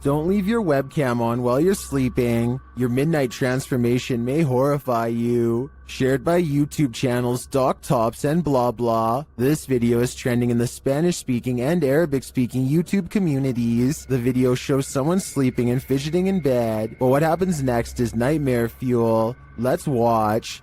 Don't leave your webcam on while you're sleeping. Your midnight transformation may horrify you. Shared by YouTube channels Doc Tops and blah blah. This video is trending in the Spanish-speaking and Arabic-speaking YouTube communities. The video shows someone sleeping and fidgeting in bed, but what happens next is nightmare fuel. Let's watch.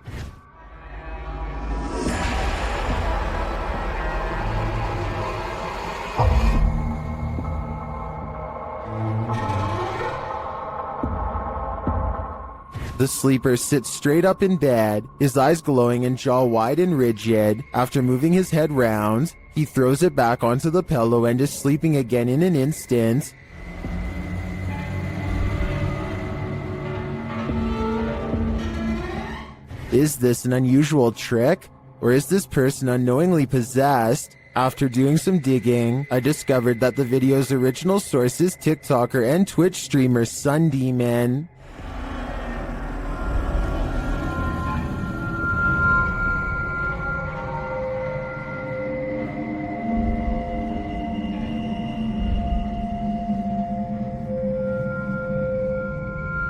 The sleeper sits straight up in bed, his eyes glowing and jaw wide and rigid. After moving his head round, he throws it back onto the pillow and is sleeping again in an instant. Is this an unusual trick? Or is this person unknowingly possessed? After doing some digging, I discovered that the video's original source is TikToker and Twitch streamer Sun Demon.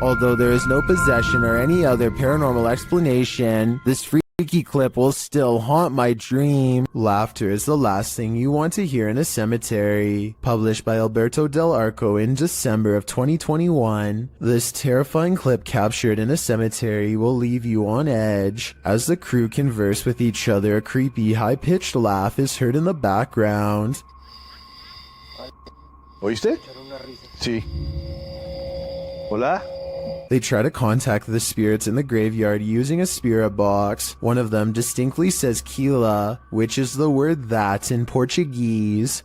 Although there is no possession or any other paranormal explanation, this freaky clip will still haunt my dream. Laughter is the last thing you want to hear in a cemetery. Published by Alberto Del Arco in December of 2021. This terrifying clip captured in a cemetery will leave you on edge. As the crew converse with each other, a creepy, high-pitched laugh is heard in the background. ¿Oíste? Sí. Hola? They try to contact the spirits in the graveyard using a spirit box. One of them distinctly says Kila, which is the word that in Portuguese,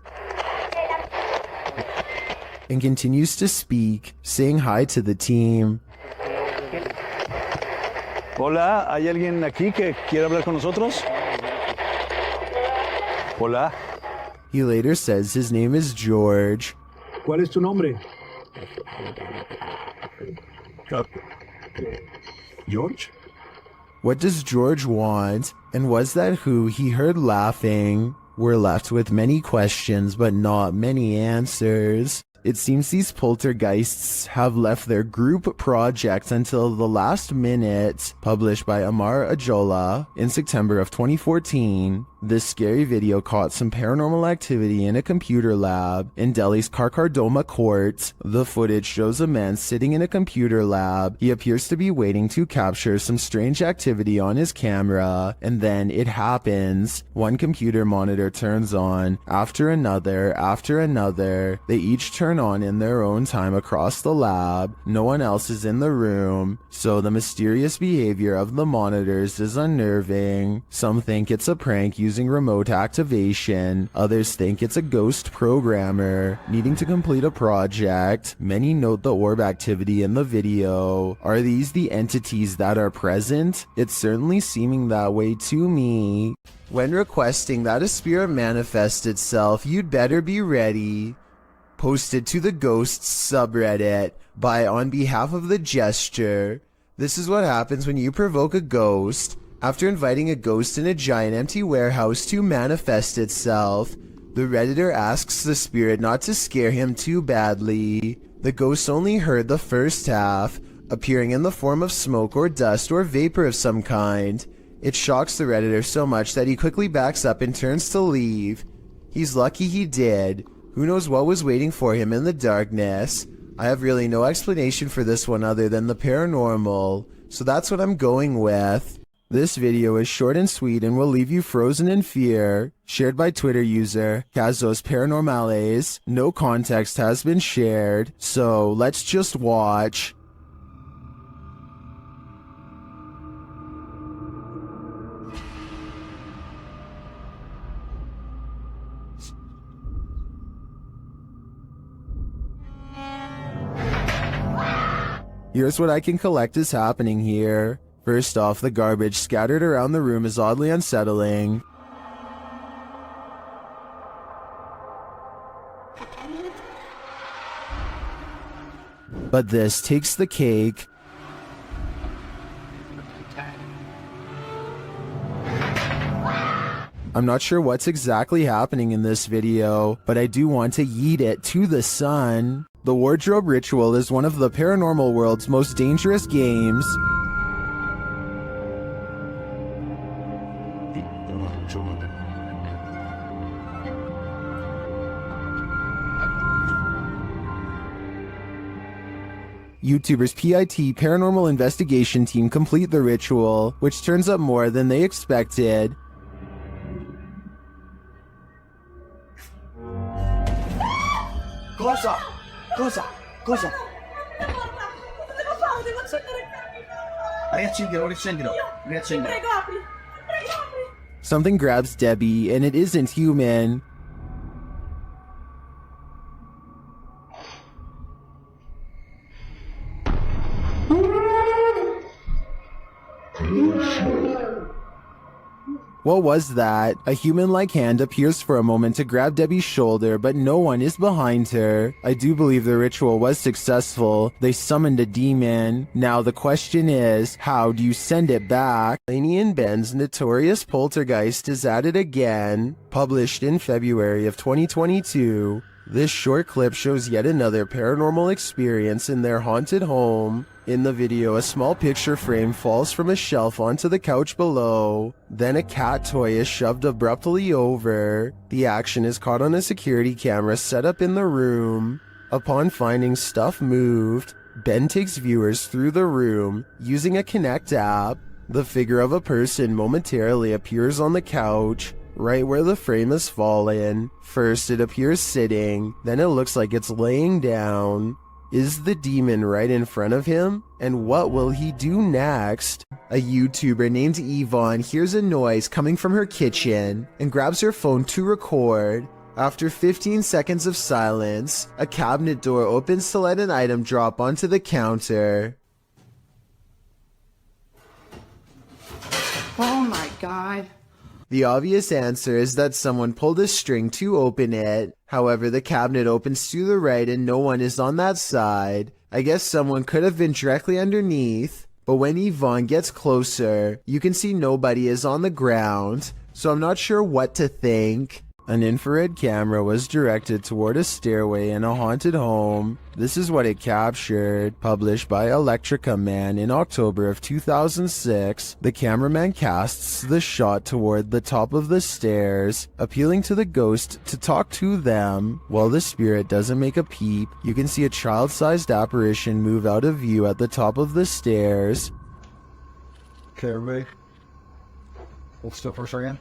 and continues to speak, saying hi to the team. Hola, ¿hay alguien aquí que quiere hablar con nosotros? Hola. He later says his name is George. ¿Cuál es tu nombre? George? What does George want? And was that who he heard laughing? We're left with many questions, but not many answers. It seems these poltergeists have left their group project until the last minute. Published by Amar Ajola in September of 2014. This scary video caught some paranormal activity in a computer lab in Delhi's Karkardoma court. The footage shows a man sitting in a computer lab. He appears to be waiting to capture some strange activity on his camera, and then it happens. One computer monitor turns on, after another. They each turn on in their own time across the lab. No one else is in the room, so the mysterious behavior of the monitors is unnerving. Some think it's a prank using remote activation. Others think it's a ghost programmer needing to complete a project. Many note the orb activity in the video. Are these the entities that are present? It's certainly seeming that way to me. When requesting that a spirit manifest itself, you'd better be ready. Posted to the Ghosts subreddit by On Behalf of the Gesture. This is what happens when you provoke a ghost. After inviting a ghost in a giant empty warehouse to manifest itself, the Redditor asks the spirit not to scare him too badly. The ghost only heard the first half, appearing in the form of smoke or dust or vapor of some kind. It shocks the Redditor so much that he quickly backs up and turns to leave. He's lucky he did. Who knows what was waiting for him in the darkness? I have really no explanation for this one other than the paranormal, so that's what I'm going with. This video is short and sweet and will leave you frozen in fear. Shared by Twitter user Casos Paranormales. No context has been shared, so let's just watch. Here's what I can collect is happening here. First off, the garbage scattered around the room is oddly unsettling. But this takes the cake. I'm not sure what's exactly happening in this video, but I do want to yeet it to the sun. The wardrobe ritual is one of the paranormal world's most dangerous games. YouTubers PIT Paranormal Investigation Team complete the ritual, which turns up more than they expected. Cosa? Riaccendilo. Something grabs Debbie, and it isn't human. What was that? A human-like hand appears for a moment to grab Debbie's shoulder, but no one is behind her. I do believe the ritual was successful. They summoned a demon. Now the question is, how do you send it back? Laney and Ben's Notorious Poltergeist is at it again. Published in February of 2022. This short clip shows yet another paranormal experience in their haunted home. In the video, a small picture frame falls from a shelf onto the couch below. Then a cat toy is shoved abruptly over. The action is caught on a security camera set up in the room. Upon finding stuff moved, Ben takes viewers through the room using a Kinect app. The figure of a person momentarily appears on the couch, right where the frame has fallen. First it appears sitting, then it looks like it's laying down. Is the demon right in front of him? And what will he do next? A YouTuber named Yvonne hears a noise coming from her kitchen and grabs her phone to record. After 15 seconds of silence, a cabinet door opens to let an item drop onto the counter. Oh my God. The obvious answer is that someone pulled a string to open it. However, the cabinet opens to the right and no one is on that side. I guess someone could have been directly underneath. But when Yvonne gets closer, you can see nobody is on the ground. So I'm not sure what to think. An infrared camera was directed toward a stairway in a haunted home. This is what it captured. Published by Electrica Man in October of 2006, the cameraman casts the shot toward the top of the stairs, appealing to the ghost to talk to them. While the spirit doesn't make a peep, you can see a child-sized apparition move out of view at the top of the stairs. Okay, everybody. Hold still for a second.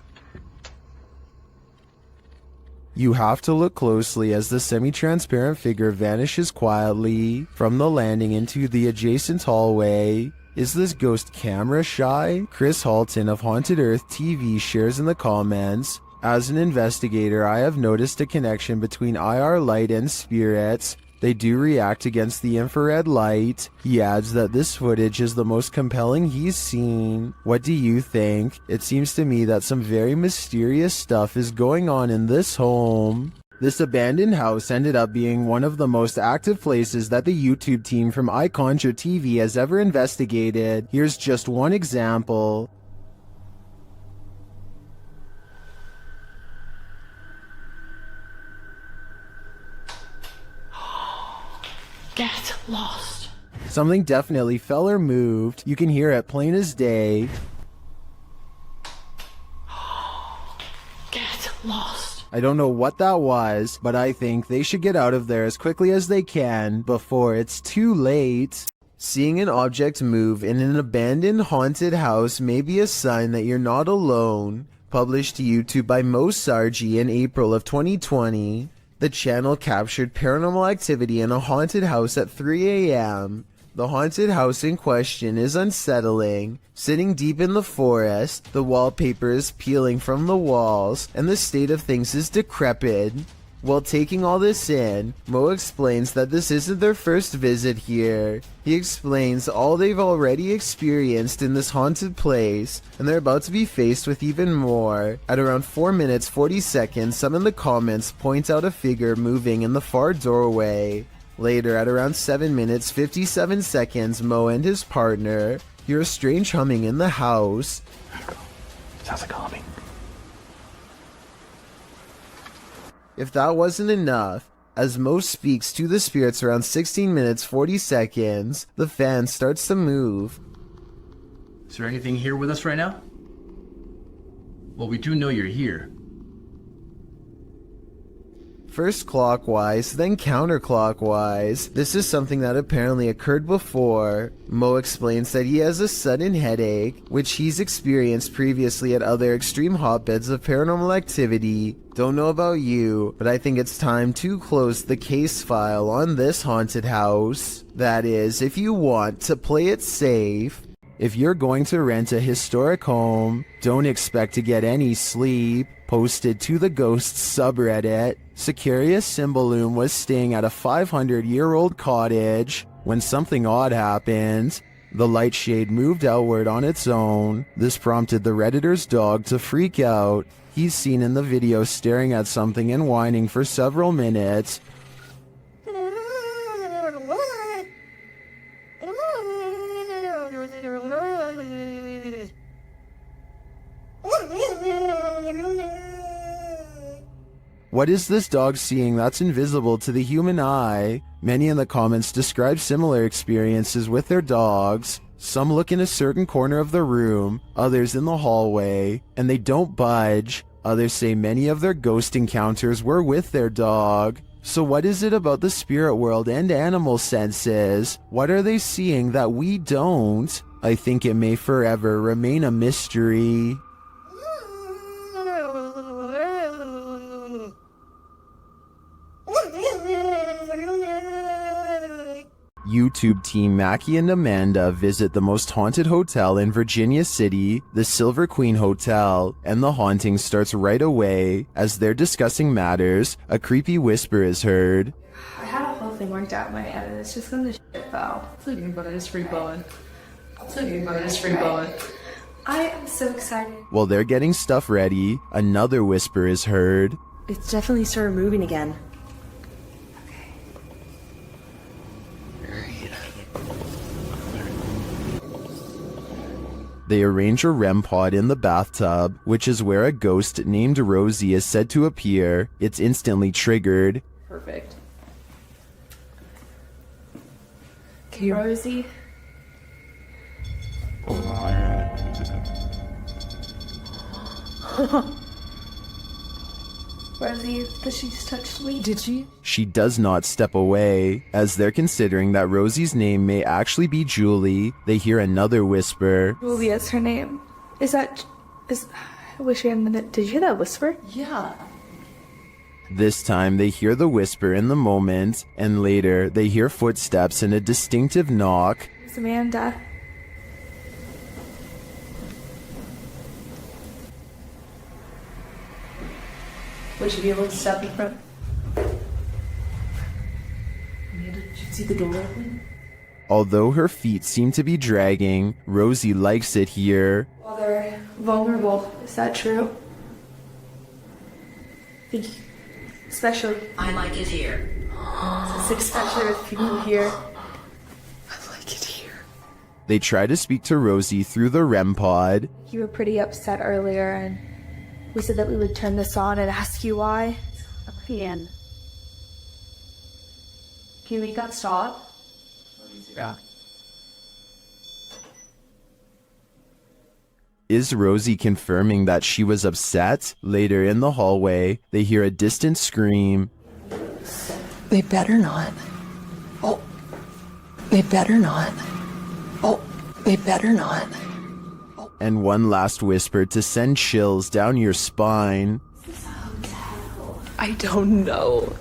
You have to look closely as the semi-transparent figure vanishes quietly from the landing into the adjacent hallway. Is this ghost camera shy? Chris Halton of Haunted Earth TV shares in the comments, "As an investigator, I have noticed a connection between IR light and spirits. They do react against the infrared light." He adds that this footage is the most compelling he's seen. What do you think? It seems to me that some very mysterious stuff is going on in this home. This abandoned house ended up being one of the most active places that the YouTube team from iConjure TV has ever investigated. Here's just one example. Get lost. Something definitely fell or moved. You can hear it plain as day. Get lost. I don't know what that was, but I think they should get out of there as quickly as they can before it's too late. Seeing an object move in an abandoned haunted house may be a sign that you're not alone. Published to YouTube by Mo Sargi in April of 2020. The channel captured paranormal activity in a haunted house at 3 a.m. The haunted house in question is unsettling. Sitting deep in the forest, the wallpaper is peeling from the walls, and the state of things is decrepit. While taking all this in, Mo explains that this isn't their first visit here. He explains all they've already experienced in this haunted place, and they're about to be faced with even more. At around 4 minutes 40 seconds, some in the comments point out a figure moving in the far doorway. Later, at around 7 minutes 57 seconds, Mo and his partner hear a strange humming in the house. Sounds like humming. If that wasn't enough, As Mo speaks to the spirits around 16 minutes 40 seconds, the fan starts to move. Is there anything here with us right now? Well, we do know you're here. First clockwise, then counterclockwise. This is something that apparently occurred before. Mo explains that he has a sudden headache, which he's experienced previously at other extreme hotbeds of paranormal activity. Don't know about you, but I think it's time to close the case file on this haunted house. That is, if you want to play it safe. If you're going to rent a historic home, don't expect to get any sleep. Posted to the Ghosts subreddit, Securius Cymbalum was staying at a 500-year-old cottage when something odd happened. The light shade moved outward on its own. This prompted the Redditor's dog to freak out. He's seen in the video staring at something and whining for several minutes. What is this dog seeing that's invisible to the human eye? Many in the comments describe similar experiences with their dogs. Some look in a certain corner of the room, others in the hallway, and they don't budge. Others say many of their ghost encounters were with their dog. So what is it about the spirit world and animal senses? What are they seeing that we don't? I think it may forever remain a mystery. YouTube team Mackie and Amanda visit the most haunted hotel in Virginia City, the Silver Queen Hotel, and the haunting starts right away. As they're discussing matters, a creepy whisper is heard. I had a whole thing worked out in my head and it's just gonna shit fell. It's okay, but it's free blowing. It's okay, but it's free blowing. I am so excited. While they're getting stuff ready, another whisper is heard. It's definitely started moving again. They arrange a REM pod in the bathtub, which is where a ghost named Rosie is said to appear. It's instantly triggered. Perfect. Okay, Rosie. Rosie, did she just touch me? Did she? She does not step away. As they're considering that Rosie's name may actually be Julie, they hear another whisper. Julia's her name. I wish we had a minute. Did you hear that whisper? Yeah. This time they hear the whisper in the moment, and later they hear footsteps and a distinctive knock. It's Amanda. Would you be able to step in front? Amanda, did you see the door open? Although her feet seem to be dragging, Rosie likes it here. Well, they're vulnerable. Is that true? Especially. I like it here. Especially with people here. I like it here. They try to speak to Rosie through the REM pod. You were pretty upset earlier, and we said that we would turn this on and ask you why. Can you make that stop? Yeah. Is Rosie confirming that she was upset? Later in the hallway, they hear a distant scream. They better not. Oh, they better not. Oh, they better not. And one last whisper to send chills down your spine. I don't know.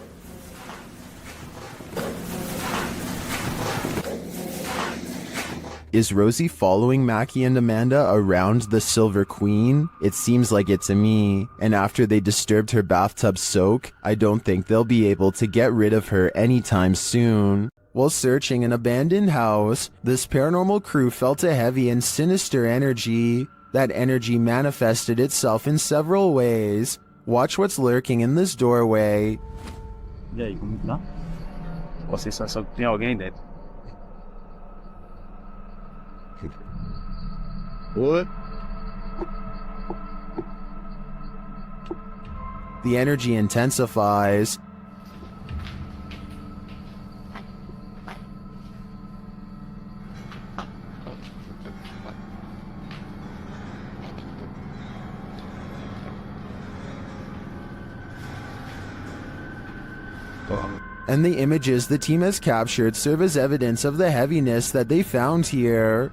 Is Rosie following Mackie and Amanda around the Silver Queen? It seems like it to me. And after they disturbed her bathtub soak, I don't think they'll be able to get rid of her anytime soon. While searching an abandoned house, this paranormal crew felt a heavy and sinister energy. That energy manifested itself in several ways. Watch what's lurking in this doorway. E aí, como tá? Vocês só tem alguém dentro? What? The energy intensifies. and the images the team has captured serve as evidence of the heaviness that they found here.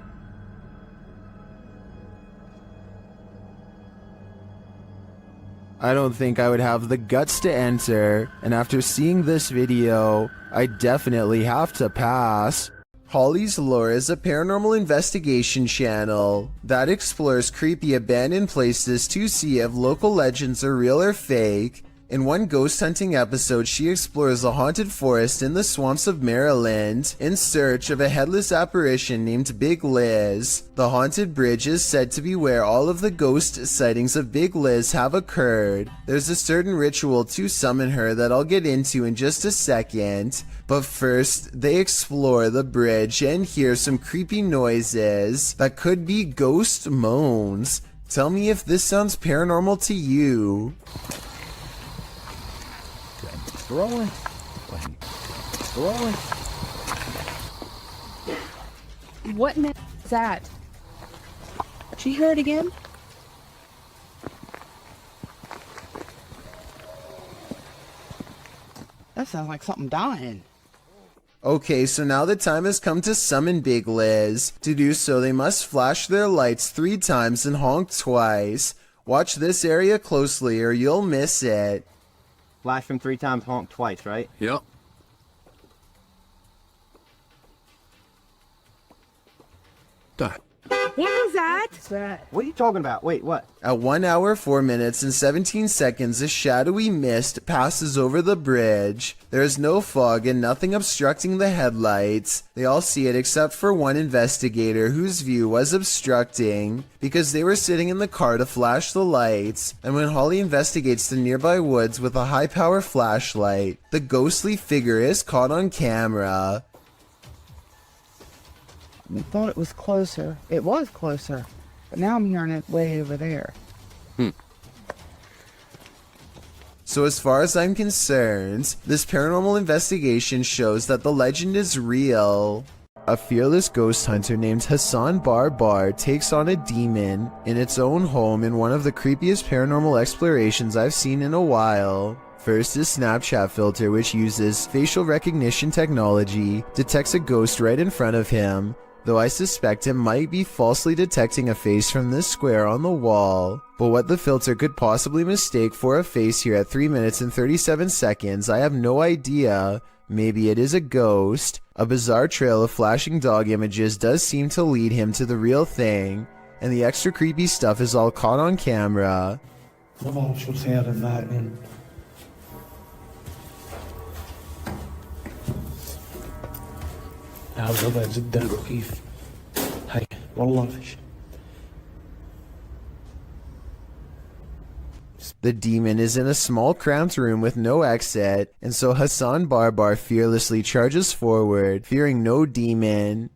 I don't think I would have the guts to enter, and after seeing this video, I definitely have to pass. Holly's Lore is a paranormal investigation channel that explores creepy abandoned places to see if local legends are real or fake. In one ghost hunting episode, she explores a haunted forest in the swamps of Maryland in search of a headless apparition named Big Liz. The haunted bridge is said to be where all of the ghost sightings of Big Liz have occurred. There's a certain ritual to summon her that I'll get into in just a second, but first they explore the bridge and hear some creepy noises that could be ghost moans. Tell me if this sounds paranormal to you. Rolling. Rolling. What in the is that? Did you hear it again? That sounds like something dying. Okay, so now the time has come to summon Big Liz. To do so, they must flash their lights 3 times and honk twice. Watch this area closely or you'll miss it. Flash them 3 times, honk twice, right? Yep. What was that? What are you talking about? Wait, what? At 1 hour, 4 minutes, and 17 seconds, a shadowy mist passes over the bridge. There is no fog and nothing obstructing the headlights. They all see it except for one investigator whose view was obstructing because they were sitting in the car to flash the lights. And when Holly investigates the nearby woods with a high-power flashlight, the ghostly figure is caught on camera. I thought it was closer. It was closer. But now I'm hearing it way over there. So as far as I'm concerned, this paranormal investigation shows that the legend is real. A fearless ghost hunter named Hassan Barbar takes on a demon in its own home in one of the creepiest paranormal explorations I've seen in a while. First, his Snapchat filter, which uses facial recognition technology, detects a ghost right in front of him, though I suspect it might be falsely detecting a face from this square on the wall. But what the filter could possibly mistake for a face here at 3 minutes and 37 seconds, I have no idea. Maybe it is a ghost. A bizarre trail of flashing dog images does seem to lead him to the real thing, and the extra creepy stuff is all caught on camera. ما بعرف شو الخيار النائم. هذا وضع جدا مخيف. هاي والله فيش. The demon is in a small cramped room with no exit, and so Hassan Barbar fearlessly charges forward, fearing no demon.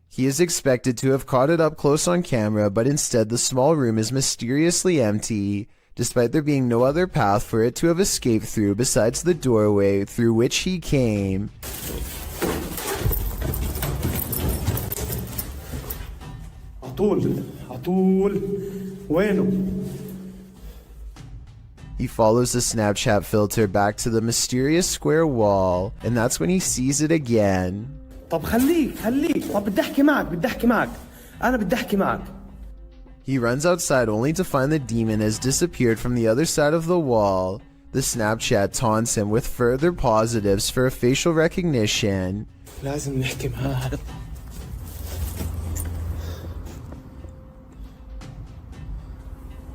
He is expected to have caught it up close on camera, but instead the small room is mysteriously empty, despite there being no other path for it to have escaped through besides the doorway through which he came. عطول وينه؟ He follows the Snapchat filter back to the mysterious square wall, and that's when he sees it again. طب خليك طب بدي احكي معك انا بدي احكي معك. He runs outside only to find the demon has disappeared from the other side of the wall. The Snapchat taunts him with further positives for a facial recognition. لازم نحكي معاه.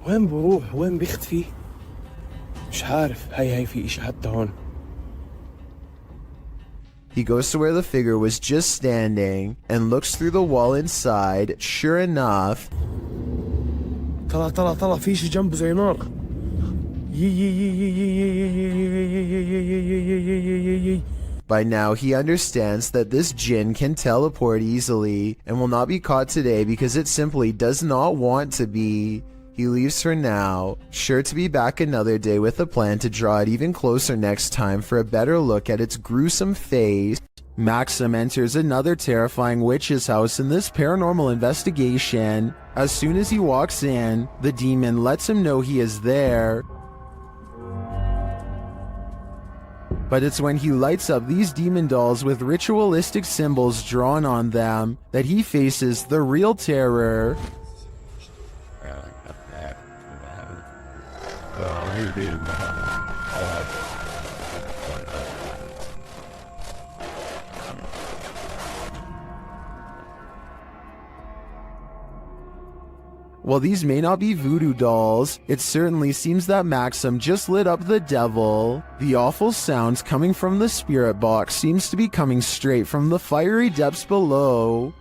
وين بروح؟ وين بيختفي؟ مش عارف. هاي في إشي حتى هون. He goes to where the figure was just standing and looks through the wall inside. Sure enough, طلع في شي جنبه زي نار. By now, he understands that this jinn can teleport easily and will not be caught today because it simply does not want to be. He leaves for now, sure to be back another day with a plan to draw it even closer next time for a better look at its gruesome face. Maxim enters another terrifying witch's house in this paranormal investigation. As soon as he walks in, the demon lets him know he is there. But it's when he lights up these demon dolls with ritualistic symbols drawn on them that he faces the real terror. While these may not be voodoo dolls, it certainly seems that Maxim just lit up the devil. The awful sounds coming from the spirit box seems to be coming straight from the fiery depths below.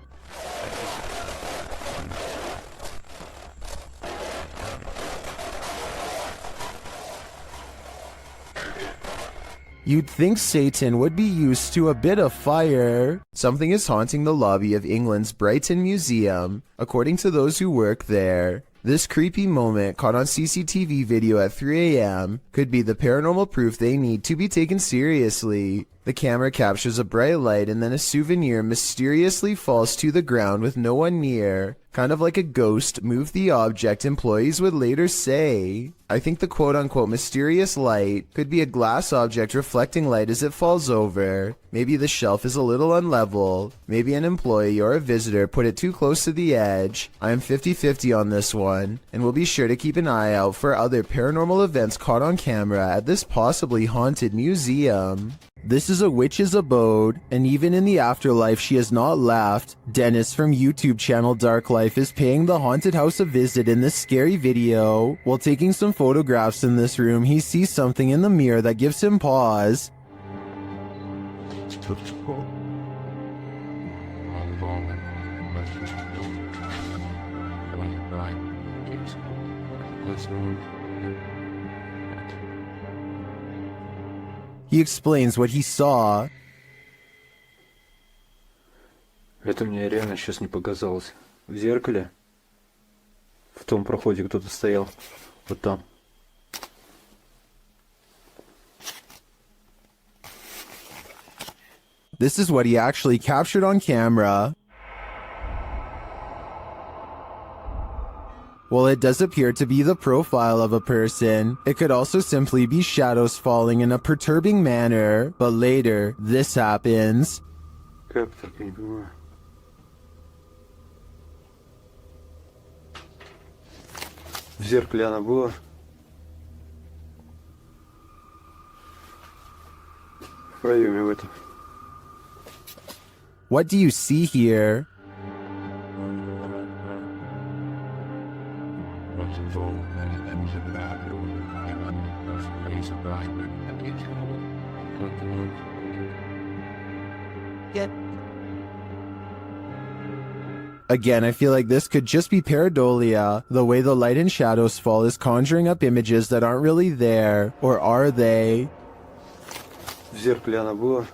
You'd think Satan would be used to a bit of fire. Something is haunting the lobby of England's Brighton Museum, according to those who work there. This creepy moment, caught on CCTV video at 3 a.m., could be the paranormal proof they need to be taken seriously. The camera captures a bright light and then a souvenir mysteriously falls to the ground with no one near. Kind of like a ghost moved the object, employees would later say. I think the quote-unquote mysterious light could be a glass object reflecting light as it falls over. Maybe the shelf is a little unlevel. Maybe an employee or a visitor put it too close to the edge. I am 50-50 on this one, and we'll be sure to keep an eye out for other paranormal events caught on camera at this possibly haunted museum. This is a witch's abode, and even in the afterlife she has not left. Dennis from YouTube channel Dark Life is paying the haunted house a visit in this scary video. While taking some photographs in this room, he sees something in the mirror that gives him pause. He explains what he saw. Это мне реально сейчас не показалось. В зеркале, в том проходе кто-то стоял. Вот там. This is what he actually captured on camera. While it does appear to be the profile of a person, it could also simply be shadows falling in a perturbing manner. But later, this happens. Как так, я не понимаю. В зеркале она была. В проеме в этом. What do you see here? Again, I feel like this could just be pareidolia. The way the light and shadows fall is conjuring up images that aren't really there. Or are they? В зеркале она была.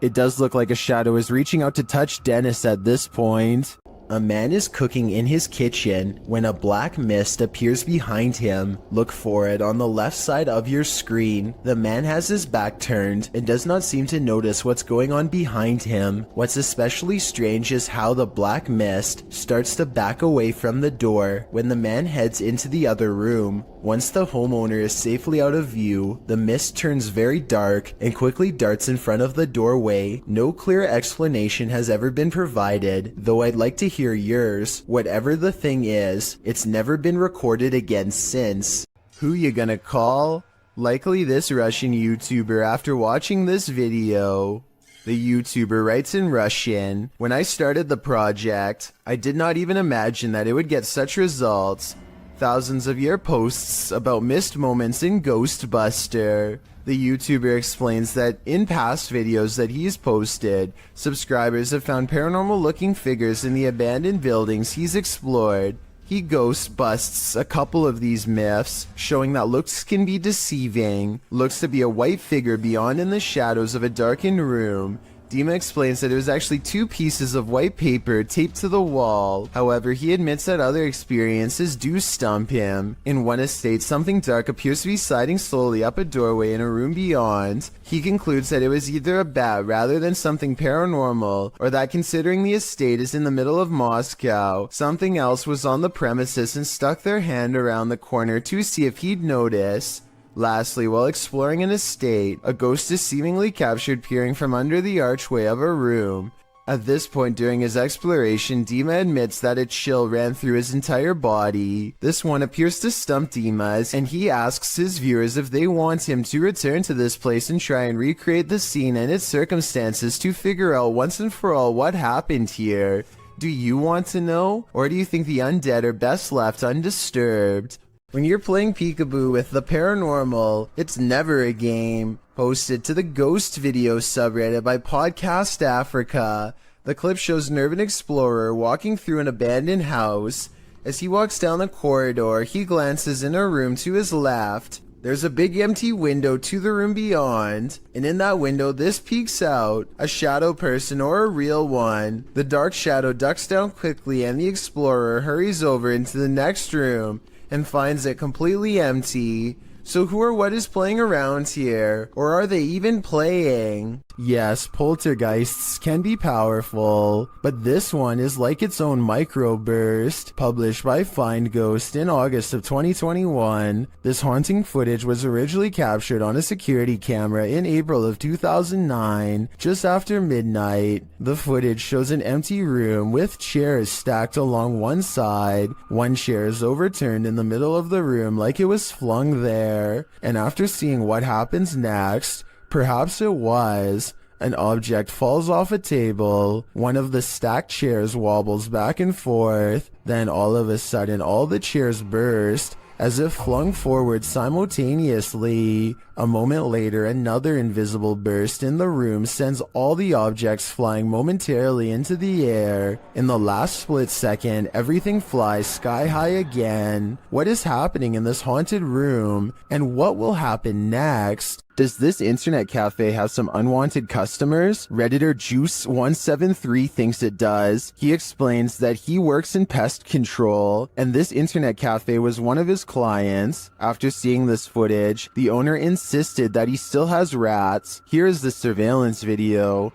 It does look like a shadow is reaching out to touch Dennis at this point. A man is cooking in his kitchen when a black mist appears behind him. Look for it on the left side of your screen. The man has his back turned and does not seem to notice what's going on behind him. What's especially strange is how the black mist starts to back away from the door when the man heads into the other room. Once the homeowner is safely out of view, the mist turns very dark and quickly darts in front of the doorway. No clear explanation has ever been provided, though I'd like to hear yours. Whatever the thing is, it's never been recorded again since. Who you gonna call? Likely this Russian YouTuber after watching this video. The YouTuber writes in Russian, "When I started the project, I did not even imagine that it would get such results. Thousands of your posts about missed moments in Ghostbuster." The YouTuber explains that in past videos that he's posted, subscribers have found paranormal looking figures in the abandoned buildings he's explored. He ghost busts a couple of these myths, showing that looks can be deceiving. Looks to be a white figure beyond in the shadows of a darkened room. Dima explains that it was actually 2 pieces of white paper taped to the wall. However, he admits that other experiences do stump him. In one estate, something dark appears to be sliding slowly up a doorway in a room beyond. He concludes that it was either a bat rather than something paranormal, or that considering the estate is in the middle of Moscow, something else was on the premises and stuck their hand around the corner to see if he'd notice. Lastly, while exploring an estate, a ghost is seemingly captured peering from under the archway of a room. At this point during his exploration, Dima admits that a chill ran through his entire body. This one appears to stump Dimas, and he asks his viewers if they want him to return to this place and try and recreate the scene and its circumstances to figure out once and for all what happened here. Do you want to know? Or do you think the undead are best left undisturbed? When you're playing peekaboo with the paranormal, it's never a game. Posted to the Ghost Video subreddit by Podcast Africa. The clip shows an urban explorer walking through an abandoned house. As he walks down the corridor, he glances in a room to his left. There's a big empty window to the room beyond, and in that window this peeks out, a shadow person or a real one. The dark shadow ducks down quickly and the explorer hurries over into the next room and finds it completely empty. So who or what is playing around here? Or are they even playing? Yes, poltergeists can be powerful, but this one is like its own microburst. Published by Find Ghost in August of 2021, this haunting footage was originally captured on a security camera in April of 2009, just after midnight. The footage shows an empty room with chairs stacked along one side. One chair is overturned in the middle of the room like it was flung there. And after seeing what happens next, perhaps it was, an object falls off a table, one of the stacked chairs wobbles back and forth, then all of a sudden all the chairs burst, as if flung forward simultaneously. A moment later, another invisible burst in the room sends all the objects flying momentarily into the air. In the last split second, everything flies sky high again. What is happening in this haunted room, and what will happen next? Does this internet cafe have some unwanted customers? Redditor Juice173 thinks it does. He explains that he works in pest control, and this internet cafe was one of his clients. After seeing this footage, the owner insisted that he still has rats. Here is the surveillance video.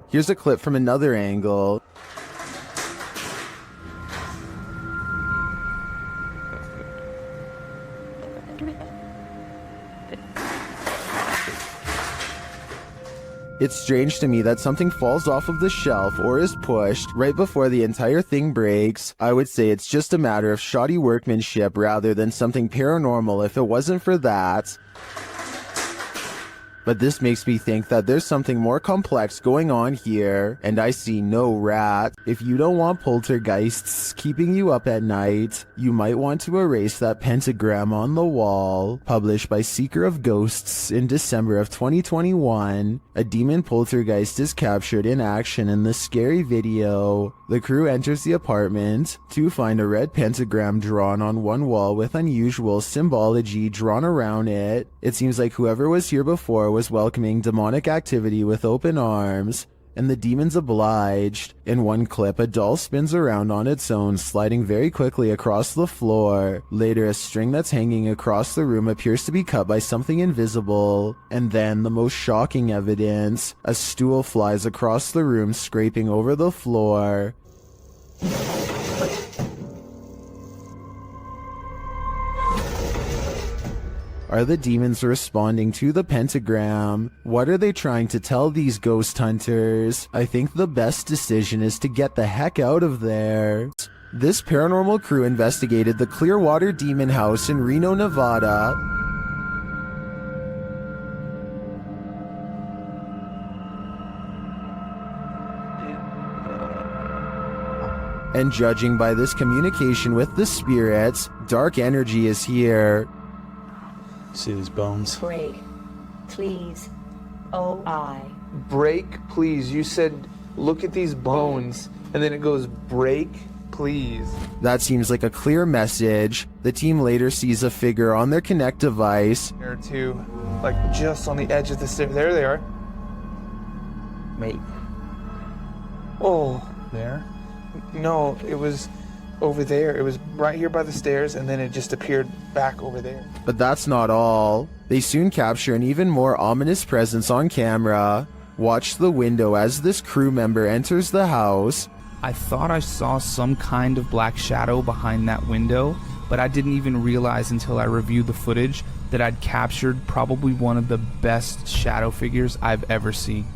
Here's a clip from another angle. It's strange to me that something falls off of the shelf or is pushed right before the entire thing breaks. I would say it's just a matter of shoddy workmanship rather than something paranormal if it wasn't for that. But this makes me think that there's something more complex going on here, and I see no rat. If you don't want poltergeists keeping you up at night, you might want to erase that pentagram on the wall. Published by Seeker of Ghosts in December of 2021, a demon poltergeist is captured in action in this scary video. The crew enters the apartment to find a red pentagram drawn on one wall with unusual symbology drawn around it. It seems like whoever was here before was welcoming demonic activity with open arms, and the demons obliged. In one clip, a doll spins around on its own, sliding very quickly across the floor. Later, a string that's hanging across the room appears to be cut by something invisible. And then, the most shocking evidence, a stool flies across the room, scraping over the floor. Are the demons responding to the pentagram? What are they trying to tell these ghost hunters? I think the best decision is to get the heck out of there. This paranormal crew investigated the Clearwater Demon House in Reno, Nevada. And judging by this communication with the spirits, dark energy is here. See these bones? Break. Please. Oh, I. Break, please. You said, look at these bones. And then it goes, break, please. That seems like a clear message. The team later sees a figure on their Kinect device. There too, like just on the edge of the stairs. There they are. Wait. Oh. There? No, it was over there. It was right here by the stairs, and then it just appeared back over there. But that's not all. They soon capture an even more ominous presence on camera. Watch the window as this crew member enters the house. I thought I saw some kind of black shadow behind that window, but I didn't even realize until I reviewed the footage that I'd captured probably one of the best shadow figures I've ever seen.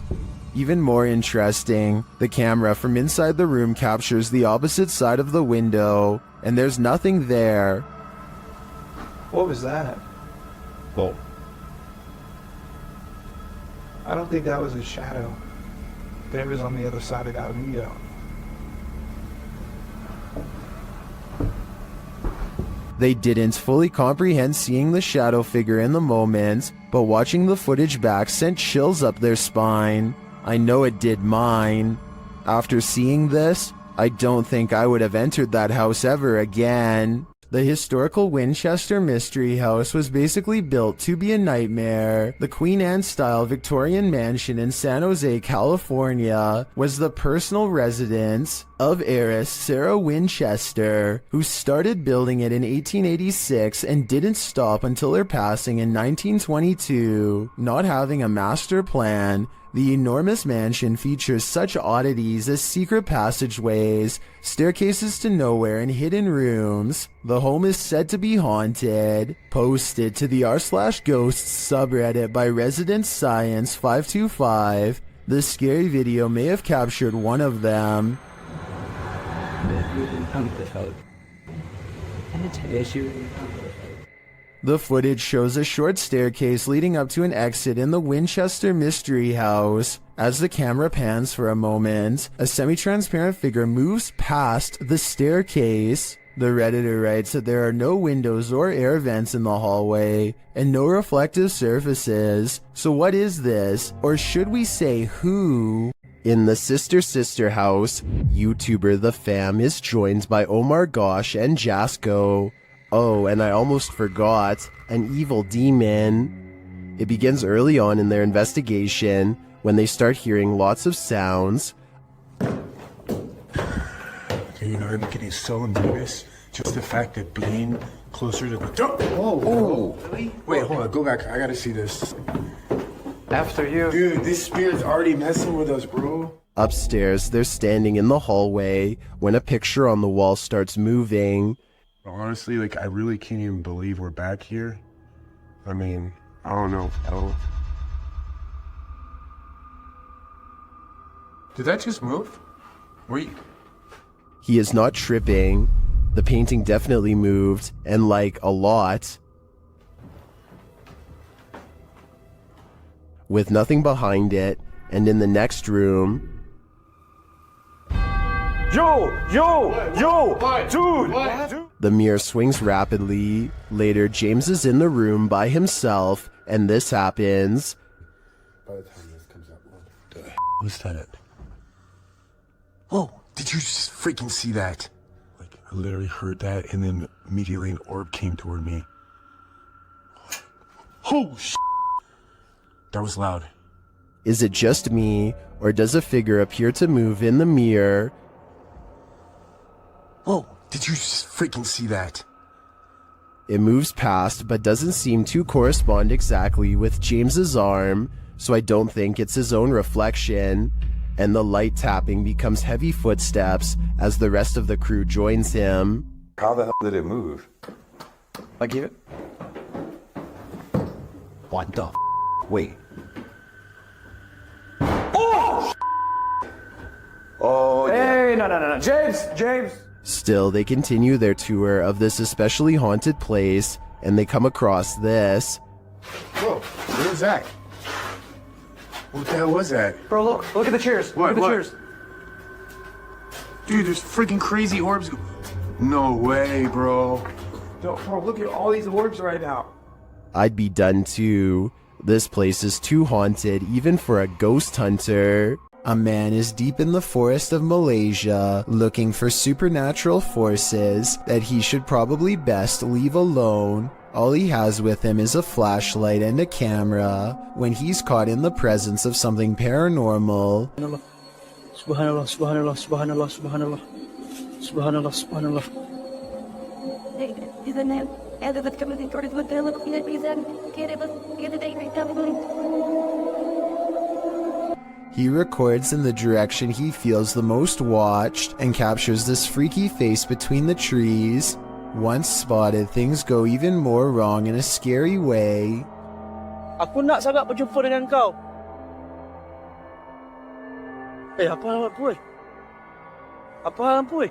Even more interesting, the camera from inside the room captures the opposite side of the window, and there's nothing there. What was that? Oh. I don't think that was a shadow. But it was on the other side of that window. They didn't fully comprehend seeing the shadow figure in the moment, but watching the footage back sent chills up their spine. I know it did mine. After seeing this, I don't think I would have entered that house ever again. The historical Winchester Mystery House was basically built to be a nightmare. The Queen Anne-style Victorian mansion in San Jose, California, was the personal residence of heiress Sarah Winchester, who started building it in 1886 and didn't stop until her passing in 1922. Not having a master plan, the enormous mansion features such oddities as secret passageways, staircases to nowhere, and hidden rooms. The home is said to be haunted. Posted to the r/ghosts subreddit by Resident Science 525, the scary video may have captured one of them. The footage shows a short staircase leading up to an exit in the Winchester Mystery House. As the camera pans for a moment, a semi-transparent figure moves past the staircase. The Redditor writes that there are no windows or air vents in the hallway, and no reflective surfaces. So what is this? Or should we say who? In the Sister house, YouTuber The Fam is joined by Omar Gosh and Jasko. Oh, and I almost forgot, an evil demon. It begins early on in their investigation, when they start hearing lots of sounds. You know, I'm getting so nervous. Just the fact that being closer to the door. Oh, really? Wait, hold on, go back. I gotta see this. after you. Dude, this spirit's already messing with us, bro. Upstairs, they're standing in the hallway when a picture on the wall starts moving. Honestly, like, I really can't even believe we're back here. I mean, I don't know. Did that just move? Wait. He is not tripping. The painting definitely moved, and like a lot. With nothing behind it, and in the next room... Yo, dude! The mirror swings rapidly. Later, James is in the room by himself, and this happens. By the time this comes out, what the was that? Oh, did you just freaking see that? Like, I literally heard that, and then immediately an orb came toward me. Oh, shit! That was loud. Is it just me, or does a figure appear to move in the mirror? Oh, did you just freaking see that? It moves past, but doesn't seem to correspond exactly with James's arm, so I don't think it's his own reflection. And the light tapping becomes heavy footsteps as the rest of the crew joins him. How the hell did it move? Like it? What the Wait. Oh! Oh, yeah. Hey, no. James! Still, they continue their tour of this especially haunted place, and they come across this. Whoa, what was that? What the hell was that? Bro, look at the chairs. What? Look at the chairs. Dude, there's freaking crazy orbs. No way, bro. No, bro, look at all these orbs right now. I'd be done too. This place is too haunted even for a ghost hunter. A man is deep in the forest of Malaysia looking for supernatural forces that he should probably best leave alone. All he has with him is a flashlight and a camera when he's caught in the presence of something paranormal. Subhanallah, subhanallah, subhanallah, subhanallah. Subhanallah, subhanallah. He records in the direction he feels the most watched and captures this freaky face between the trees. Once spotted, things go even more wrong in a scary way. Aku nak sangat berjumpa dengan kau. Apa hal puy? Apa hal puy?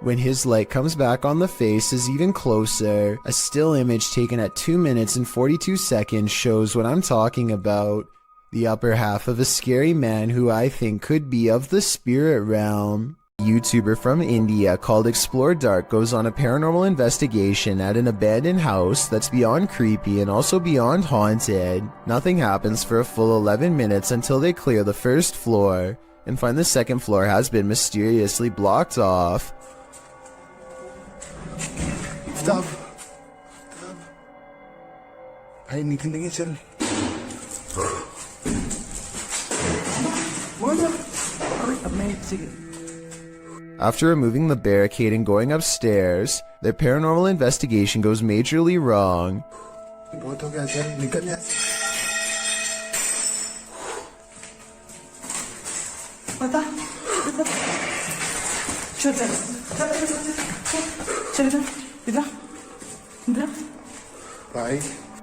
When his light comes back on, the face is even closer. A still image taken at 2 minutes and 42 seconds shows what I'm talking about. The upper half of a scary man who I think could be of the spirit realm. A YouTuber from India called Explore Dark goes on a paranormal investigation at an abandoned house that's beyond creepy and also beyond haunted. Nothing happens for a full 11 minutes until they clear the first floor and find the second floor has been mysteriously blocked off. Stop. Ay, hindi tingin siya. After removing the barricade and going upstairs, their paranormal investigation goes majorly wrong.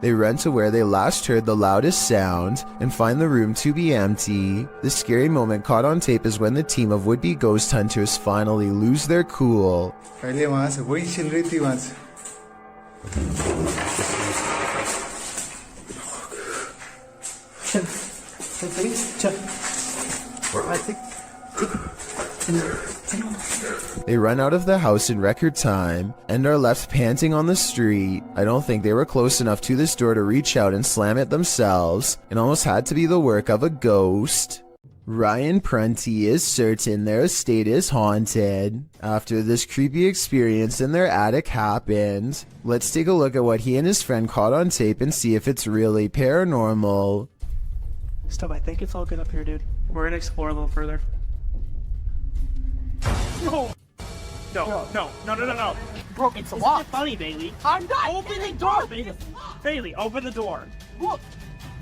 They run to where they last heard the loudest sound and find the room to be empty. The scary moment caught on tape is when the team of would-be ghost hunters finally lose their cool. They run out of the house in record time and are left panting on the street. I don't think they were close enough to this door to reach out and slam it themselves. It almost had to be the work of a ghost. Ryan Prunty is certain their estate is haunted after this creepy experience in their attic happened. Let's take a look at what he and his friend caught on tape and see if it's really paranormal. Stop, I think it's all good up here, dude. We're gonna explore a little further. No! No. Bro, it's locked. Isn't it funny, Bailey? I'm not. Open the door, Bailey. Bailey, open the door. Look.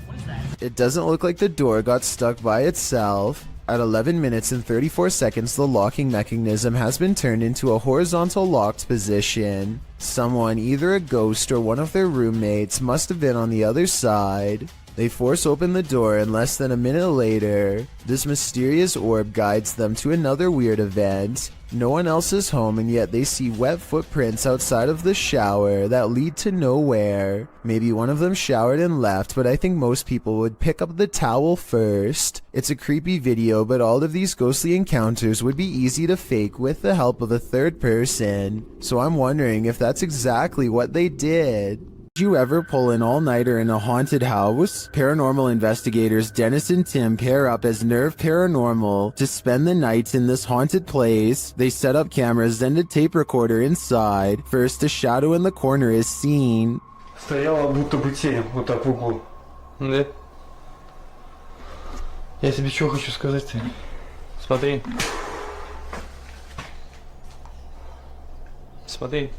What is that? It doesn't look like the door got stuck by itself. At 11 minutes and 34 seconds, the locking mechanism has been turned into a horizontal locked position. Someone, either a ghost or one of their roommates, must have been on the other side. They force open the door and less than a minute later, this mysterious orb guides them to another weird event. No one else is home and yet they see wet footprints outside of the shower that lead to nowhere. Maybe one of them showered and left, but I think most people would pick up the towel first. It's a creepy video, but all of these ghostly encounters would be easy to fake with the help of a third person. So I'm wondering if that's exactly what they did. Did you ever pull an all-nighter in a haunted house? Paranormal investigators Dennis and Tim pair up as Nerve Paranormal to spend the night in this haunted place. They set up cameras and a tape recorder inside. First, a shadow in the corner is seen. Стояла будто бы тень вот так в углу. Да? Я тебе что хочу сказать-то? Смотри. Смотри.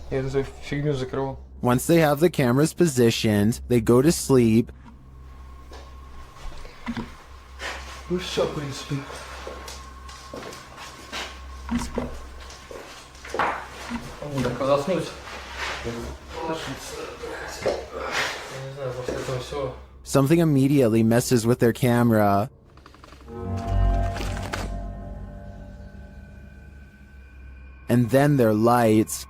Я эту фигню закрывал. Once they have the cameras positioned, they go to sleep. Ну все, в принципе. Так, заснуть. Не знаю, после этого все. Something immediately messes with their camera. And then their lights.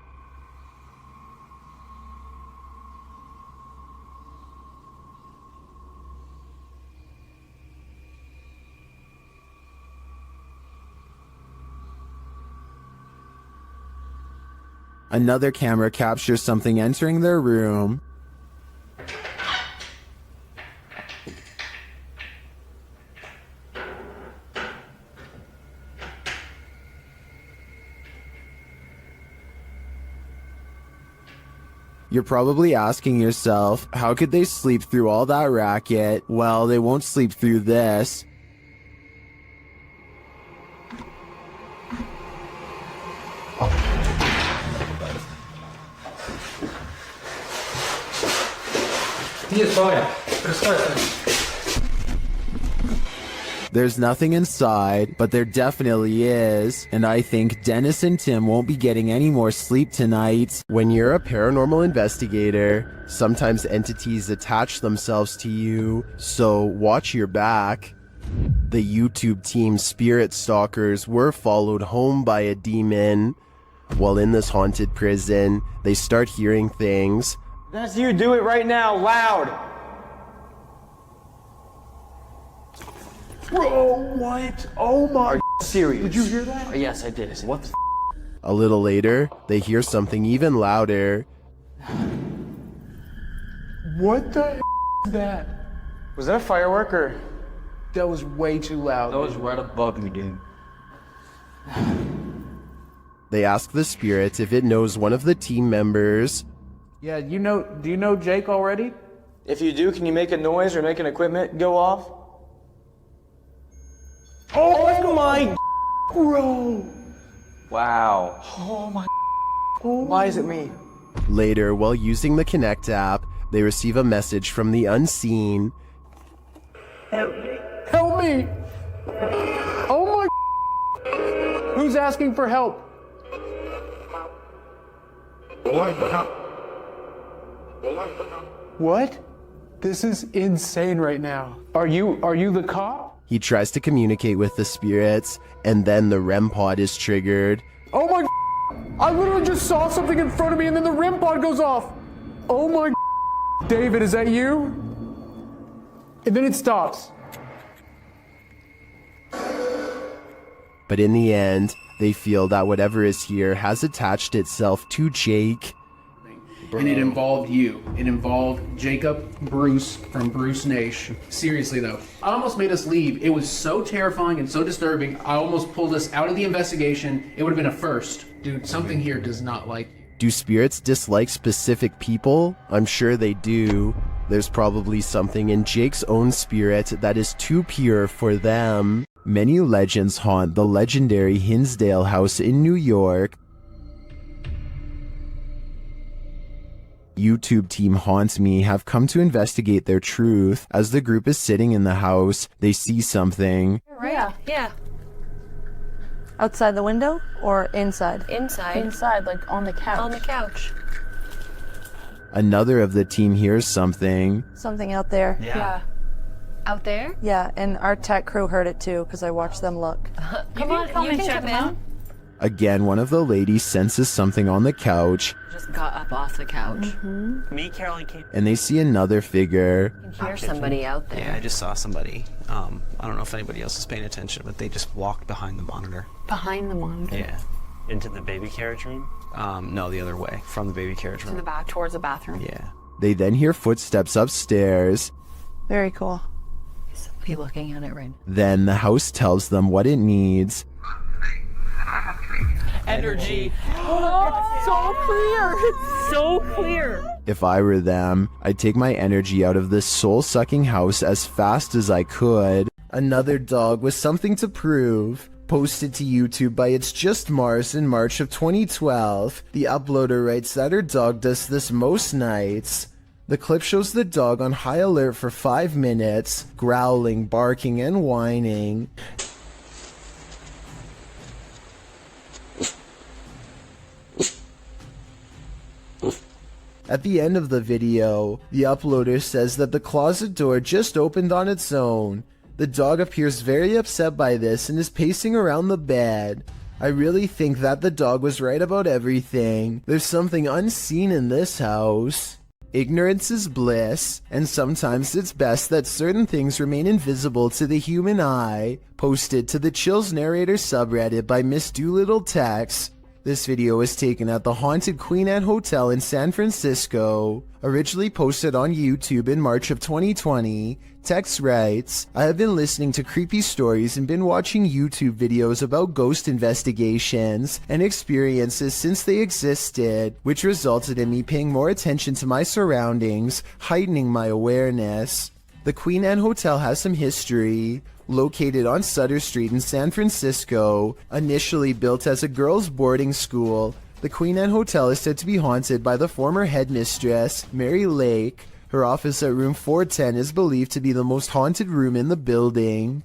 Another camera captures something entering their room. You're probably asking yourself, how could they sleep through all that racket? Well, they won't sleep through this. There's nothing inside, but there definitely is, and I think Dennis and Tim won't be getting any more sleep tonight. When you're a paranormal investigator, sometimes entities attach themselves to you, so watch your back. The YouTube team Spirit Stalkers were followed home by a demon. While in this haunted prison, they start hearing things. That's you. Do it right now, loud. Bro, what? Oh my. Are you serious? Did you hear that? Yes, I did. What the A little later, they hear something even louder. What the is that? Was that a firework or? That was way too loud. That was right above me, dude. They ask the spirit if it knows one of the team members. Yeah, do you know Jake already? If you do, can you make a noise or make an equipment go off? Oh my bro. Wow. Oh my. Why is it me? Later, while using the Connect app, they receive a message from the unseen. Help me! Oh my. Who's asking for help? What? This is insane right now. Are you the cop? He tries to communicate with the spirits, and then the REM pod is triggered. Oh my. I literally just saw something in front of me and then the REM pod goes off. Oh my. David, is that you? And then it stops. But in the end, they feel that whatever is here has attached itself to Jake. And it involved you. It involved Jacob Bruce from Bruce Nation. Seriously though, I almost made us leave. It was so terrifying and so disturbing. I almost pulled us out of the investigation. It would have been a first. Dude, something here does not like you. Do spirits dislike specific people? I'm sure they do. There's probably something in Jake's own spirit that is too pure for them. Many legends haunt the legendary Hinsdale house in New York. YouTube team Haunts Me have come to investigate their truth. As the group is sitting in the house, they see something. Right? Yeah. Outside the window or inside? Inside. Inside, like on the couch. On the couch. Another of the team hears something. Something out there. Yeah. Out there? Yeah, and our tech crew heard it too because I watched them look. Come on, you can check them out. Again, one of the ladies senses something on the couch. Just got up off the couch. Me, Caroline, came. And they see another figure. You can hear somebody out there. Yeah, I just saw somebody. I don't know if anybody else is paying attention, but they just walked behind the monitor. Behind the monitor? Yeah. Into the baby carriage room? No, the other way, from the baby carriage room. To the back, towards the bathroom. Yeah. They then hear footsteps upstairs. Very cool. Is somebody looking at it right now? Then the house tells them what it needs. Energy. So clear! It's so clear! If I were them, I'd take my energy out of this soul-sucking house as fast as I could. Another dog with something to prove. Posted to YouTube by It's Just Mars in March of 2012. The uploader writes that her dog does this most nights. The clip shows the dog on high alert for 5 minutes, growling, barking, and whining. At the end of the video, the uploader says that the closet door just opened on its own. The dog appears very upset by this and is pacing around the bed. I really think that the dog was right about everything. There's something unseen in this house. Ignorance is bliss, and sometimes it's best that certain things remain invisible to the human eye. Posted to the Chills Narrator subreddit by Miss Doolittle Tex. This video was taken at the haunted Queen Anne Hotel in San Francisco. Originally posted on YouTube in March of 2020, Tex writes, I have been listening to creepy stories and been watching YouTube videos about ghost investigations and experiences since they existed, which resulted in me paying more attention to my surroundings, heightening my awareness. The Queen Anne Hotel has some history. Located on Sutter Street in San Francisco, initially built as a girls' boarding school, the Queen Anne Hotel is said to be haunted by the former headmistress, Mary Lake. Her office at room 410 is believed to be the most haunted room in the building.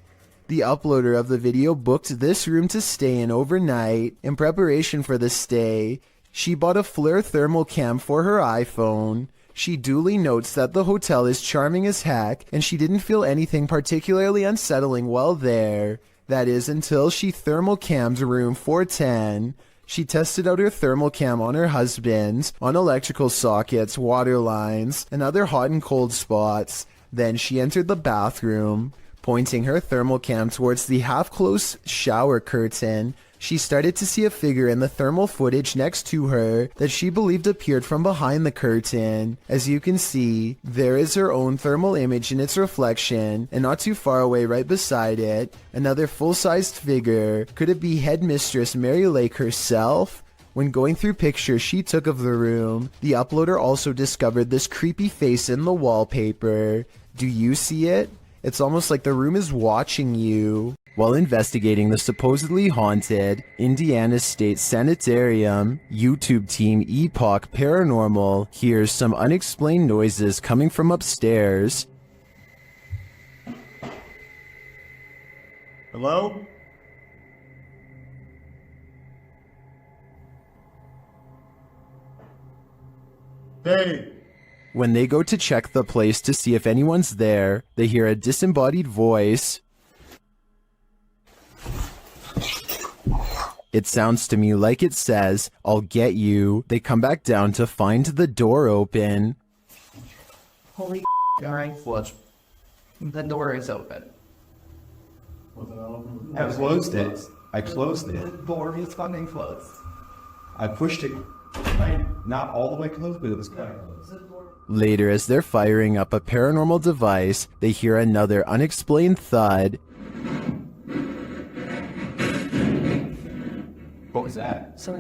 The uploader of the video booked this room to stay in overnight. In preparation for the stay, she bought a FLIR thermal cam for her iPhone. She duly notes that the hotel is charming as heck, and she didn't feel anything particularly unsettling while there. That is, until she thermal cammed room 410. She tested out her thermal cam on her husband, on electrical sockets, water lines, and other hot and cold spots. Then she entered the bathroom. Pointing her thermal cam towards the half-closed shower curtain, she started to see a figure in the thermal footage next to her that she believed appeared from behind the curtain. As you can see, there is her own thermal image in its reflection, and not too far away right beside it, another full-sized figure. Could it be Headmistress Mary Lake herself? When going through pictures she took of the room, the uploader also discovered this creepy face in the wallpaper. Do you see it? It's almost like the room is watching you. While investigating the supposedly haunted Indiana State Sanitarium, YouTube team Epoch Paranormal hears some unexplained noises coming from upstairs. Hello? Hey! When they go to check the place to see if anyone's there, they hear a disembodied voice. It sounds to me like it says, "I'll get you." They come back down to find the door open. Holy alright, flush. The door is open. I closed it. I closed The it. door is fucking closed. I pushed it. Not all the way closed, but it was kind of close. Later, as they're firing up a paranormal device, they hear another unexplained thud. What was that? So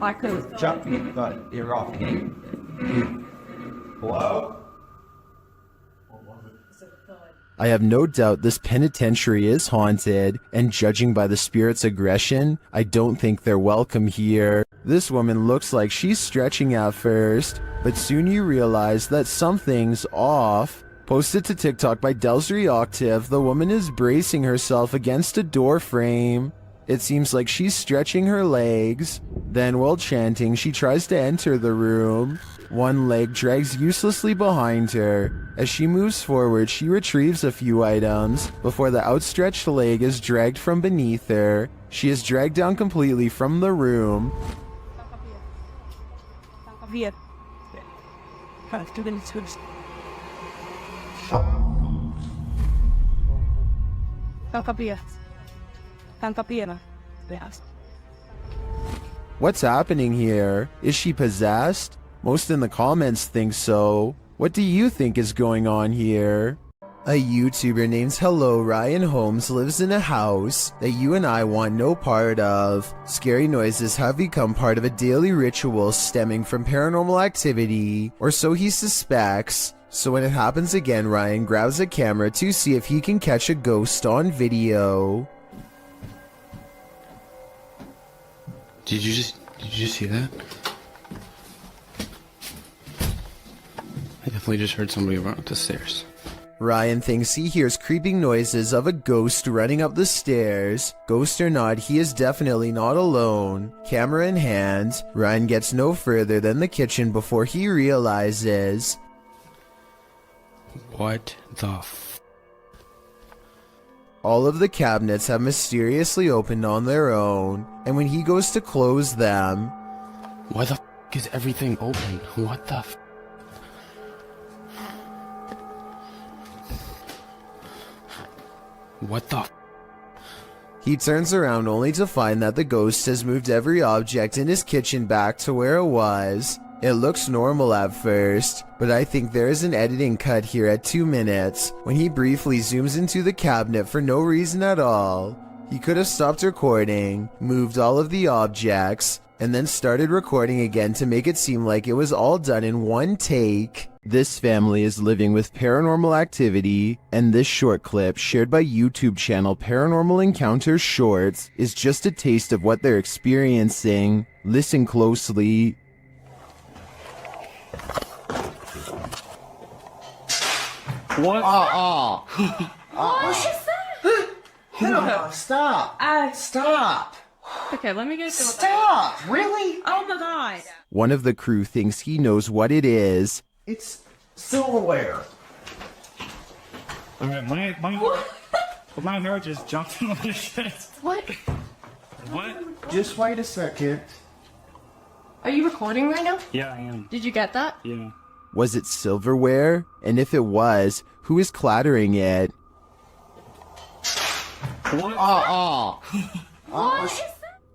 I could have Jumped me, but you're off. Hello? I have no doubt this penitentiary is haunted, and judging by the spirit's aggression, I don't think they're welcome here. This woman looks like she's stretching at first, but soon you realize that something's off. Posted to TikTok by Delsry Octave, the woman is bracing herself against a door frame. It seems like she's stretching her legs. Then, while chanting, she tries to enter the room. One leg drags uselessly behind her. As she moves forward, she retrieves a few items before the outstretched leg is dragged from beneath her. She is dragged down completely from the room. What's happening here? Is she possessed? Most in the comments think so. What do you think is going on here? A YouTuber named Hello Ryan Holmes lives in a house that you and I want no part of. Scary noises have become part of a daily ritual stemming from paranormal activity, or so he suspects. So when it happens again, Ryan grabs a camera to see if he can catch a ghost on video. Did you just see that? I definitely just heard somebody run up the stairs. Ryan thinks he hears creeping noises of a ghost running up the stairs. Ghost or not, he is definitely not alone. Camera in hand, Ryan gets no further than the kitchen before he realizes. What the All of the cabinets have mysteriously opened on their own, and when he goes to close them... Why the is everything open? What the What the He turns around only to find that the ghost has moved every object in his kitchen back to where it was. It looks normal at first, but I think there is an editing cut here at 2 minutes when he briefly zooms into the cabinet for no reason at all. He could have stopped recording, moved all of the objects, and then started recording again to make it seem like it was all done in one take. This family is living with paranormal activity, and this short clip, shared by YouTube channel Paranormal Encounters Shorts, is just a taste of what they're experiencing. Listen closely. What? What's that? No, stop. Stop. Okay, let me get to Stop. Really? Oh my god. One of the crew thinks he knows what it is. It's silverware. My hair just jumped in the shit. What? What? Just wait a second. Are you recording right now? Yeah, I am. Did you get that? Yeah. Was it silverware? And if it was, who is clattering it? What?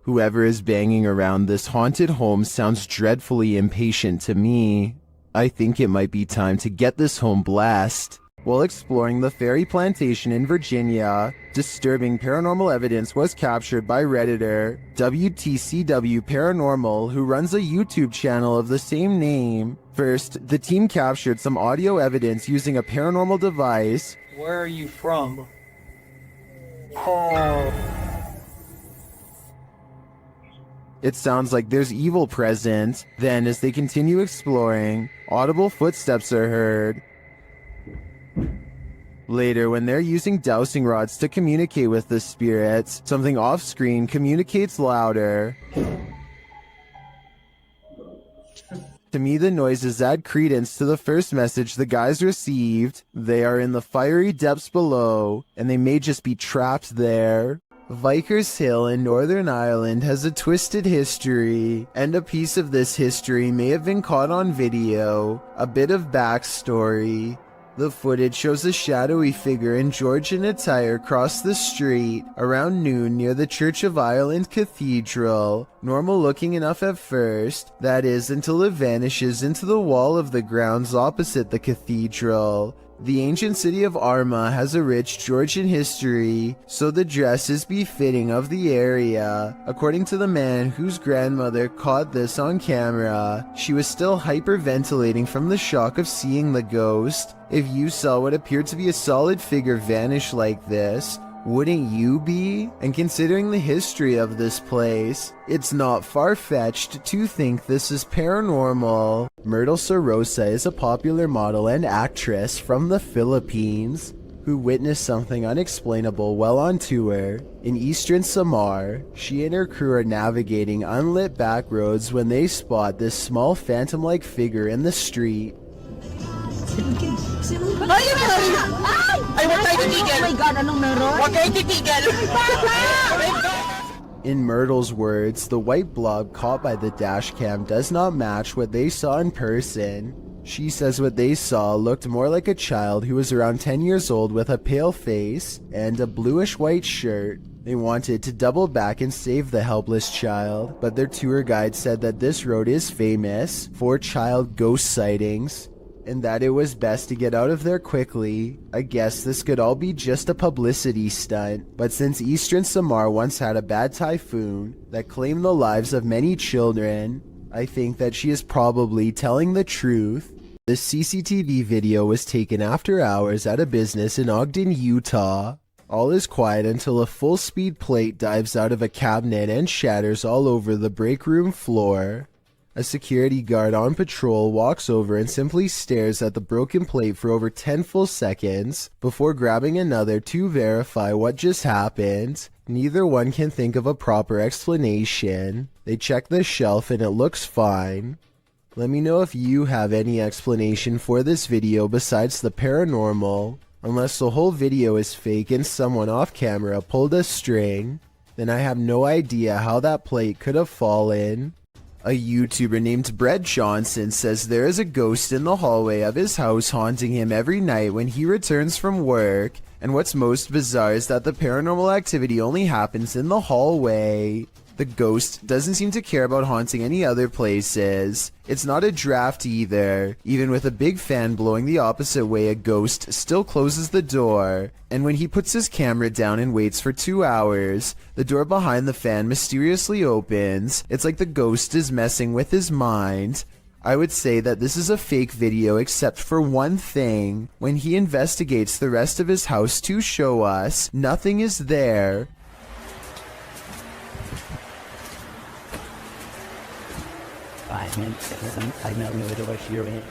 Whoever is banging around this haunted home sounds dreadfully impatient to me. I think it might be time to get this home blessed. While exploring the Fairy Plantation in Virginia, disturbing paranormal evidence was captured by Redditor WTCW Paranormal, who runs a YouTube channel of the same name. First, the team captured some audio evidence using a paranormal device. Where are you from? It sounds like there's evil present. Then, as they continue exploring, audible footsteps are heard. Later, when they're using dowsing rods to communicate with the spirits, something off-screen communicates louder. To me, the noises add credence to the first message the guys received. They are in the fiery depths below, and they may just be trapped there. Vickers Hill in Northern Ireland has a twisted history, and a piece of this history may have been caught on video. A bit of backstory. The footage shows a shadowy figure in Georgian attire cross the street around noon near the Church of Ireland Cathedral. Normal looking enough at first, that is, until it vanishes into the wall of the grounds opposite the cathedral. The ancient city of Armagh has a rich Georgian history, so the dress is befitting of the area. According to the man whose grandmother caught this on camera, she was still hyperventilating from the shock of seeing the ghost. If you saw what appeared to be a solid figure vanish like this, wouldn't you be? And considering the history of this place, it's not far-fetched to think this is paranormal. Myrtle Sorosa is a popular model and actress from the Philippines who witnessed something unexplainable while on tour. In eastern Samar, she and her crew are navigating unlit back roads when they spot this small phantom-like figure in the street. In Myrtle's words, the white blob caught by the dash cam does not match what they saw in person. She says what they saw looked more like a child who was around 10 years old with a pale face and a bluish-white shirt. They wanted to double back and save the helpless child, but their tour guide said that this road is famous for child ghost sightings, and that it was best to get out of there quickly. I guess this could all be just a publicity stunt, but since eastern Samar once had a bad typhoon that claimed the lives of many children, I think that she is probably telling the truth. The CCTV video was taken after hours at a business in Ogden, Utah. All is quiet until a full-speed plate dives out of a cabinet and shatters all over the break room floor. A security guard on patrol walks over and simply stares at the broken plate for over 10 full seconds before grabbing another to verify what just happened. Neither one can think of a proper explanation. They check the shelf and it looks fine. Let me know if you have any explanation for this video besides the paranormal. Unless the whole video is fake and someone off camera pulled a string, then I have no idea how that plate could have fallen. A YouTuber named Brett Johnson says there is a ghost in the hallway of his house haunting him every night when he returns from work, and what's most bizarre is that the paranormal activity only happens in the hallway. The ghost doesn't seem to care about haunting any other places. It's not a draft either. Even with a big fan blowing the opposite way, a ghost still closes the door. And when he puts his camera down and waits for 2 hours, the door behind the fan mysteriously opens. It's like the ghost is messing with his mind. I would say that this is a fake video except for one thing. When he investigates the rest of his house to show us, nothing is there. I know the door here, man.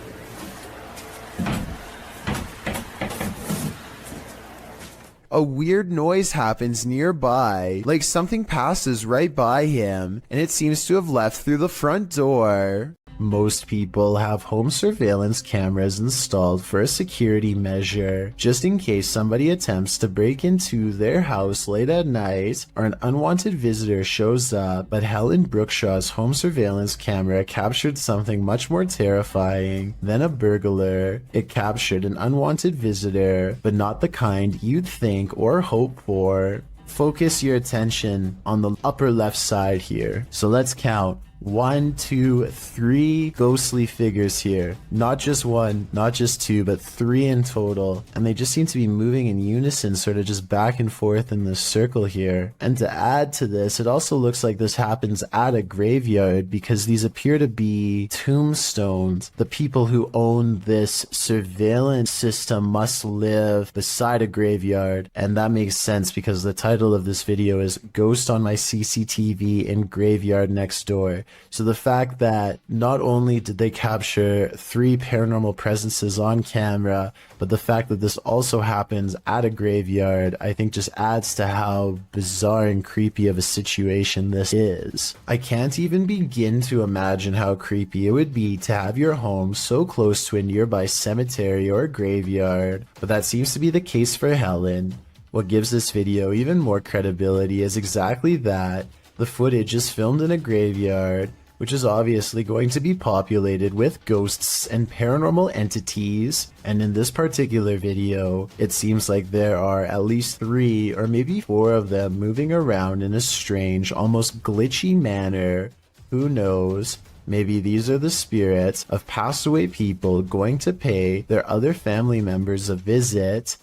a weird noise happens nearby, like something passes right by him, and it seems to have left through the front door. Most people have home surveillance cameras installed for a security measure, just in case somebody attempts to break into their house late at night or an unwanted visitor shows up, but Helen Brookshaw's home surveillance camera captured something much more terrifying than a burglar. It captured an unwanted visitor, but not the kind you'd think or hope for. Focus your attention on the upper left side here. So let's count. 1, 2, 3 ghostly figures here. Not just one, not just two, but 3 in total. And they just seem to be moving in unison, sort of just back and forth in this circle here. And to add to this, it also looks like this happens at a graveyard because these appear to be tombstones. The people who own this surveillance system must live beside a graveyard. And that makes sense because the title of this video is Ghost on My CCTV in Graveyard Next Door. So the fact that not only did they capture 3 paranormal presences on camera, but the fact that this also happens at a graveyard, I think just adds to how bizarre and creepy of a situation this is. I can't even begin to imagine how creepy it would be to have your home so close to a nearby cemetery or graveyard, but that seems to be the case for Helen. What gives this video even more credibility is exactly that. The footage is filmed in a graveyard, which is obviously going to be populated with ghosts and paranormal entities, and in this particular video, it seems like there are at least 3 or maybe 4 of them moving around in a strange, almost glitchy manner. Who knows? Maybe these are the spirits of passed away people going to pay their other family members a visit.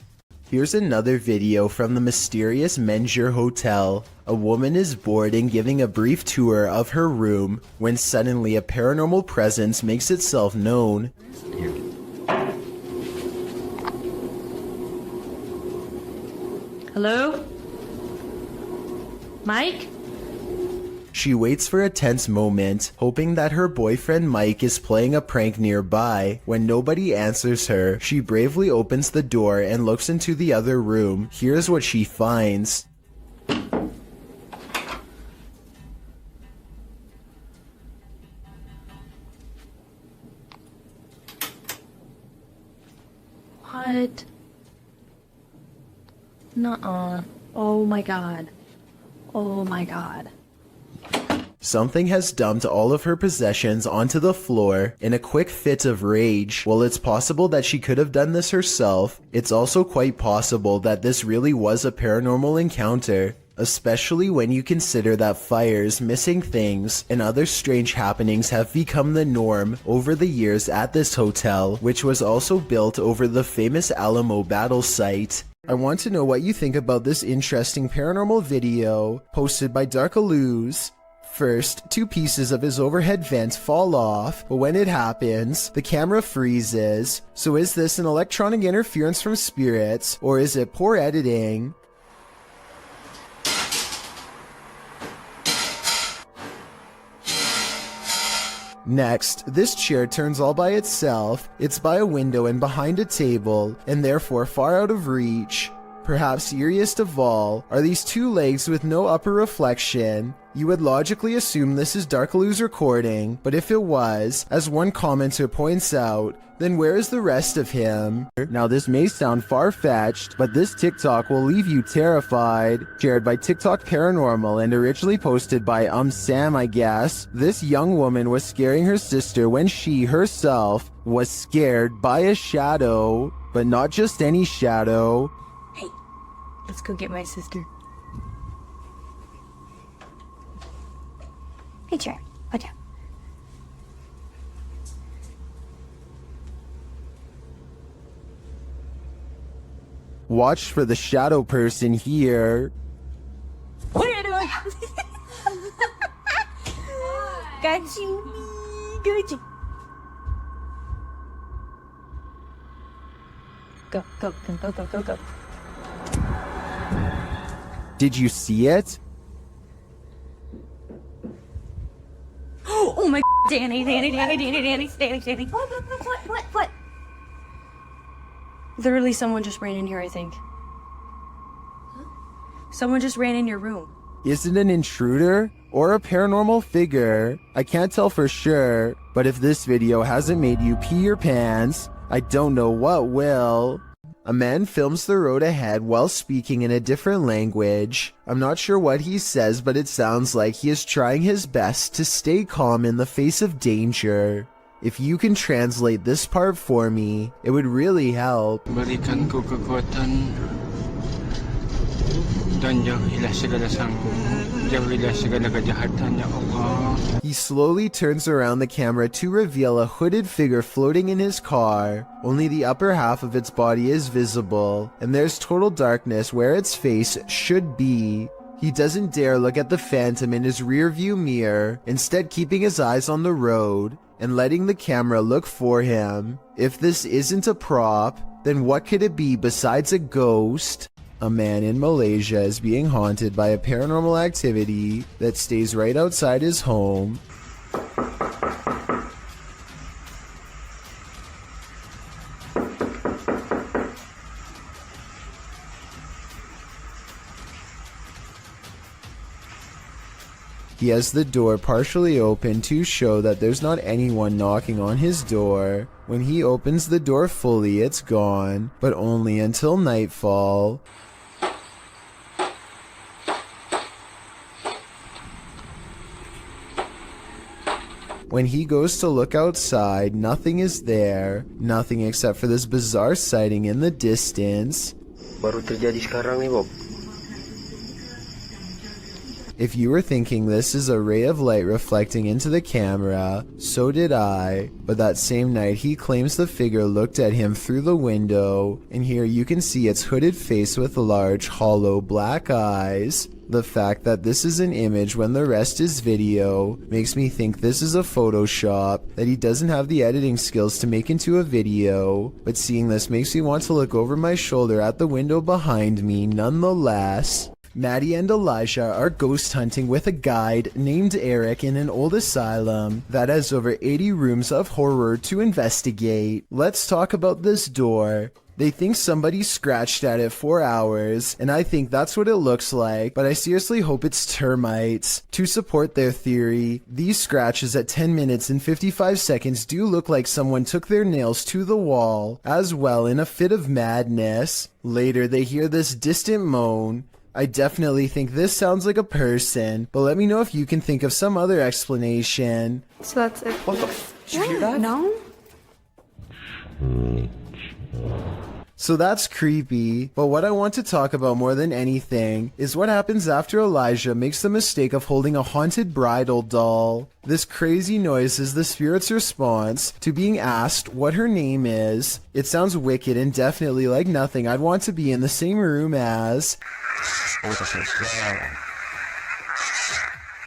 Here's another video from the mysterious Menjur Hotel. A woman is bored and giving a brief tour of her room when suddenly a paranormal presence makes itself known. Hello? Mike? She waits for a tense moment, hoping that her boyfriend Mike is playing a prank nearby. When nobody answers her, she bravely opens the door and looks into the other room. Here's what she finds. What? Nuh-uh. Oh my god. Oh my god. Something has dumped all of her possessions onto the floor in a quick fit of rage. While it's possible that she could have done this herself, it's also quite possible that this really was a paranormal encounter, especially when you consider that fires, missing things, and other strange happenings have become the norm over the years at this hotel, which was also built over the famous Alamo battle site. I want to know what you think about this interesting paranormal video posted by Darkalooz. First, 2 pieces of his overhead vent fall off, but when it happens, the camera freezes. So is this an electronic interference from spirits, or is it poor editing? Next, this chair turns all by itself. It's by a window and behind a table, and therefore far out of reach. Perhaps eeriest of all are these 2 legs with no upper reflection. You would logically assume this is Darkaloo's recording, but if it was, as one commenter points out, then where is the rest of him? Now this may sound far-fetched, but this TikTok will leave you terrified. Shared by TikTok Paranormal and originally posted by Sam, I guess. This young woman was scaring her sister when she herself was scared by a shadow, but not just any shadow. Hey, let's go get my sister. Hey, chair. Watch out. Watch for the shadow person here. What are you doing? Got you. Got you. Go, go, go, go, go, go, go. Did you see it? Oh my Danny. What? Literally someone just ran in here, I think. Someone just ran in your room. Is it an intruder or a paranormal figure? I can't tell for sure, but if this video hasn't made you pee your pants, I don't know what will. A man films the road ahead while speaking in a different language. I'm not sure what he says, but it sounds like he is trying his best to stay calm in the face of danger. If you can translate this part for me, it would really help. Balikan ko kekuatan dan jauhilah segala kejahatan, ya Allah. He slowly turns around the camera to reveal a hooded figure floating in his car. Only the upper half of its body is visible, and there's total darkness where its face should be. He doesn't dare look at the phantom in his rearview mirror, instead keeping his eyes on the road and letting the camera look for him. If this isn't a prop, then what could it be besides a ghost? A man in Malaysia is being haunted by a paranormal activity that stays right outside his home. He has the door partially open to show that there's not anyone knocking on his door. When he opens the door fully, it's gone, but only until nightfall. When he goes to look outside, nothing is there. Nothing except for this bizarre sighting in the distance. Baru terjadi sekarang nih, Bob. If you were thinking this is a ray of light reflecting into the camera, so did I. But that same night he claims the figure looked at him through the window, and here you can see its hooded face with large, hollow black eyes. The fact that this is an image when the rest is video makes me think this is a Photoshop that he doesn't have the editing skills to make into a video, but seeing this makes me want to look over my shoulder at the window behind me nonetheless. Maddie and Elijah are ghost hunting with a guide named Eric in an old asylum that has over 80 rooms of horror to investigate. Let's talk about this door. They think somebody scratched at it for hours, and I think that's what it looks like, but I seriously hope it's termites. To support their theory, these scratches at 10 minutes and 55 seconds do look like someone took their nails to the wall, as well in a fit of madness. Later they hear this distant moan. I definitely think this sounds like a person, but let me know if you can think of some other explanation. So that's it. What the f? Did you hear that? No? So that's creepy, but what I want to talk about more than anything is what happens after Elijah makes the mistake of holding a haunted bridal doll. This crazy noise is the spirit's response to being asked what her name is. It sounds wicked and definitely like nothing I'd want to be in the same room as.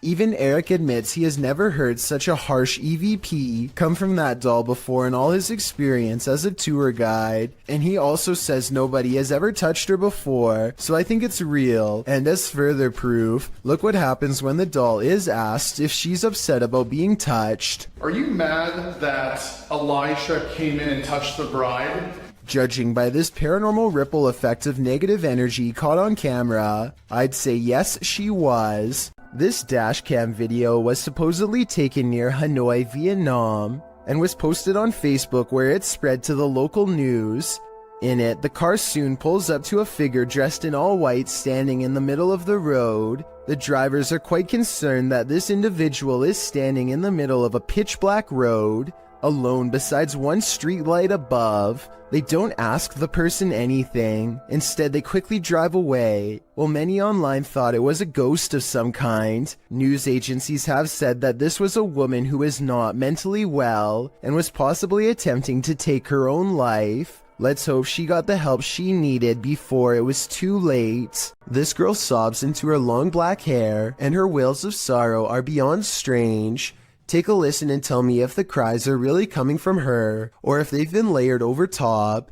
Even Eric admits he has never heard such a harsh EVP come from that doll before in all his experience as a tour guide, and he also says nobody has ever touched her before, so I think it's real. And as further proof, look what happens when the doll is asked if she's upset about being touched. Are you mad that Elisha came in and touched the bride? Judging by this paranormal ripple effect of negative energy caught on camera, I'd say yes, she was. This dashcam video was supposedly taken near Hanoi, Vietnam, and was posted on Facebook where it spread to the local news. In it, the car soon pulls up to a figure dressed in all white standing in the middle of the road. The drivers are quite concerned that this individual is standing in the middle of a pitch black road, alone besides one street light above. They don't ask the person anything. Instead, they quickly drive away. While many online thought it was a ghost of some kind, news agencies have said that this was a woman who is not mentally well and was possibly attempting to take her own life. Let's hope she got the help she needed before it was too late. This girl sobs into her long black hair, and her wails of sorrow are beyond strange. Take a listen and tell me if the cries are really coming from her, or if they've been layered over top.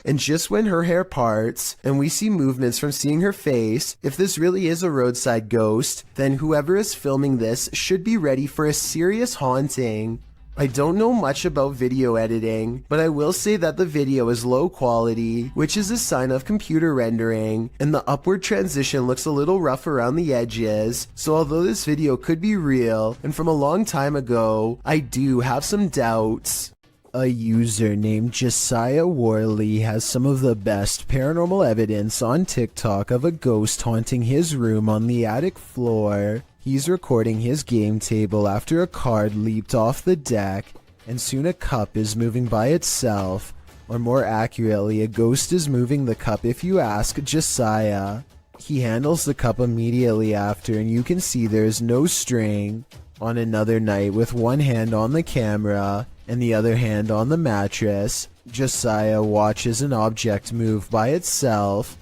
And just when her hair parts, and we see movements from seeing her face, if this really is a roadside ghost, then whoever is filming this should be ready for a serious haunting. I don't know much about video editing, but I will say that the video is low quality, which is a sign of computer rendering, and the upward transition looks a little rough around the edges, so although this video could be real and from a long time ago, I do have some doubts. A user named Josiah Worley has some of the best paranormal evidence on TikTok of a ghost haunting his room on the attic floor. He's recording his game table after a card leaped off the deck, and soon a cup is moving by itself, or more accurately, a ghost is moving the cup if you ask Josiah. He handles the cup immediately after, and you can see there is no string. On another night, with one hand on the camera and the other hand on the mattress, Josiah watches an object move by itself.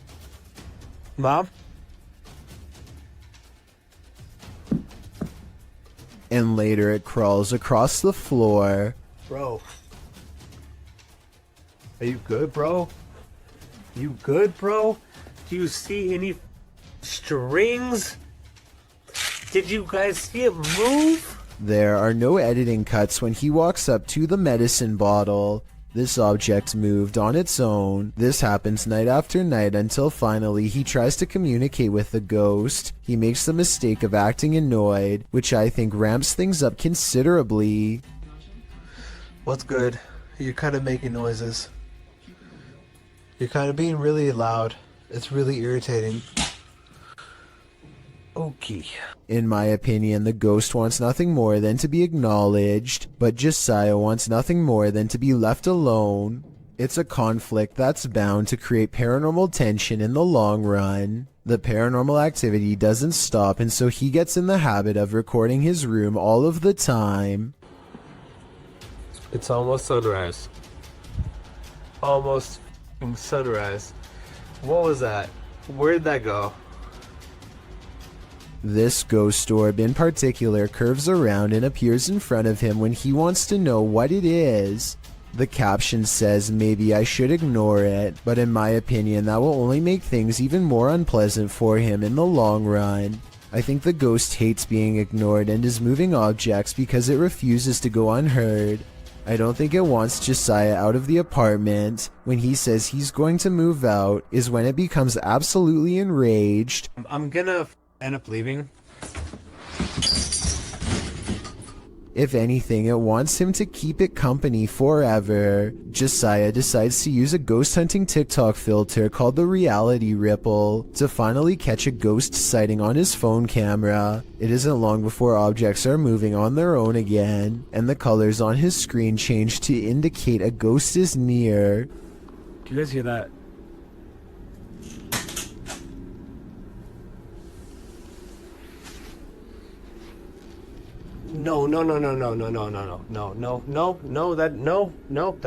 Mom? And later it crawls across the floor. Bro. Are you good, bro? You good, bro? Do you see any strings? Did you guys see it move? There are no editing cuts when he walks up to the medicine bottle. This object moved on its own. This happens night after night until finally he tries to communicate with the ghost. He makes the mistake of acting annoyed, which I think ramps things up considerably. What's good? You're kind of making noises. You're kind of being really loud. It's really irritating. Okay. In my opinion, the ghost wants nothing more than to be acknowledged, but Josiah wants nothing more than to be left alone. It's a conflict that's bound to create paranormal tension in the long run. The paranormal activity doesn't stop, and so he gets in the habit of recording his room all of the time. It's almost sunrise. Almost sunrise. What was that? Where'd that go? This ghost orb in particular curves around and appears in front of him when he wants to know what it is. The caption says maybe I should ignore it, but in my opinion that will only make things even more unpleasant for him in the long run. I think the ghost hates being ignored and is moving objects because it refuses to go unheard. I don't think it wants Josiah out of the apartment. When he says he's going to move out is when it becomes absolutely enraged. I'm gonna end up leaving. If anything, it wants him to keep it company forever. Josiah decides to use a ghost hunting TikTok filter called the reality ripple to finally catch a ghost sighting on his phone camera. It isn't long before objects are moving on their own again, and the colors on his screen change to indicate a ghost is near. Do you guys hear that? No, that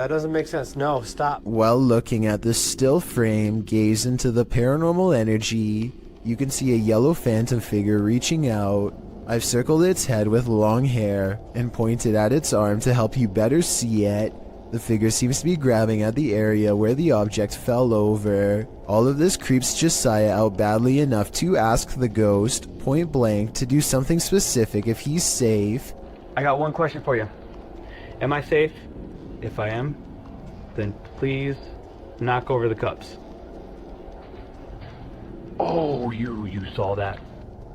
doesn't make sense. No, stop. While looking at the still frame gaze into the paranormal energy, you can see a yellow phantom figure reaching out. I've circled its head with long hair and pointed at its arm to help you better see it. The figure seems to be grabbing at the area where the object fell over. All of this creeps Josiah out badly enough to ask the ghost, point blank, to do something specific if he's safe. I got one question for you. Am I safe? If I am, then please knock over the cups. Oh, you saw that.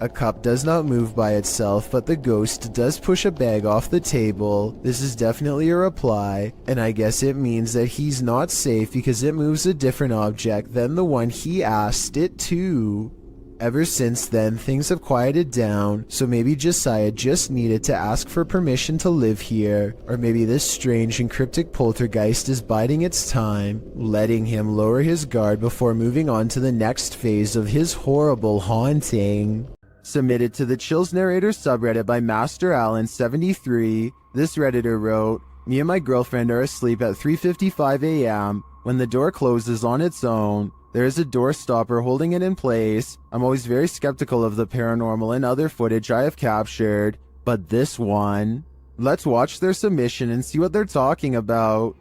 A cup does not move by itself, but the ghost does push a bag off the table. This is definitely a reply, and I guess it means that he's not safe because it moves a different object than the one he asked it to. Ever since then, things have quieted down, so maybe Josiah just needed to ask for permission to live here, or maybe this strange and cryptic poltergeist is biding its time, letting him lower his guard before moving on to the next phase of his horrible haunting. Submitted to the Chills Narrator subreddit by Master Allen73, this Redditor wrote, "Me and my girlfriend are asleep at 3:55 a.m. when the door closes on its own. There is a door stopper holding it in place. I'm always very skeptical of the paranormal and other footage I have captured, but this one..." Let's watch their submission and see what they're talking about.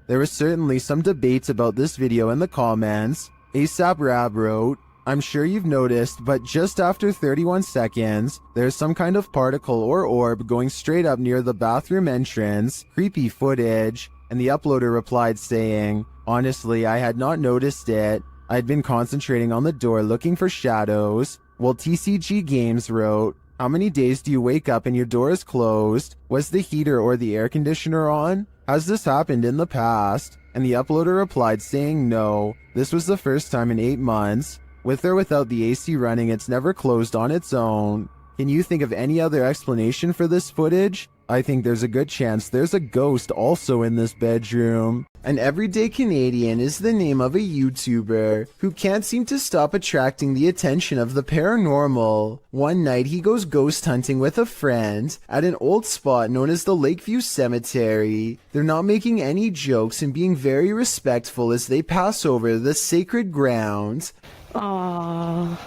There was certainly some debate about this video in the comments. ASAP Rab wrote, I'm sure you've noticed, but just after 31 seconds, there's some kind of particle or orb going straight up near the bathroom entrance. Creepy footage. And the uploader replied saying, honestly, I had not noticed it. I'd been concentrating on the door looking for shadows. Well, TCG Games wrote, how many days do you wake up and your door is closed? Was the heater or the air conditioner on? Has this happened in the past? And the uploader replied saying no, this was the first time in 8 months. With or without the AC running, it's never closed on its own. Can you think of any other explanation for this footage? I think there's a good chance there's a ghost also in this bedroom. An Everyday Canadian is the name of a YouTuber who can't seem to stop attracting the attention of the paranormal. One night he goes ghost hunting with a friend at an old spot known as the Lakeview Cemetery. They're not making any jokes and being very respectful as they pass over the sacred ground. Aww,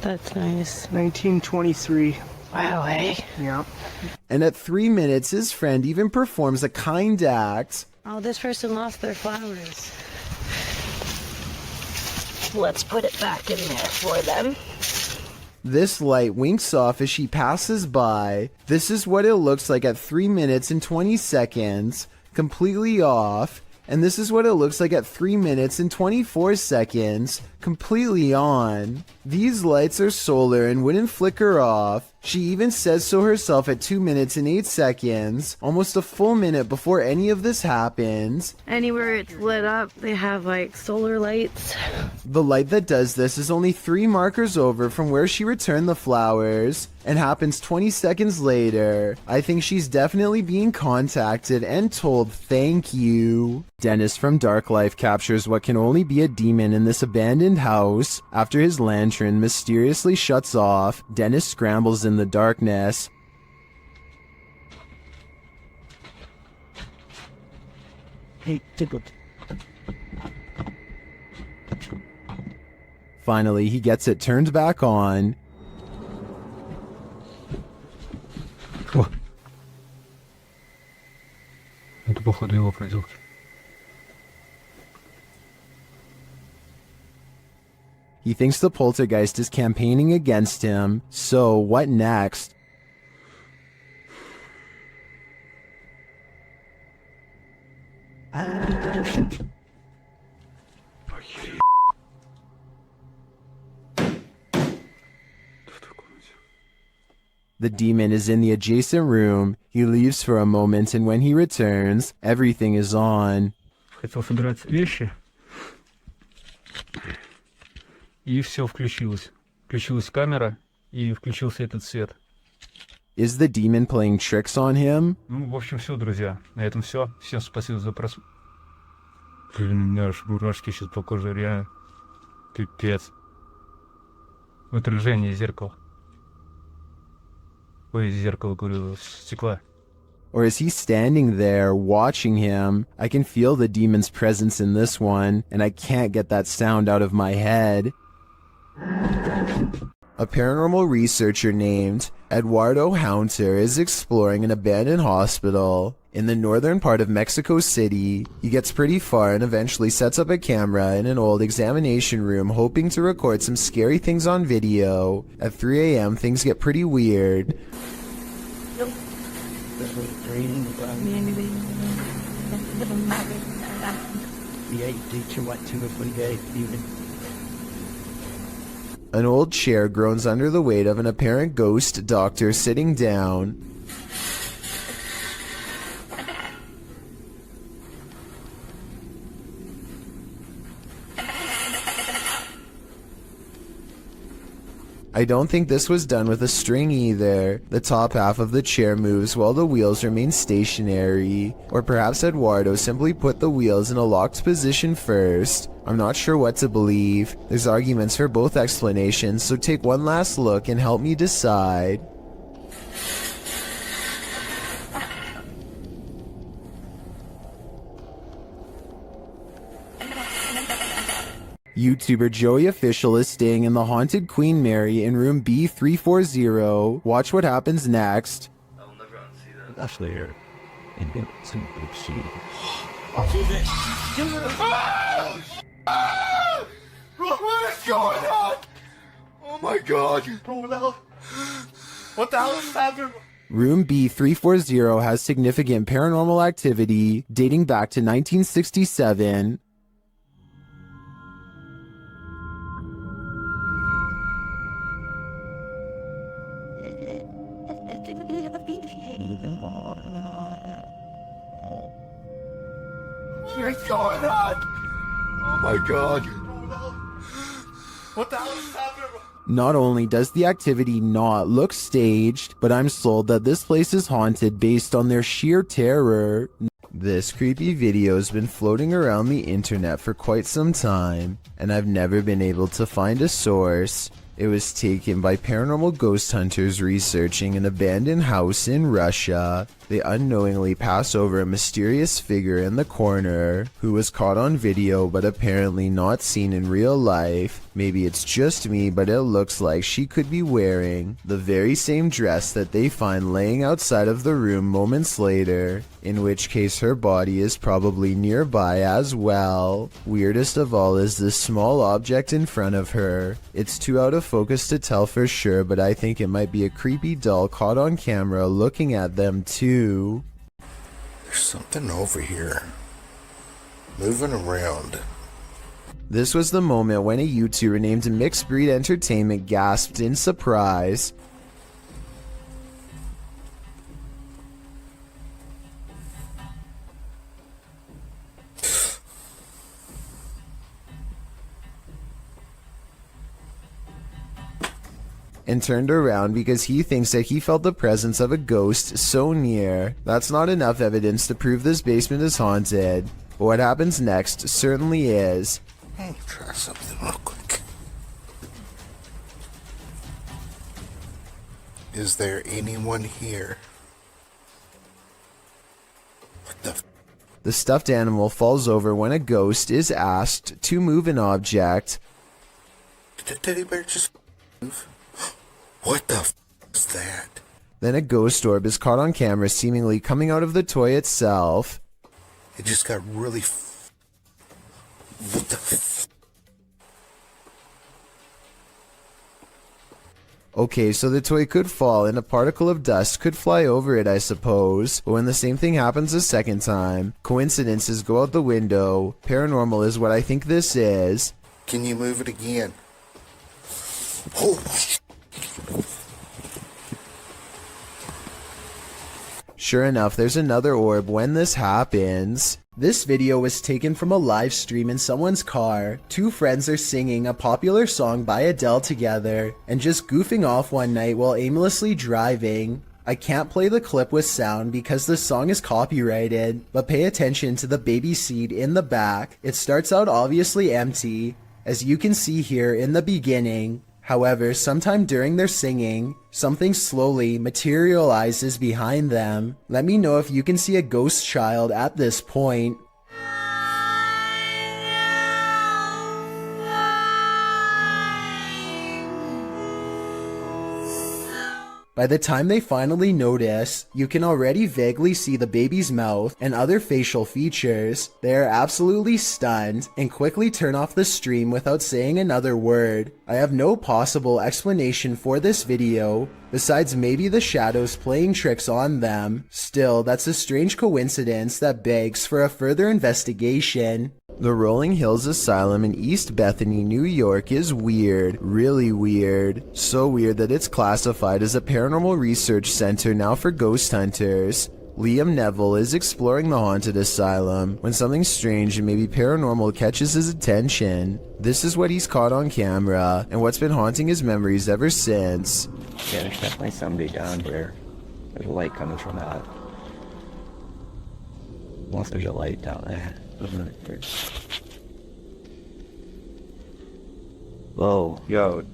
that's nice. 1923. Wow, eh? Yep. And at 3 minutes, his friend even performs a kind act. Oh, this person lost their flowers. Let's put it back in there for them. This light winks off as she passes by. This is what it looks like at 3 minutes and 20 seconds, completely off. And this is what it looks like at 3 minutes and 24 seconds, completely on. These lights are solar and wouldn't flicker off. She even says so herself at 2 minutes and 8 seconds, almost a full minute before any of this happens. Anywhere it's lit up, they have like solar lights. The light that does this is only 3 markers over from where she returned the flowers, and happens 20 seconds later. I think she's definitely being contacted and told thank you. Dennis from Dark Life captures what can only be a demon in this abandoned house. After his lantern mysteriously shuts off, Dennis scrambles in the darkness. Hey, Tickled. Finally, he gets it turned back on. Это походу его проделки. He thinks the poltergeist is campaigning against him, so what next? The demon is in the adjacent room. He leaves for a moment, and when he returns, everything is on. Хотел собирать вещи. И все включилось. Включилась камера, и включился этот свет. Is the demon playing tricks on him? Ну, в общем, все, друзья. На этом все. Всем спасибо за просмотр. Блин, у меня аж мурашки сейчас по коже, реально. Пипец. В отражении зеркала. Ой, зеркало, говорю, стекла. Or is he standing there watching him? I can feel the demon's presence in this one, and I can't get that sound out of my head. A paranormal researcher named Eduardo Haunter is exploring an abandoned hospital in the northern part of Mexico City. He gets pretty far and eventually sets up a camera in an old examination room, hoping to record some scary things on video. At 3 a.m., things get pretty weird. An old chair groans under the weight of an apparent ghost doctor sitting down. I don't think this was done with a string either. The top half of the chair moves while the wheels remain stationary. Or perhaps Eduardo simply put the wheels in a locked position first. I'm not sure what to believe. There's arguments for both explanations, so take one last look and help me decide. YouTuber Joey Official is staying in the haunted Queen Mary in room B340. Watch what happens next. Actually, here. What is going on? Oh my god. What the hell is happening? Room B340 has significant paranormal activity dating back to 1967. What's going on? Oh my god. What the hell is happening? Not only does the activity not look staged, but I'm sold that this place is haunted based on their sheer terror. This creepy video has been floating around the internet for quite some time, and I've never been able to find a source. It was taken by paranormal ghost hunters researching an abandoned house in Russia. They unknowingly pass over a mysterious figure in the corner who was caught on video but apparently not seen in real life. Maybe it's just me, but it looks like she could be wearing the very same dress that they find laying outside of the room moments later, in which case her body is probably nearby as well. Weirdest of all is this small object in front of her. It's too out of focus to tell for sure, but I think it might be a creepy doll caught on camera looking at them too. There's something over here. Moving around. This was the moment when a YouTuber named Mixed Breed Entertainment gasped in surprise. And turned around because he thinks that he felt the presence of a ghost so near. That's not enough evidence to prove this basement is haunted. But what happens next certainly is. Let me try something real quick. Is there anyone here? What the? The stuffed animal falls over when a ghost is asked to move an object. Did the teddy bear just move? What the f is that? Then a ghost orb is caught on camera seemingly coming out of the toy itself. It just got really what the f? Okay, so the toy could fall and a particle of dust could fly over it, I suppose. But when the same thing happens a second time, coincidences go out the window. Paranormal is what I think this is. Can you move it again? Oh shit. Sure enough, there's another orb when this happens. This video was taken from a live stream in someone's car. Two friends are singing a popular song by Adele together and just goofing off one night while aimlessly driving. I can't play the clip with sound because the song is copyrighted, but pay attention to the baby seat in the back. It starts out obviously empty, as you can see here in the beginning. However, sometime during their singing, something slowly materializes behind them. Let me know if you can see a ghost child at this point. By the time they finally notice, you can already vaguely see the baby's mouth and other facial features. They are absolutely stunned and quickly turn off the stream without saying another word. I have no possible explanation for this video, besides maybe the shadows playing tricks on them. Still, that's a strange coincidence that begs for a further investigation. The Rolling Hills Asylum in East Bethany, New York is weird, really weird. So weird that it's classified as a paranormal research center now for ghost hunters. Liam Neville is exploring the haunted asylum when something strange and maybe paranormal catches his attention. This is what he's caught on camera and what's been haunting his memories ever since. Yeah, there's definitely somebody down here. There's a light coming from that. Unless there's a light down there. Whoa, yo.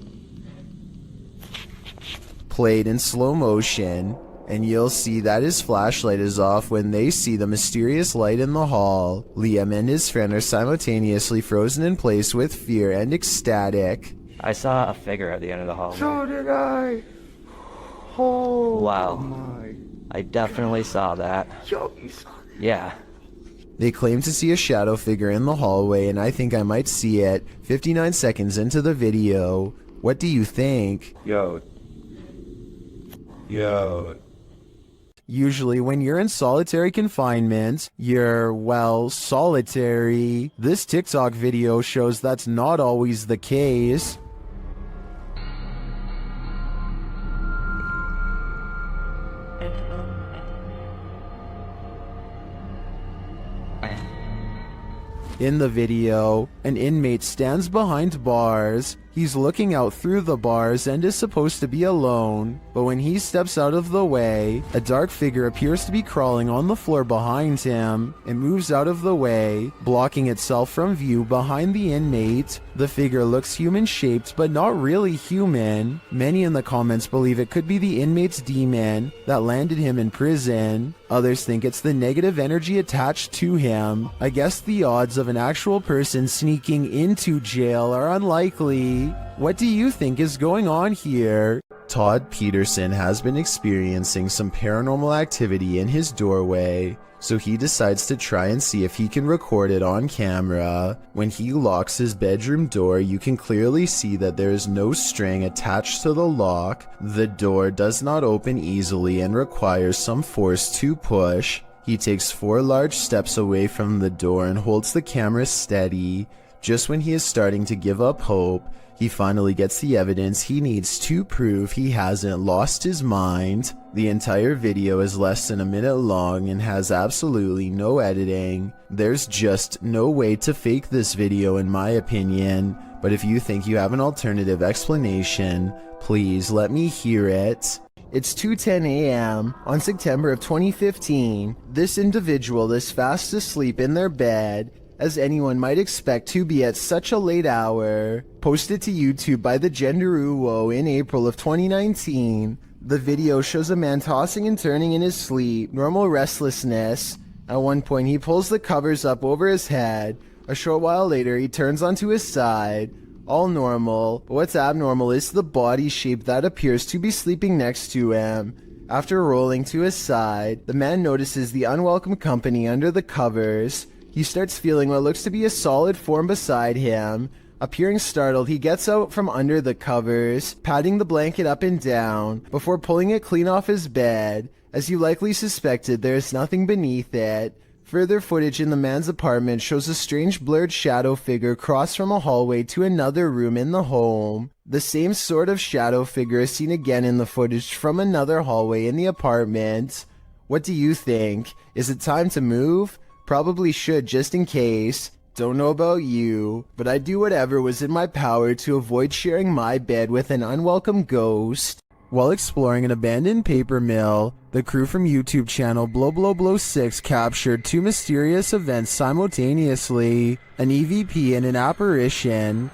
Played in slow motion, and you'll see that his flashlight is off when they see the mysterious light in the hall. Liam and his friend are simultaneously frozen in place with fear and ecstatic. I saw a figure at the end of the hall. So did I. Oh wow. my. I definitely saw that. Yo, you saw that? Yeah. They claim to see a shadow figure in the hallway, and I think I might see it 59 seconds into the video. What do you think? Yo. Usually when you're in solitary confinement, you're, well, solitary. This TikTok video shows that's not always the case. In the video, an inmate stands behind bars. He's looking out through the bars and is supposed to be alone, but when he steps out of the way, a dark figure appears to be crawling on the floor behind him. It moves out of the way, blocking itself from view behind the inmate. The figure looks human-shaped, but not really human. Many in the comments believe it could be the inmate's demon that landed him in prison. Others think it's the negative energy attached to him. I guess the odds of an actual person sneaking into jail are unlikely. What do you think is going on here? Todd Peterson has been experiencing some paranormal activity in his doorway, so he decides to try and see if he can record it on camera. When he locks his bedroom door, you can clearly see that there is no string attached to the lock. The door does not open easily and requires some force to push. He takes 4 large steps away from the door and holds the camera steady. Just when he is starting to give up hope, he finally gets the evidence he needs to prove he hasn't lost his mind. The entire video is less than a minute long and has absolutely no editing. There's just no way to fake this video in my opinion, but if you think you have an alternative explanation, please let me hear it. It's 2:10 a.m. on September of 2015. This individual is fast asleep in their bed, as anyone might expect to be at such a late hour. Posted to YouTube by the Genderuwo in April of 2019. The video shows a man tossing and turning in his sleep, normal restlessness. At one point he pulls the covers up over his head. A short while later he turns onto his side. All normal, but what's abnormal is the body shape that appears to be sleeping next to him. After rolling to his side, the man notices the unwelcome company under the covers. He starts feeling what looks to be a solid form beside him. Appearing startled, he gets out from under the covers, patting the blanket up and down, before pulling it clean off his bed. As you likely suspected, there is nothing beneath it. Further footage in the man's apartment shows a strange blurred shadow figure cross from a hallway to another room in the home. The same sort of shadow figure is seen again in the footage from another hallway in the apartment. What do you think? Is it time to move? Probably should, just in case. Don't know about you, but I'd do whatever was in my power to avoid sharing my bed with an unwelcome ghost. While exploring an abandoned paper mill, the crew from YouTube channel Blow 6 captured 2 mysterious events simultaneously, an EVP and an apparition.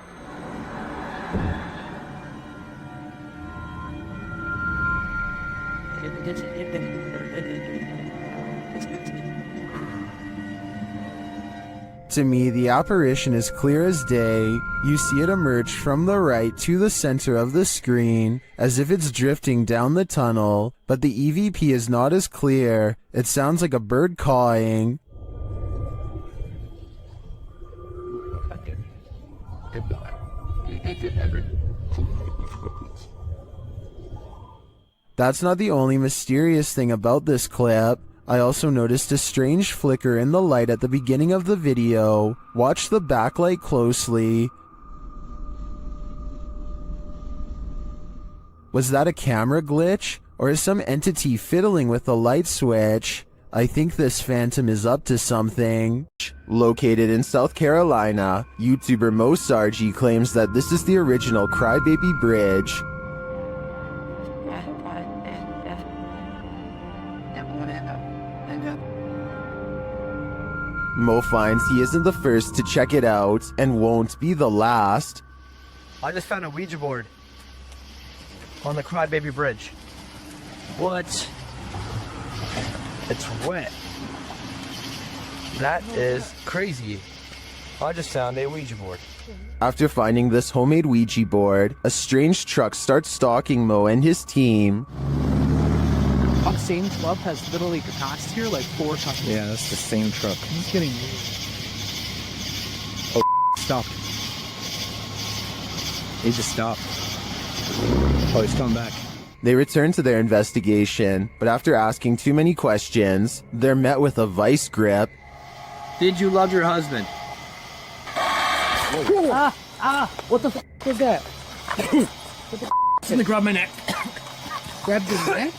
To me, the apparition is clear as day. You see it emerge from the right to the center of the screen, as if it's drifting down the tunnel, but the EVP is not as clear. It sounds like a bird cawing. That's not the only mysterious thing about this clip. I also noticed a strange flicker in the light at the beginning of the video. Watch the backlight closely. Was that a camera glitch? Or is some entity fiddling with the light switch? I think this phantom is up to something. Located in South Carolina, YouTuber Mo Sargi claims that this is the original Crybaby Bridge. Mo finds he isn't the first to check it out, and won't be the last. I just found a Ouija board on the Crybaby Bridge. What? It's wet. That is crazy. I just found a Ouija board. After finding this homemade Ouija board, a strange truck starts stalking Mo and his team. same club has literally passed here like 4 times. Yeah, that's the same truck. I'm just kidding. Oh, stop. He just stopped. Oh, he's coming back. They return to their investigation, but after asking too many questions, they're met with a vice grip. Did you love your husband? What the f was that? What the f Gonna grab my neck. Grabbed his neck?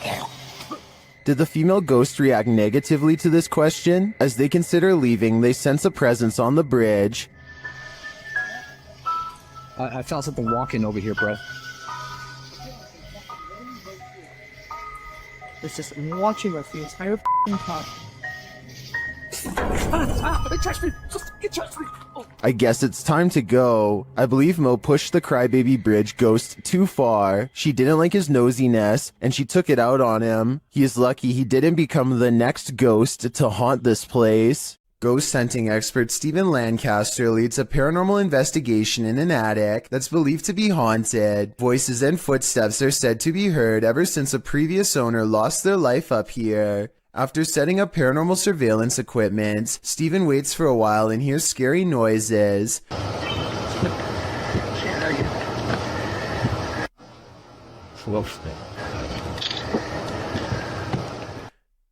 Did the female ghost react negatively to this question? As they consider leaving, they sense a presence on the bridge. I felt something walking over here, bro. It's just watching us the entire f***ing time. It touched me! It touched me! Oh. I guess it's time to go. I believe Mo pushed the crybaby bridge ghost too far. She didn't like his nosiness, and she took it out on him. He is lucky he didn't become the next ghost to haunt this place. Ghost hunting expert Stephen Lancaster leads a paranormal investigation in an attic that's believed to be haunted. Voices and footsteps are said to be heard ever since a previous owner lost their life up here. After setting up paranormal surveillance equipment, Stephen waits for a while and hears scary noises.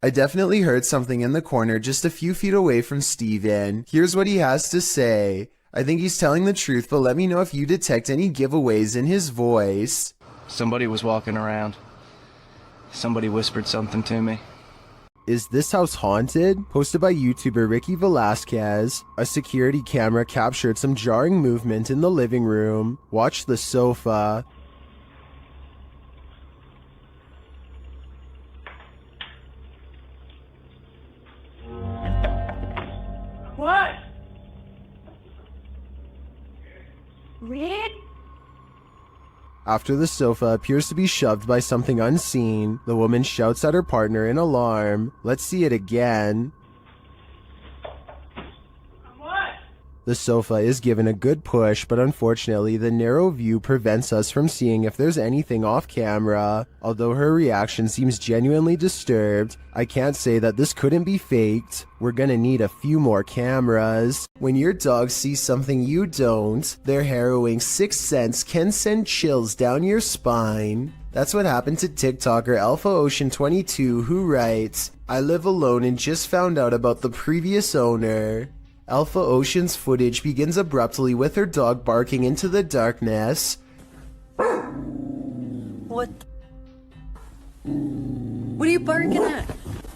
I definitely heard something in the corner just a few feet away from Steven. Here's what he has to say. I think he's telling the truth, but let me know if you detect any giveaways in his voice. Somebody was walking around. Somebody whispered something to me. Is this house haunted? Posted by YouTuber Ricky Velasquez. A security camera captured some jarring movement in the living room. Watch the sofa. What? Red? After the sofa appears to be shoved by something unseen, the woman shouts at her partner in alarm. Let's see it again. The sofa is given a good push, but unfortunately the narrow view prevents us from seeing if there's anything off camera. Although her reaction seems genuinely disturbed, I can't say that this couldn't be faked. We're gonna need a few more cameras. When your dog sees something you don't, their harrowing sixth sense can send chills down your spine. That's what happened to TikToker Alpha Ocean 22, who writes, I live alone and just found out about the previous owner. Alpha Ocean's footage begins abruptly with her dog barking into the darkness. What? What are you barking at?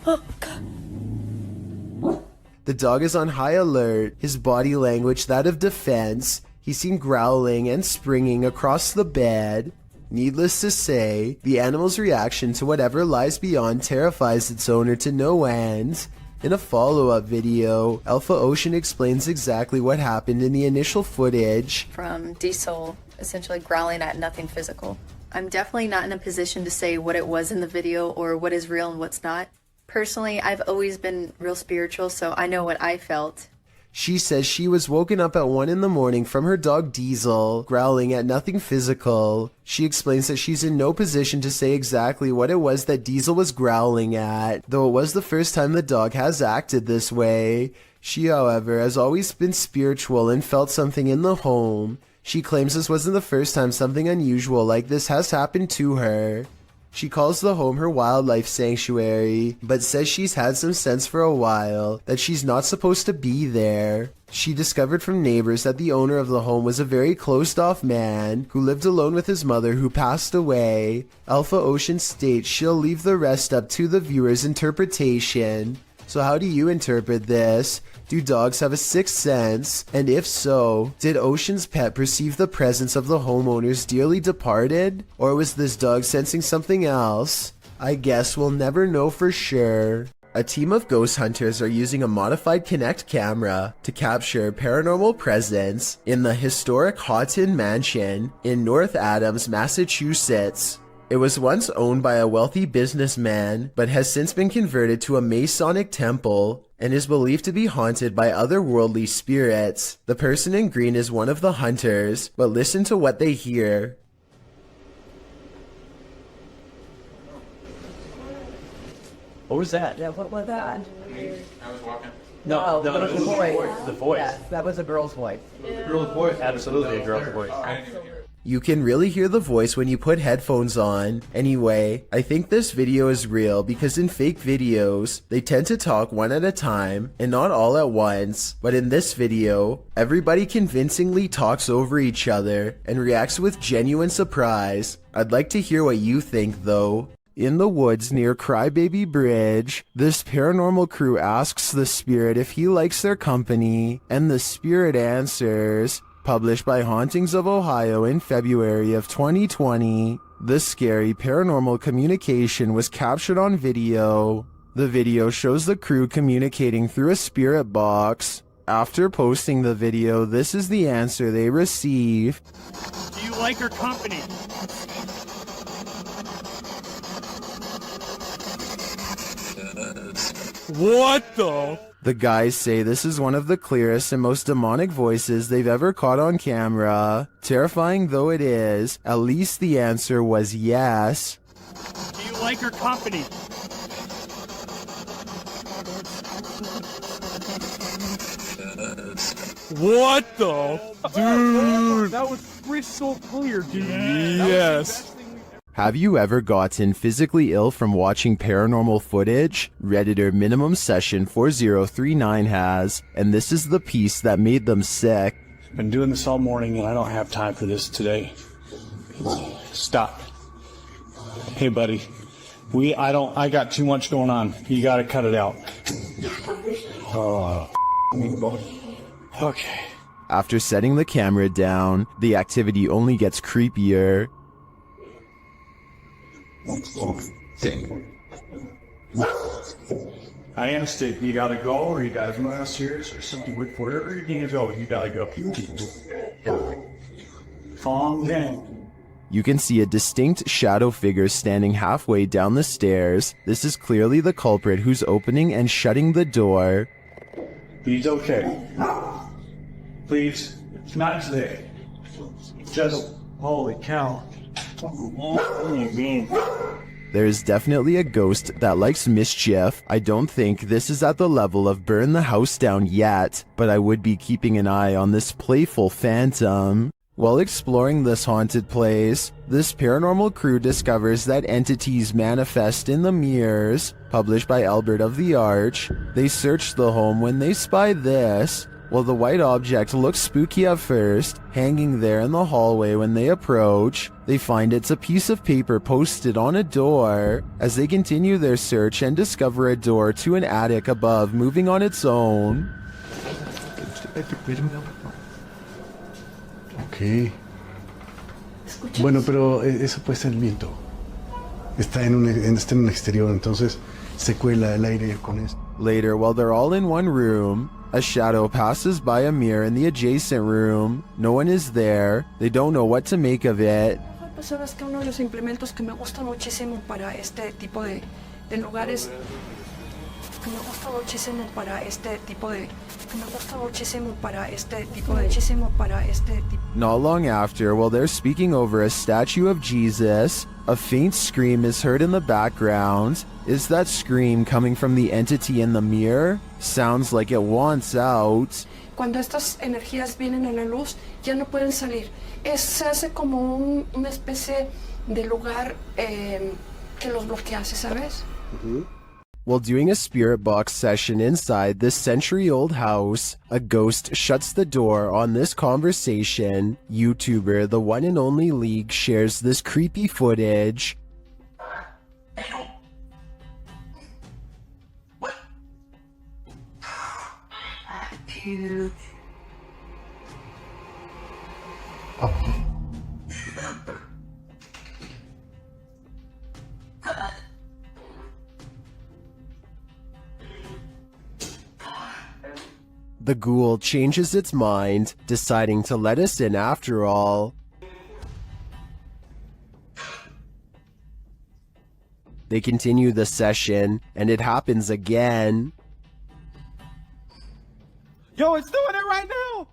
Oh, God. The dog is on high alert, his body language that of defense. He's seen growling and springing across the bed. Needless to say, the animal's reaction to whatever lies beyond terrifies its owner to no end. In a follow-up video, Alpha Ocean explains exactly what happened in the initial footage. From Diesel essentially growling at nothing physical. I'm definitely not in a position to say what it was in the video or what is real and what's not. Personally, I've always been real spiritual, so I know what I felt. She says she was woken up at 1 in the morning from her dog Diesel, growling at nothing physical. She explains that she's in no position to say exactly what it was that Diesel was growling at, though it was the first time the dog has acted this way. She, however, has always been spiritual and felt something in the home. She claims this wasn't the first time something unusual like this has happened to her. She calls the home her wildlife sanctuary, but says she's had some sense for a while that she's not supposed to be there. She discovered from neighbors that the owner of the home was a very closed-off man who lived alone with his mother who passed away. Alpha Ocean states she'll leave the rest up to the viewer's interpretation. So how do you interpret this? Do dogs have a sixth sense? And if so, did Ocean's pet perceive the presence of the homeowner's dearly departed? Or was this dog sensing something else? I guess we'll never know for sure. A team of ghost hunters are using a modified Kinect camera to capture paranormal presence in the historic Houghton Mansion in North Adams, Massachusetts. It was once owned by a wealthy businessman, but has since been converted to a Masonic temple and is believed to be haunted by otherworldly spirits. The person in green is one of the hunters, but listen to what they hear. What was that? Yeah, what was that? I was walking. No, that was the voice. The voice. Yeah, that was a girl's voice. Girl's voice. Absolutely a girl's voice. You can really hear the voice when you put headphones on. Anyway, I think this video is real because in fake videos, they tend to talk one at a time and not all at once. But in this video, everybody convincingly talks over each other and reacts with genuine surprise. I'd like to hear what you think though. In the woods near Crybaby Bridge, this paranormal crew asks the spirit if he likes their company, and the spirit answers. Published by Hauntings of Ohio in February of 2020, this scary paranormal communication was captured on video. The video shows the crew communicating through a spirit box. After posting the video, this is the answer they receive. Do you like her company? What the? The guys say this is one of the clearest and most demonic voices they've ever caught on camera. Terrifying though it is, at least the answer was yes. Do you like her company? What the? Dude! That was crystal clear, dude. Yes. Have you ever gotten physically ill from watching paranormal footage? Redditor Minimum Session 4039 has, and this is the piece that made them sick. Been doing this all morning and I don't have time for this today. Stop. Hey buddy, I got too much going on. You gotta cut it out. Oh, okay. After setting the camera down, the activity only gets creepier. I understand. You gotta go, or you guys are serious, or something. Wherever you need to go, you gotta go. Calm down. You can see a distinct shadow figure standing halfway down the stairs. This is clearly the culprit who's opening and shutting the door. He's okay. Please, it's not today. Just, holy cow. There is definitely a ghost that likes mischief. I don't think this is at the level of burn the house down yet, but I would be keeping an eye on this playful phantom. While exploring this haunted place, this paranormal crew discovers that entities manifest in the mirrors. Published by Albert of the Arch, they search the home when they spy this. While the white object looks spooky at first, hanging there in the hallway when they approach, they find it's a piece of paper posted on a door. As they continue their search and discover a door to an attic above moving on its own. Ok. Bueno, pero eso puede ser el viento. Está en un exterior, entonces se cuela el aire con eso. Later, while they're all in one room, a shadow passes by a mirror in the adjacent room. No one is there. They don't know what to make of it. Pues sabes que uno de los implementos que me gusta muchísimo para este tipo de lugares, que me gusta muchísimo para este tipo de, Not long after, while they're speaking over a statue of Jesus, a faint scream is heard in the background. Is that scream coming from the entity in the mirror? Sounds like it wants out. Cuando estas energías vienen a la luz, ya no pueden salir. Se hace como una especie de lugar que los bloquea, ¿sabes? While doing a spirit box session inside this century-old house, a ghost shuts the door on this conversation. YouTuber The One and Only League shares this creepy footage. The ghoul changes its mind, deciding to let us in after all. They continue the session, and it happens again. Yo, it's doing it right now!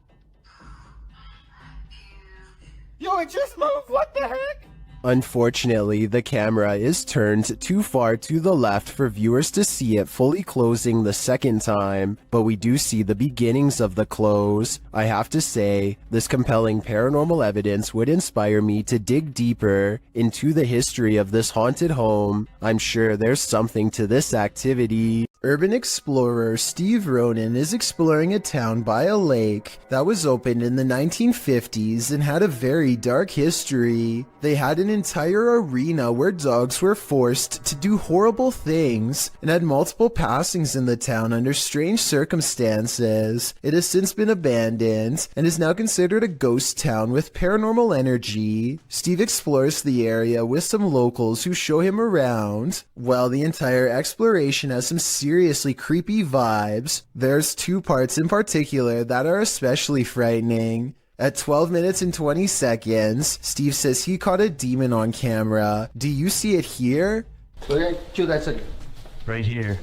Yo, it just moved! What the heck? Unfortunately, the camera is turned too far to the left for viewers to see it fully closing the second time, but we do see the beginnings of the close. I have to say, this compelling paranormal evidence would inspire me to dig deeper into the history of this haunted home. I'm sure there's something to this activity. Urban explorer Steve Ronan is exploring a town by a lake that was opened in the 1950s and had a very dark history. They had an entire arena where dogs were forced to do horrible things and had multiple passings in the town under strange circumstances. It has since been abandoned and is now considered a ghost town with paranormal energy. Steve explores the area with some locals who show him around. While the entire exploration has some seriously creepy vibes, there's two parts in particular that are especially frightening. At 12 minutes and 20 seconds, Steve says he caught a demon on camera. Do you see it here? Right here.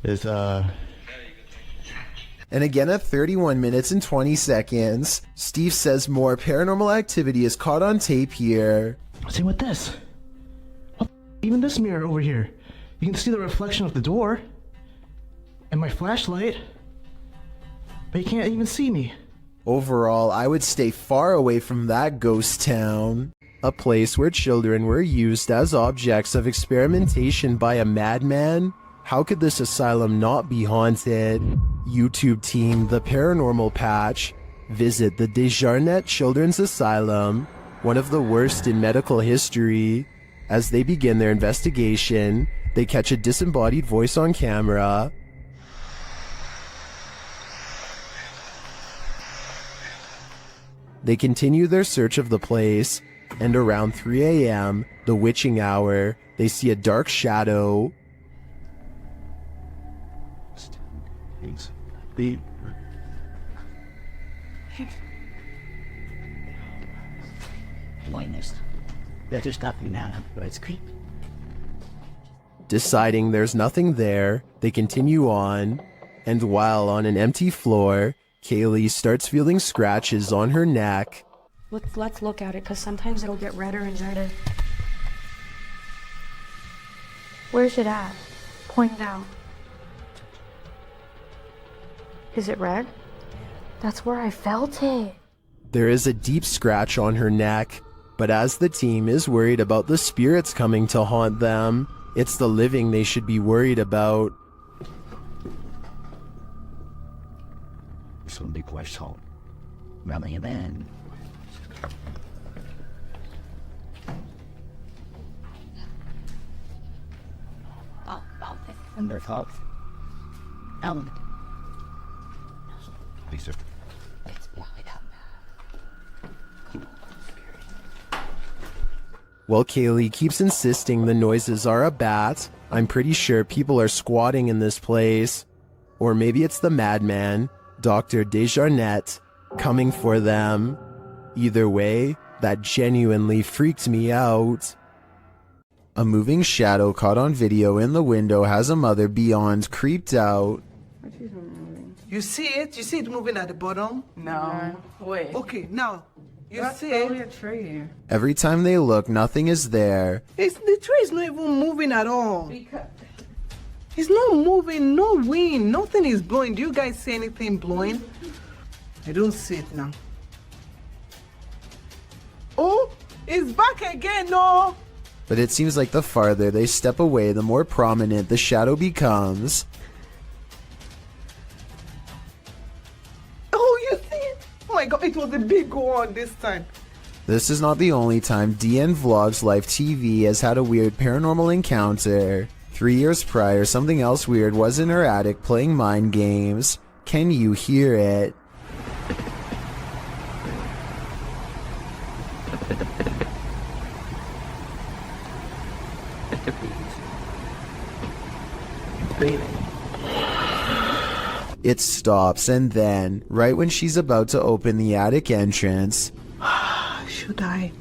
It's And again at 31 minutes and 20 seconds, Steve says more paranormal activity is caught on tape here. Same with this. What the even this mirror over here. You can see the reflection of the door and my flashlight, but you can't even see me. Overall, I would stay far away from that ghost town. A place where children were used as objects of experimentation by a madman? How could this asylum not be haunted? YouTube team The Paranormal Patch. Visit the Desjardins Children's Asylum, one of the worst in medical history. As they begin their investigation, they catch a disembodied voice on camera. They continue their search of the place, and around 3 a.m., the witching hour, they see a dark shadow. There's nothing now, but it's creepy. Deciding there's nothing there, they continue on, and while on an empty floor, Kaylee starts feeling scratches on her neck. Let's look at it, because sometimes it'll get redder and redder. Where's it at? Point down. Is it red? That's where I felt it. There is a deep scratch on her neck, but as the team is worried about the spirits coming to haunt them, it's the living they should be worried about. Some big question. Running in. Wonderful. Lisa. While Kaylee keeps insisting the noises are a bat, I'm pretty sure people are squatting in this place. Or maybe it's the madman, Dr. Desjardins, coming for them. Either way, that genuinely freaked me out. A moving shadow caught on video in the window has a mother beyond creeped out. You see it? You see it moving at the bottom? No. Wait. Okay, now. You That's see probably it? a tree. Every time they look, nothing is there. The tree is not even moving at all. It's not moving, no wind, nothing is blowing. Do you guys see anything blowing? I don't see it now. Oh, it's back again, no! But it seems like the farther they step away, the more prominent the shadow becomes. Oh, you see it? Oh my god, it was a big one this time. This is not the only time DN Vlogs Live TV has had a weird paranormal encounter. 3 years prior, something else weird was in her attic playing mind games. Can you hear it? It stops, and then, right when she's about to open the attic entrance, should I?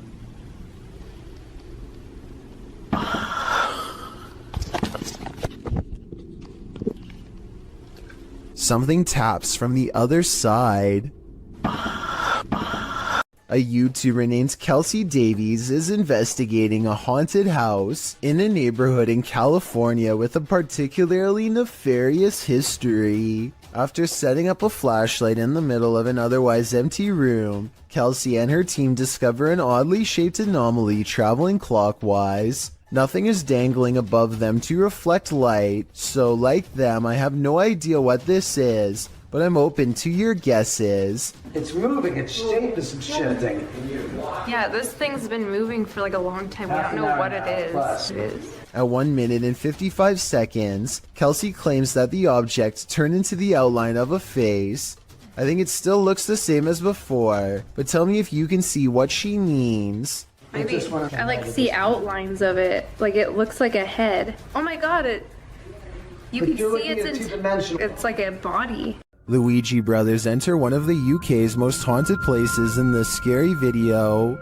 something taps from the other side. A YouTuber named Kelsey Davies is investigating a haunted house in a neighborhood in California with a particularly nefarious history. After setting up a flashlight in the middle of an otherwise empty room, Kelsey and her team discover an oddly shaped anomaly traveling clockwise. Nothing is dangling above them to reflect light, so like them, I have no idea what this is, but I'm open to your guesses. It's moving, it's shaped as some shifting. Yeah, this thing's been moving for like a long time. We don't know what it is. At 1 minute and 55 seconds, Kelsey claims that the object turned into the outline of a face. I think it still looks the same as before, but tell me if you can see what she means. Maybe I like see outlines of it. Like it looks like a head. Oh my god, you can see it's like a body. The Ouija brothers enter one of the UK's most haunted places in this scary video.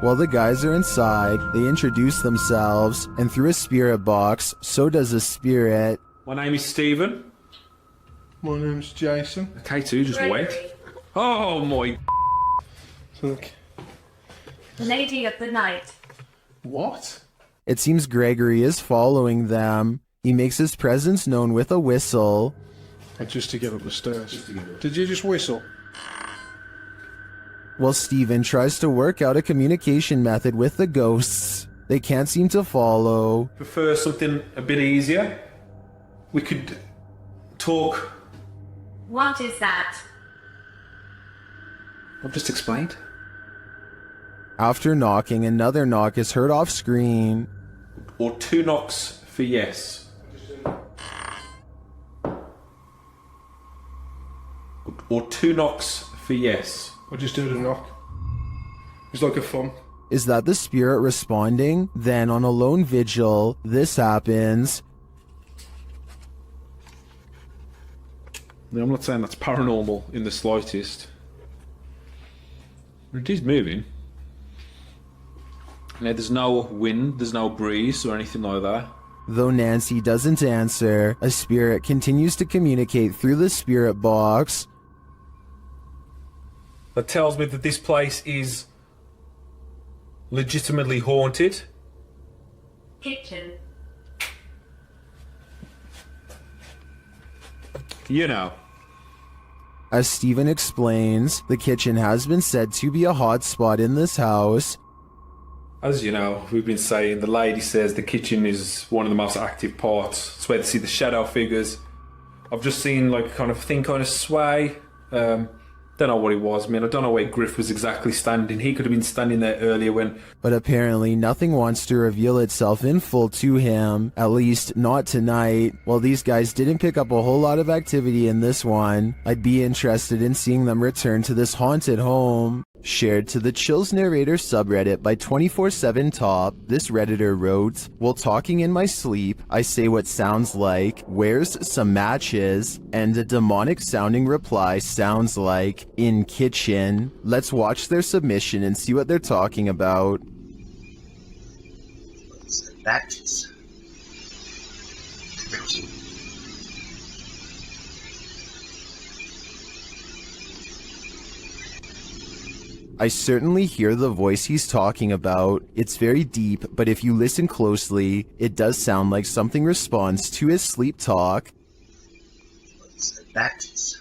While the guys are inside, they introduce themselves, and through a spirit box, so does a spirit. My name is Stephen. My name's Jason. K2 just went. Oh my. Look. Lady of the night. What? It seems Gregory is following them. He makes his presence known with a whistle. Just to get up the stairs. Did you just whistle? While Steven tries to work out a communication method with the ghosts, they can't seem to follow. Prefer something a bit easier? We could talk. What is that? I've just explained. After knocking, another knock is heard off screen. Or 2 knocks for yes. Or 2 knocks for yes. I just heard a knock. It's like a thump. Is that the spirit responding? Then on a lone vigil, this happens. Now, I'm not saying that's paranormal in the slightest. It is moving. Now, there's no wind, there's no breeze or anything like that. Though Nancy doesn't answer, a spirit continues to communicate through the spirit box. That tells me that this place is legitimately haunted. Kitchen. You know. As Steven explains, the kitchen has been said to be a hot spot in this house. As you know, we've been saying, the lady says the kitchen is one of the most active parts. It's where they see the shadow figures. I've just seen like kind of sway. Don't know what it was, man. I don't know where Griff was exactly standing. He could have been standing there earlier when... But apparently nothing wants to reveal itself in full to him, at least not tonight. While these guys didn't pick up a whole lot of activity in this one, I'd be interested in seeing them return to this haunted home. Shared to the Chills Narrator subreddit by 24/7 Top, this redditor wrote, "While talking in my sleep, I say what sounds like, 'Where's some matches?' and a demonic sounding reply sounds like, 'In kitchen.' Let's watch their submission and see what they're talking about." Matches. I certainly hear the voice he's talking about. It's very deep, but if you listen closely, it does sound like something responds to his sleep talk. Matches.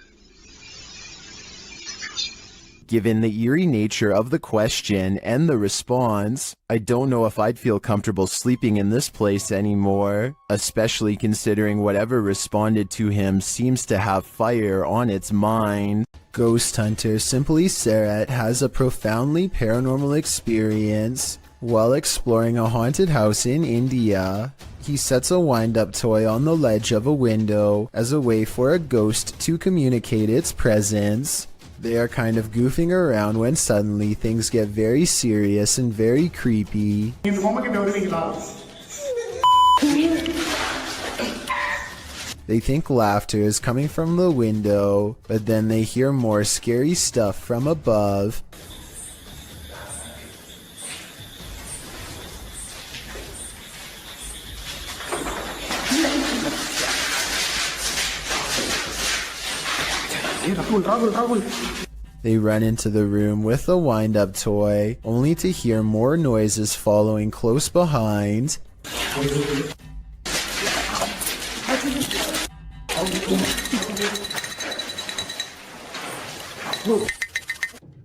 Given the eerie nature of the question and the response, I don't know if I'd feel comfortable sleeping in this place anymore, especially considering whatever responded to him seems to have fire on its mind. Ghost hunter Simply Sarat has a profoundly paranormal experience while exploring a haunted house in India. He sets a wind-up toy on the ledge of a window as a way for a ghost to communicate its presence. They are kind of goofing around when suddenly things get very serious and very creepy. They think laughter is coming from the window, but then they hear more scary stuff from above. They run into the room with the wind-up toy, only to hear more noises following close behind.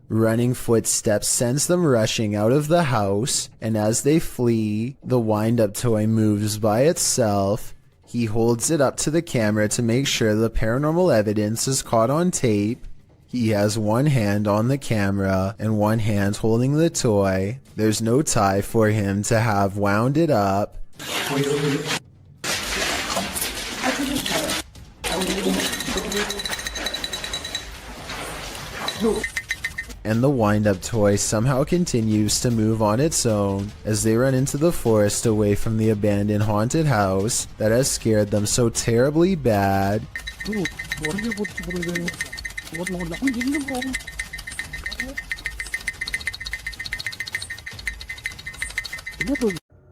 Running footsteps sends them rushing out of the house, and as they flee, the wind-up toy moves by itself. He holds it up to the camera to make sure the paranormal evidence is caught on tape. He has one hand on the camera and one hand holding the toy. There's no tie for him to have wound it up. And the wind-up toy somehow continues to move on its own as they run into the forest away from the abandoned haunted house that has scared them so terribly bad.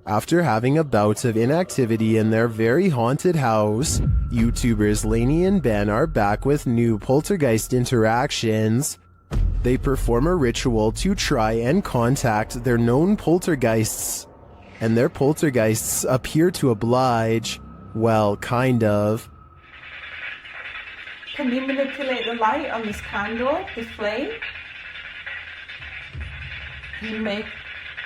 After having a bout of inactivity in their very haunted house, YouTubers Lainey and Ben are back with new poltergeist interactions. They perform a ritual to try and contact their known poltergeists, and their poltergeists appear to oblige. Well, kind of. Can you manipulate the light on this candle, this flame? You make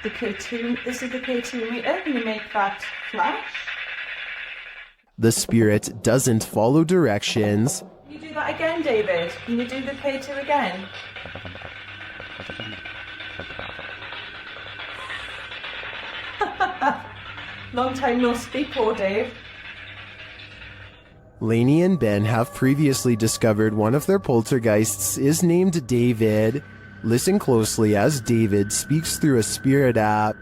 the K2, this is the K2 meter, can you make that flash? The spirit doesn't follow directions. Can you do that again, David? Can you do the K2 again? Long time no speak, poor Dave. Lainey and Ben have previously discovered one of their poltergeists is named David. Listen closely as David speaks through a spirit app.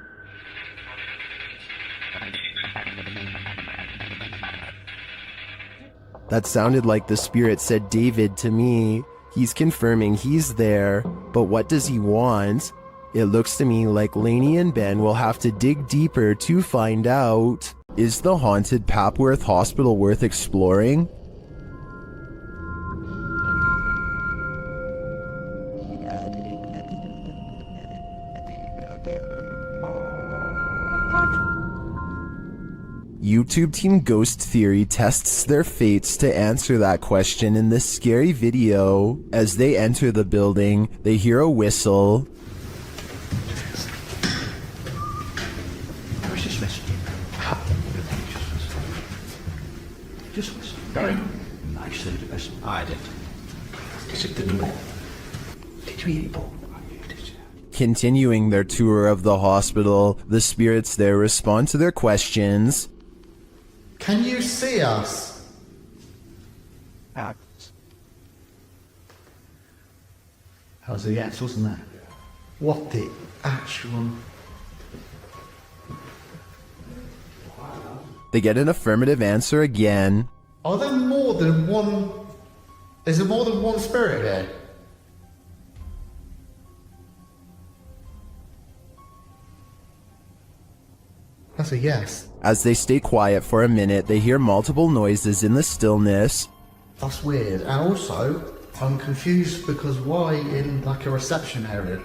That sounded like the spirit said David to me. He's confirming he's there, but what does he want? It looks to me like Lainey and Ben will have to dig deeper to find out. Is the haunted Papworth Hospital worth exploring? YouTube Team Ghost Theory tests their fates to answer that question in this scary video. As they enter the building, they hear a whistle. Where's this message? Just listen. Sorry. I said it listen. I did. Because it didn't work. Did you eat Paul? Continuing their tour of the hospital, the spirits there respond to their questions. Can you see us? How's the axles and that? What the actual... They get an affirmative answer again. Are there more than one... Is there more than one spirit here? That's a yes. As they stay quiet for a minute, they hear multiple noises in the stillness. That's weird. And also, I'm confused because why in like a reception area?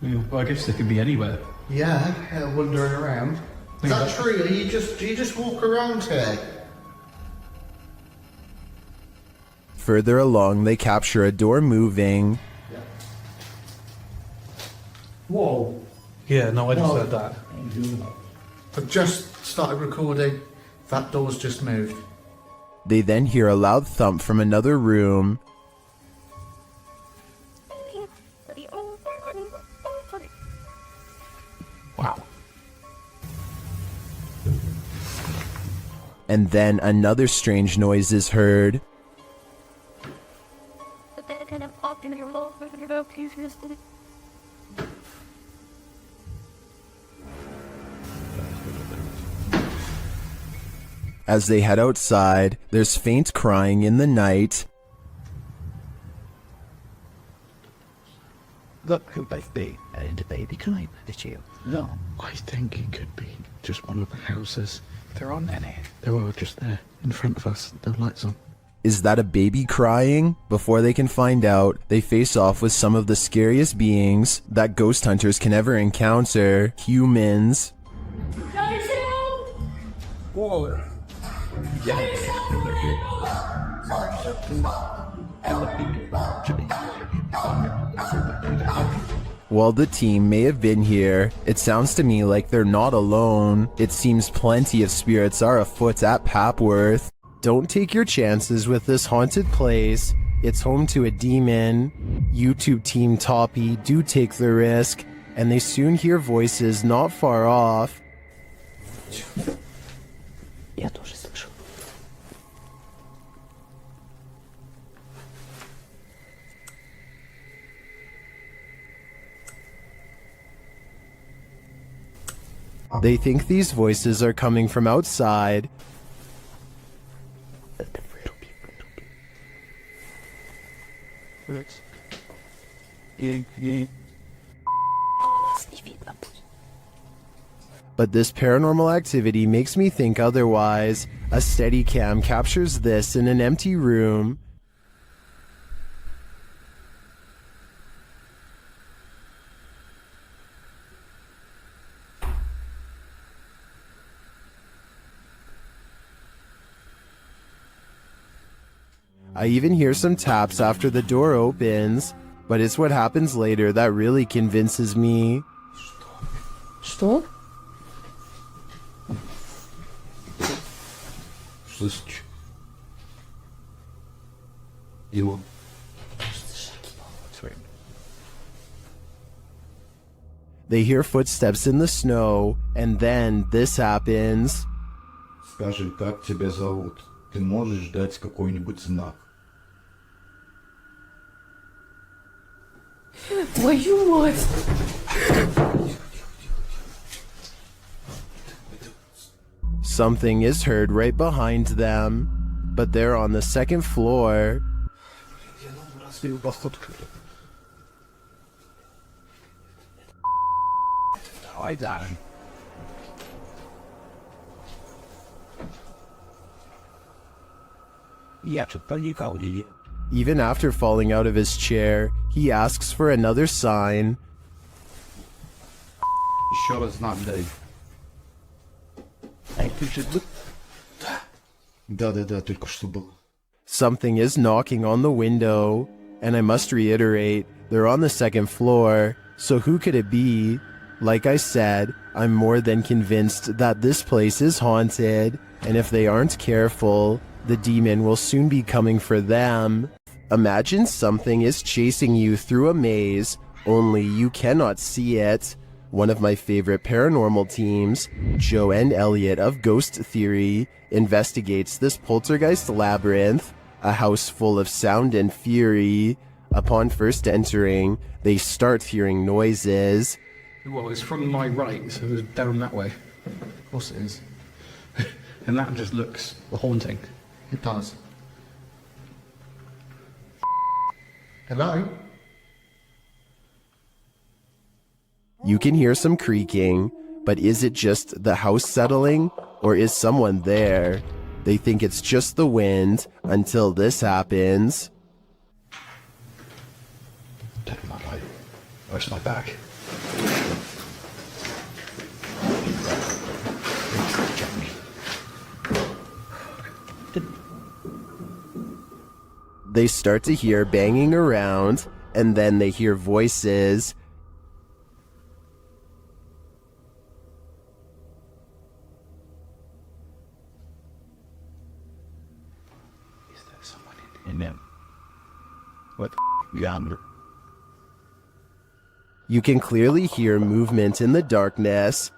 Well, I guess they could be anywhere. Yeah, wandering around. Is that true? Do you just walk around here? Further along, they capture a door moving. Whoa. Yeah, no, I just said that. I've just started recording. That door's just moved. They then hear a loud thump from another room. Wow. And then another strange noise is heard. As they head outside, there's faint crying in the night. Look who might be. And the baby climb, did you? No. I think it could be just one of the houses. They're on any. They were just there, in front of us, the lights on. Is that a baby crying? Before they can find out, they face off with some of the scariest beings that ghost hunters can ever encounter, humans. While the team may have been here, it sounds to me like they're not alone. It seems plenty of spirits are afoot at Papworth. Don't take your chances with this haunted place. It's home to a demon. YouTube team Toppy do take the risk, and they soon hear voices not far off. Я тоже слышу. They think these voices are coming from outside. But this paranormal activity makes me think otherwise. A Steadicam captures this in an empty room. I even hear some taps after the door opens, but it's what happens later that really convinces me. Что? Слышишь? Его. They hear footsteps in the snow, and then this happens. Скажи, как тебя зовут? Ты можешь дать какой-нибудь знак? Твою мать! Something is heard right behind them, but they're on the second floor. Давай, Даррен. Я что-то никого не видел. Even after falling out of his chair, he asks for another sign. Еще раз знак дай. Да, только что было. Something is knocking on the window, and I must reiterate, they're on the second floor, so who could it be? Like I said, I'm more than convinced that this place is haunted, and if they aren't careful, the demon will soon be coming for them. Imagine something is chasing you through a maze, only you cannot see it. One of my favorite paranormal teams, Joe and Elliot of Ghost Theory, investigates this poltergeist labyrinth, a house full of sound and fury. Upon first entering, they start hearing noises. Well, it's from my right, so it's down that way. Of course it is. And that just looks haunting. It does. Hello? You can hear some creaking, but is it just the house settling, or is someone there? They think it's just the wind until this happens. Take my light. Where's my bag? They start to hear banging around, and then they hear voices. Is there someone in there? What yonder? You can clearly hear movement in the darkness.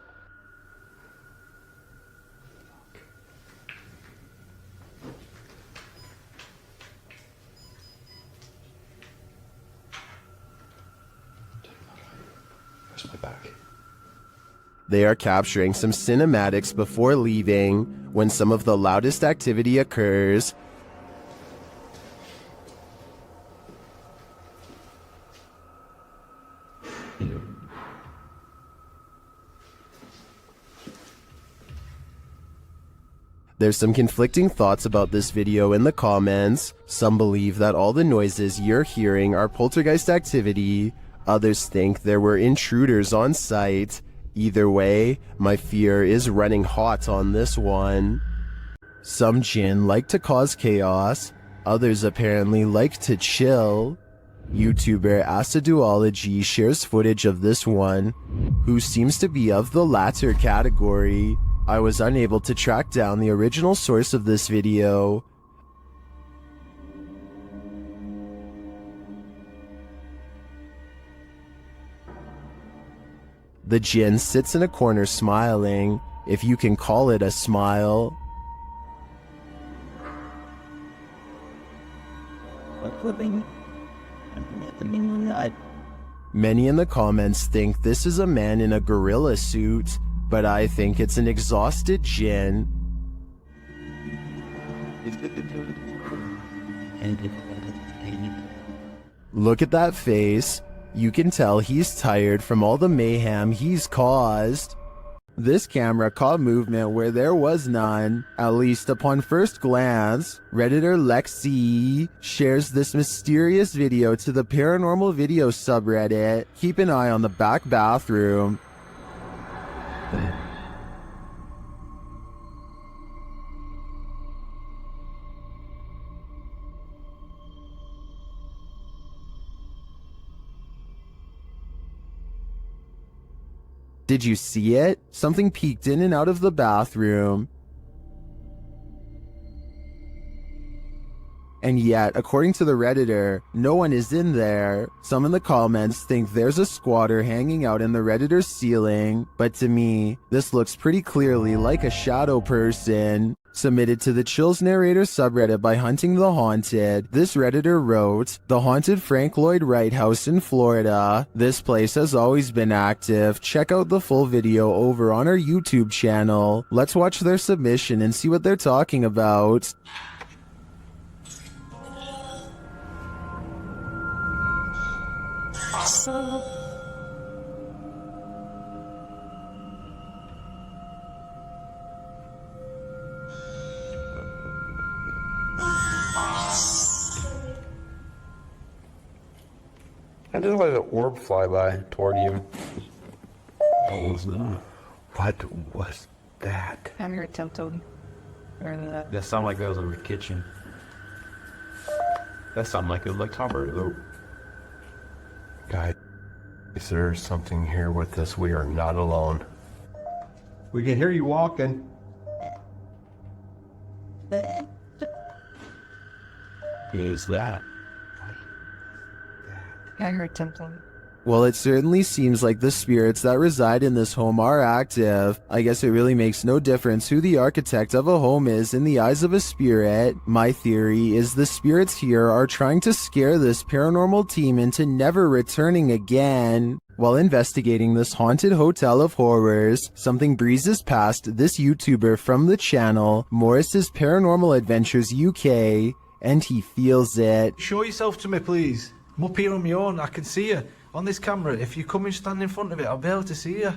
Where's my bag? They are capturing some cinematics before leaving when some of the loudest activity occurs. There's some conflicting thoughts about this video in the comments. Some believe that all the noises you're hearing are poltergeist activity. Others think there were intruders on site. Either way, my fear is running hot on this one. Some jinn like to cause chaos. Others apparently like to chill. YouTuber Aciduology shares footage of this one, who seems to be of the latter category. I was unable to track down the original source of this video. The jinn sits in a corner smiling, if you can call it a smile. Many in the comments think this is a man in a gorilla suit, but I think it's an exhausted jinn. Look at that face. You can tell he's tired from all the mayhem he's caused. This camera caught movement where there was none, at least upon first glance. Redditor Lexi shares this mysterious video to the Paranormal Video subreddit. Keep an eye on the back bathroom. Did you see it? Something peeked in and out of the bathroom. And yet, according to the Redditor, no one is in there. Some in the comments think there's a squatter hanging out in the Redditor's ceiling, but to me, this looks pretty clearly like a shadow person. Submitted to the Chills Narrator subreddit by Hunting the Haunted, this Redditor wrote, "The haunted Frank Lloyd Wright house in Florida. This place has always been active. Check out the full video over on our YouTube channel. Let's watch their submission and see what they're talking about." I just let an orb fly by toward you. What was that? What was that? I'm your tiptoed. Or the... That sounded like that was in the kitchen. That sounded like it was like Tom Brady. Guys, there's something here with us. We are not alone. We can hear you walking. What is that? I'm your tiptoed. Well, it certainly seems like the spirits that reside in this home are active. I guess it really makes no difference who the architect of a home is in the eyes of a spirit. My theory is the spirits here are trying to scare this paranormal team into never returning again. While investigating this haunted hotel of horrors, something breezes past this YouTuber from the channel, Morris's Paranormal Adventures UK, and he feels it. Show yourself to me, please. I'm up here on my own. I can see you on this camera. If you come and stand in front of it, I'll be able to see you.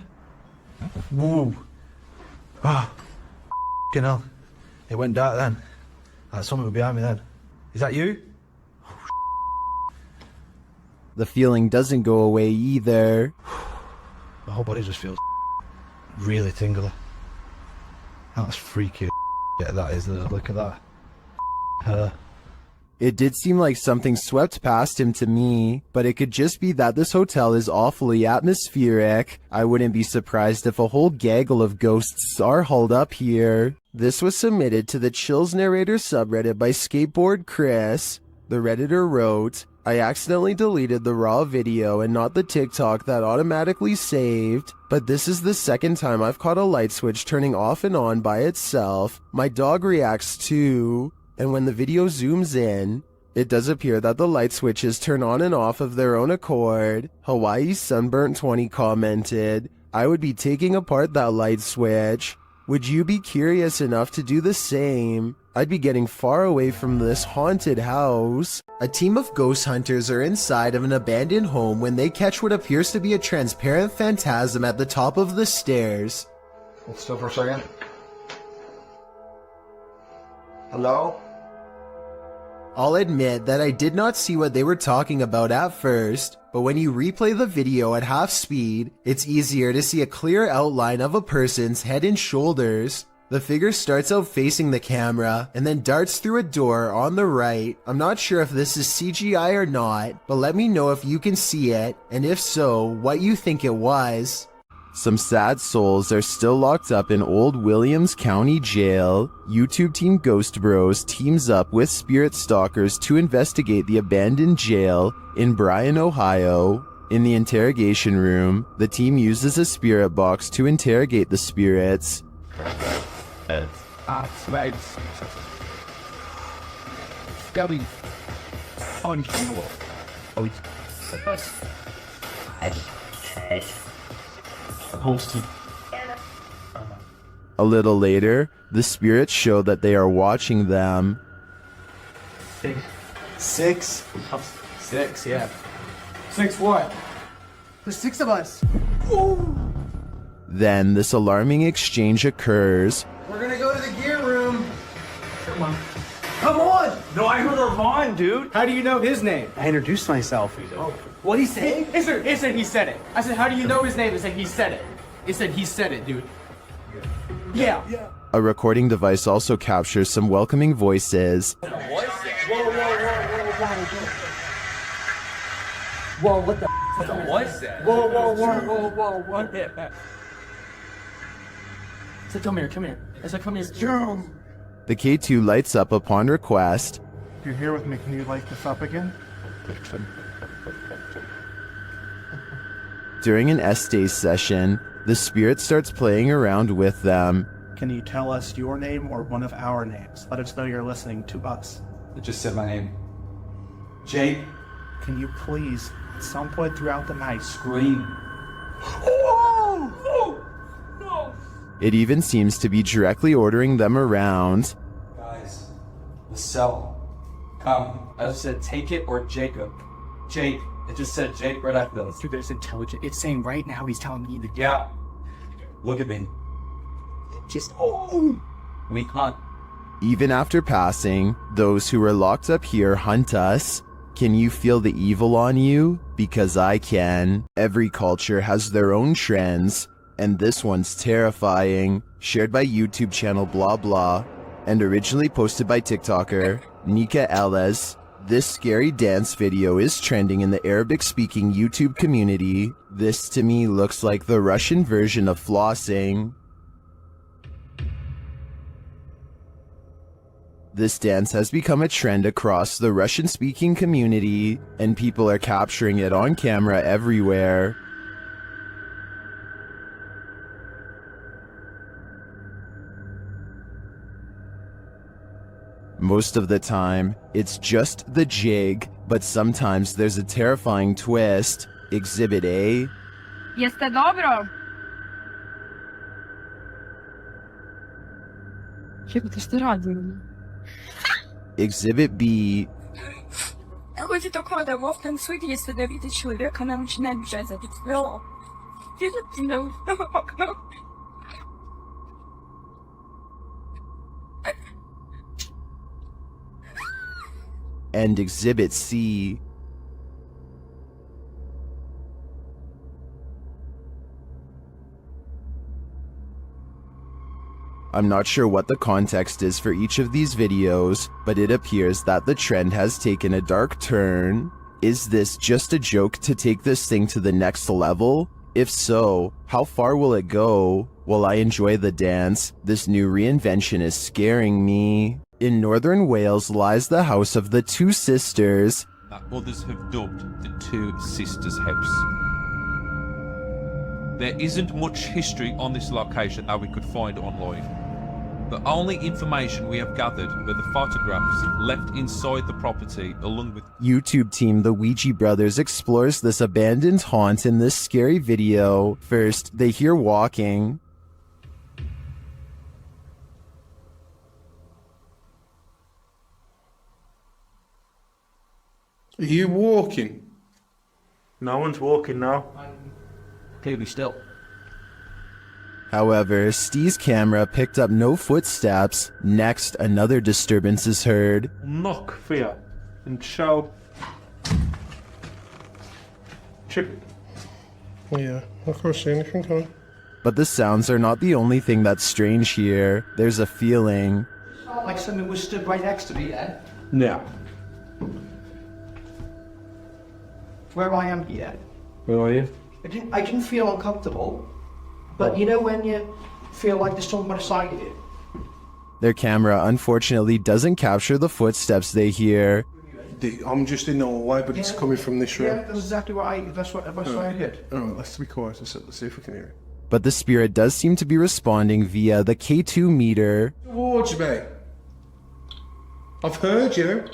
Whoa. Ah. F***ing hell. It went dark then. Something was behind me then. Is that you? The feeling doesn't go away either. My whole body just feels really tingly. That's freaky. Yeah, that is. Look at that. Her. It did seem like something swept past him to me, but it could just be that this hotel is awfully atmospheric. I wouldn't be surprised if a whole gaggle of ghosts are hauled up here. This was submitted to the Chills Narrator subreddit by Skateboard Chris. The Redditor wrote, "I accidentally deleted the raw video and not the TikTok that automatically saved, but this is the second time I've caught a light switch turning off and on by itself. My dog reacts too. And when the video zooms in, it does appear that the light switches turn on and off of their own accord." Hawaii Sunburnt 20 commented, "I would be taking apart that light switch. Would you be curious enough to do the same? I'd be getting far away from this haunted house." A team of ghost hunters are inside of an abandoned home when they catch what appears to be a transparent phantasm at the top of the stairs. Hold still for a second. Hello? I'll admit that I did not see what they were talking about at first, but when you replay the video at half speed, it's easier to see a clear outline of a person's head and shoulders. The figure starts out facing the camera and then darts through a door on the right. I'm not sure if this is CGI or not, but let me know if you can see it, and if so, what you think it was. Some sad souls are still locked up in Old Williams County Jail. YouTube team Ghost Bros teams up with spirit stalkers to investigate the abandoned jail in Bryan, Ohio. In the interrogation room, the team uses a spirit box to interrogate the spirits. A little later, the spirits show that they are watching them. Six? Six, yeah. 6 what? There's 6 of us. Then this alarming exchange occurs. We're gonna go to the gear room. Come on. Come on! No, I heard Armand, dude. How do you know his name? I introduced myself. Oh, what'd he say? He said he said it. I said, how do you know his name? He said he said it. He said he said it, dude. Yeah. A recording device also captures some welcoming voices. Whoa, what the f*** was that? Whoa, what? I said, come here. I said, come here. Jump. The K2 lights up upon request. If you're here with me, can you light this up again? During an S-Day session, the spirit starts playing around with them. Can you tell us your name or one of our names? Let us know you're listening to us. It just said my name. Jake. Can you please, at some point throughout the night, scream? It even seems to be directly ordering them around. Guys, the cell. Come. I just said take it or Jacob. Jake. It just said Jake right after those. Dude, that's intelligent. It's saying right now he's telling me to Yeah. Look at me. just We hunt. Even after passing, those who are locked up here hunt us. Can you feel the evil on you? Because I can. Every culture has their own trends, and this one's terrifying. Shared by YouTube channel blah blah, and originally posted by TikToker Nika Ellis. This scary dance video is trending in the Arabic-speaking YouTube community. This to me looks like the Russian version of flossing. This dance has become a trend across the Russian-speaking community, and people are capturing it on camera everywhere. Most of the time, it's just the jig, but sometimes there's a terrifying twist. Exhibit A. Jeste dobro? Jebote, što radim? Exhibit B. Какой-то такой, да, в танцует, если да видит человека, она начинает бежать за тебя. And Exhibit C. I'm not sure what the context is for each of these videos, but it appears that the trend has taken a dark turn. Is this just a joke to take this thing to the next level? If so, how far will it go? While I enjoy the dance, this new reinvention is scaring me. In northern Wales lies the house of the two sisters. That others have dubbed the Two Sisters House. There isn't much history on this location that we could find online. The only information we have gathered were the photographs left inside the property along with YouTube team The Ouija Brothers explores this abandoned haunt in this scary video. First, they hear walking. Are you walking? No one's walking now. Clearly still. However, Steve's camera picked up no footsteps. Next, another disturbance is heard. Knock for you and show. Chip. Yeah, I can't see anything, can I? But the sounds are not the only thing that's strange here. There's a feeling. Like something was stood right next to me then. Yeah. Where I am here. Where are you? I didn't feel uncomfortable. But you know when you feel like there's someone beside you? Their camera unfortunately doesn't capture the footsteps they hear. I'm just in the hallway, but it's coming from this room. Yeah, that's exactly what I heard. Alright, let's be quiet. Let's see if we can hear it. But the spirit does seem to be responding via the K2 meter. Towards me. I've heard you.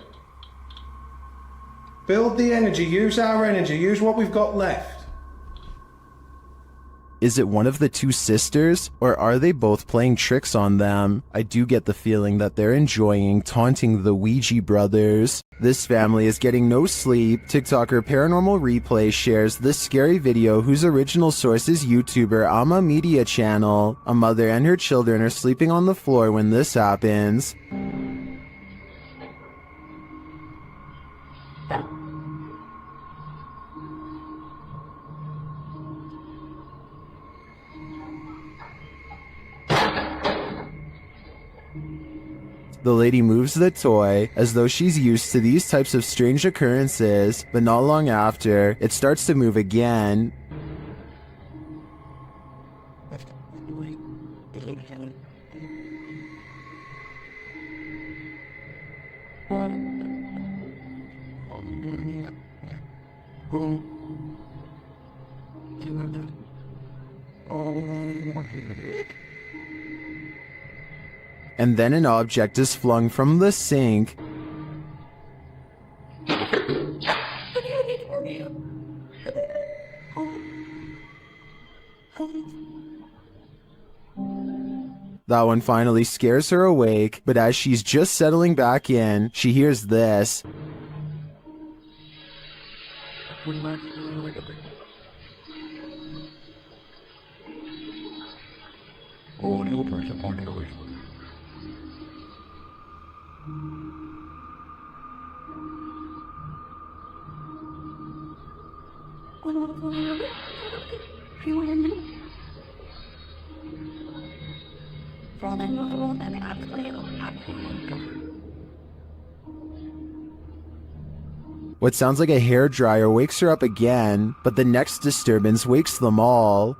Build the energy, use our energy, use what we've got left. Is it one of the two sisters, or are they both playing tricks on them? I do get the feeling that they're enjoying taunting the Ouija brothers. This family is getting no sleep. TikToker Paranormal Replay shares this scary video whose original source is YouTuber Ama Media Channel. A mother and her children are sleeping on the floor when this happens. The lady moves the toy as though she's used to these types of strange occurrences, but not long after, it starts to move again. And then an object is flung from the sink. That one finally scares her awake, but as she's just settling back in, she hears this. What sounds like a hairdryer wakes her up again, but the next disturbance wakes them all.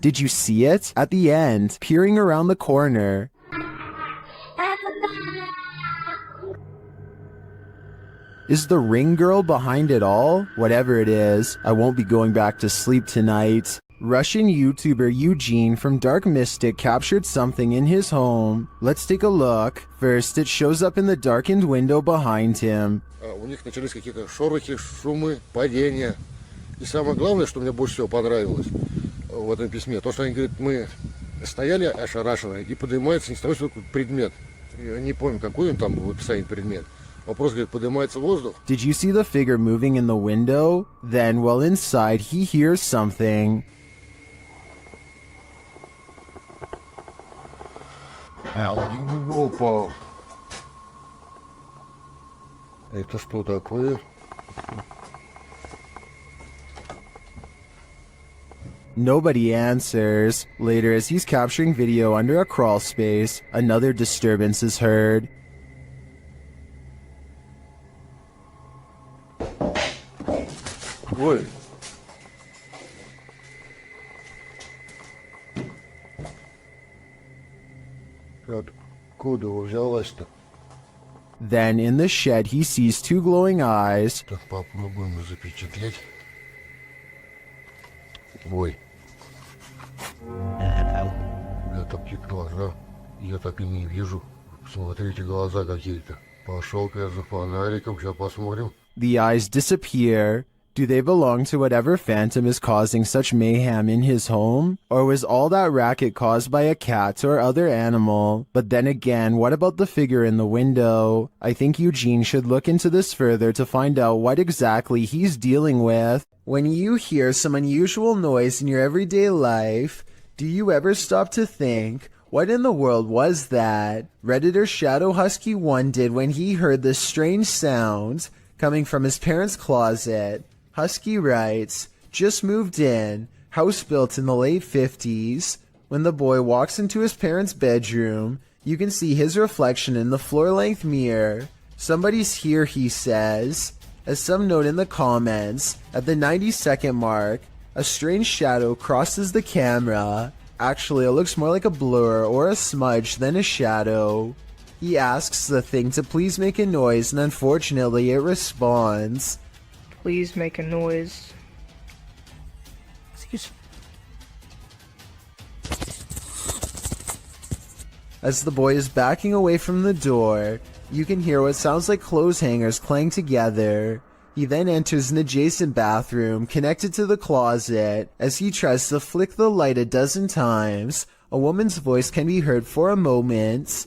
Did you see it? At the end, peering around the corner. Is the ring girl behind it all? Whatever it is, I won't be going back to sleep tonight. Russian YouTuber Eugene from Dark Mystic captured something in his home. Let's take a look. First, it shows up in the darkened window behind him. У них начались какие-то шорохи, шумы, падения. И самое главное, что мне больше всего понравилось в этом письме, то, что они говорят, мы стояли ошарашенные, и поднимается не с того, что предмет. Я не помню, какой он там в описании предмет. Вопрос, говорит, поднимается воздух. Did you see the figure moving in the window? Then, while inside, he hears something. Опа. Это что такое? Nobody answers. Later, as he's capturing video under a crawl space, another disturbance is heard. Ой. Откуда взялась-то? Then in the shed he sees two glowing eyes. Так попробуем запечатлеть. Ой. Я такие глаза, я так и не вижу. Смотрите, глаза какие-то. Пошел-ка я за фонариком, сейчас посмотрим. The eyes disappear. Do they belong to whatever phantom is causing such mayhem in his home? Or was all that racket caused by a cat or other animal? But then again, what about the figure in the window? I think Eugene should look into this further to find out what exactly he's dealing with. When you hear some unusual noise in your everyday life, do you ever stop to think, what in the world was that? Redditor Shadow Husky 1 did when he heard this strange sound coming from his parents' closet. Husky writes, just moved in, house built in the late 50s. When the boy walks into his parents' bedroom, you can see his reflection in the floor-length mirror. Somebody's here, he says. As some note in the comments, at the 90-second mark, a strange shadow crosses the camera. Actually, it looks more like a blur or a smudge than a shadow. He asks the thing to please make a noise, and unfortunately it responds. Please make a noise. As the boy is backing away from the door, you can hear what sounds like clothes hangers clang together. He then enters an adjacent bathroom connected to the closet. As he tries to flick the light a dozen times, a woman's voice can be heard for a moment.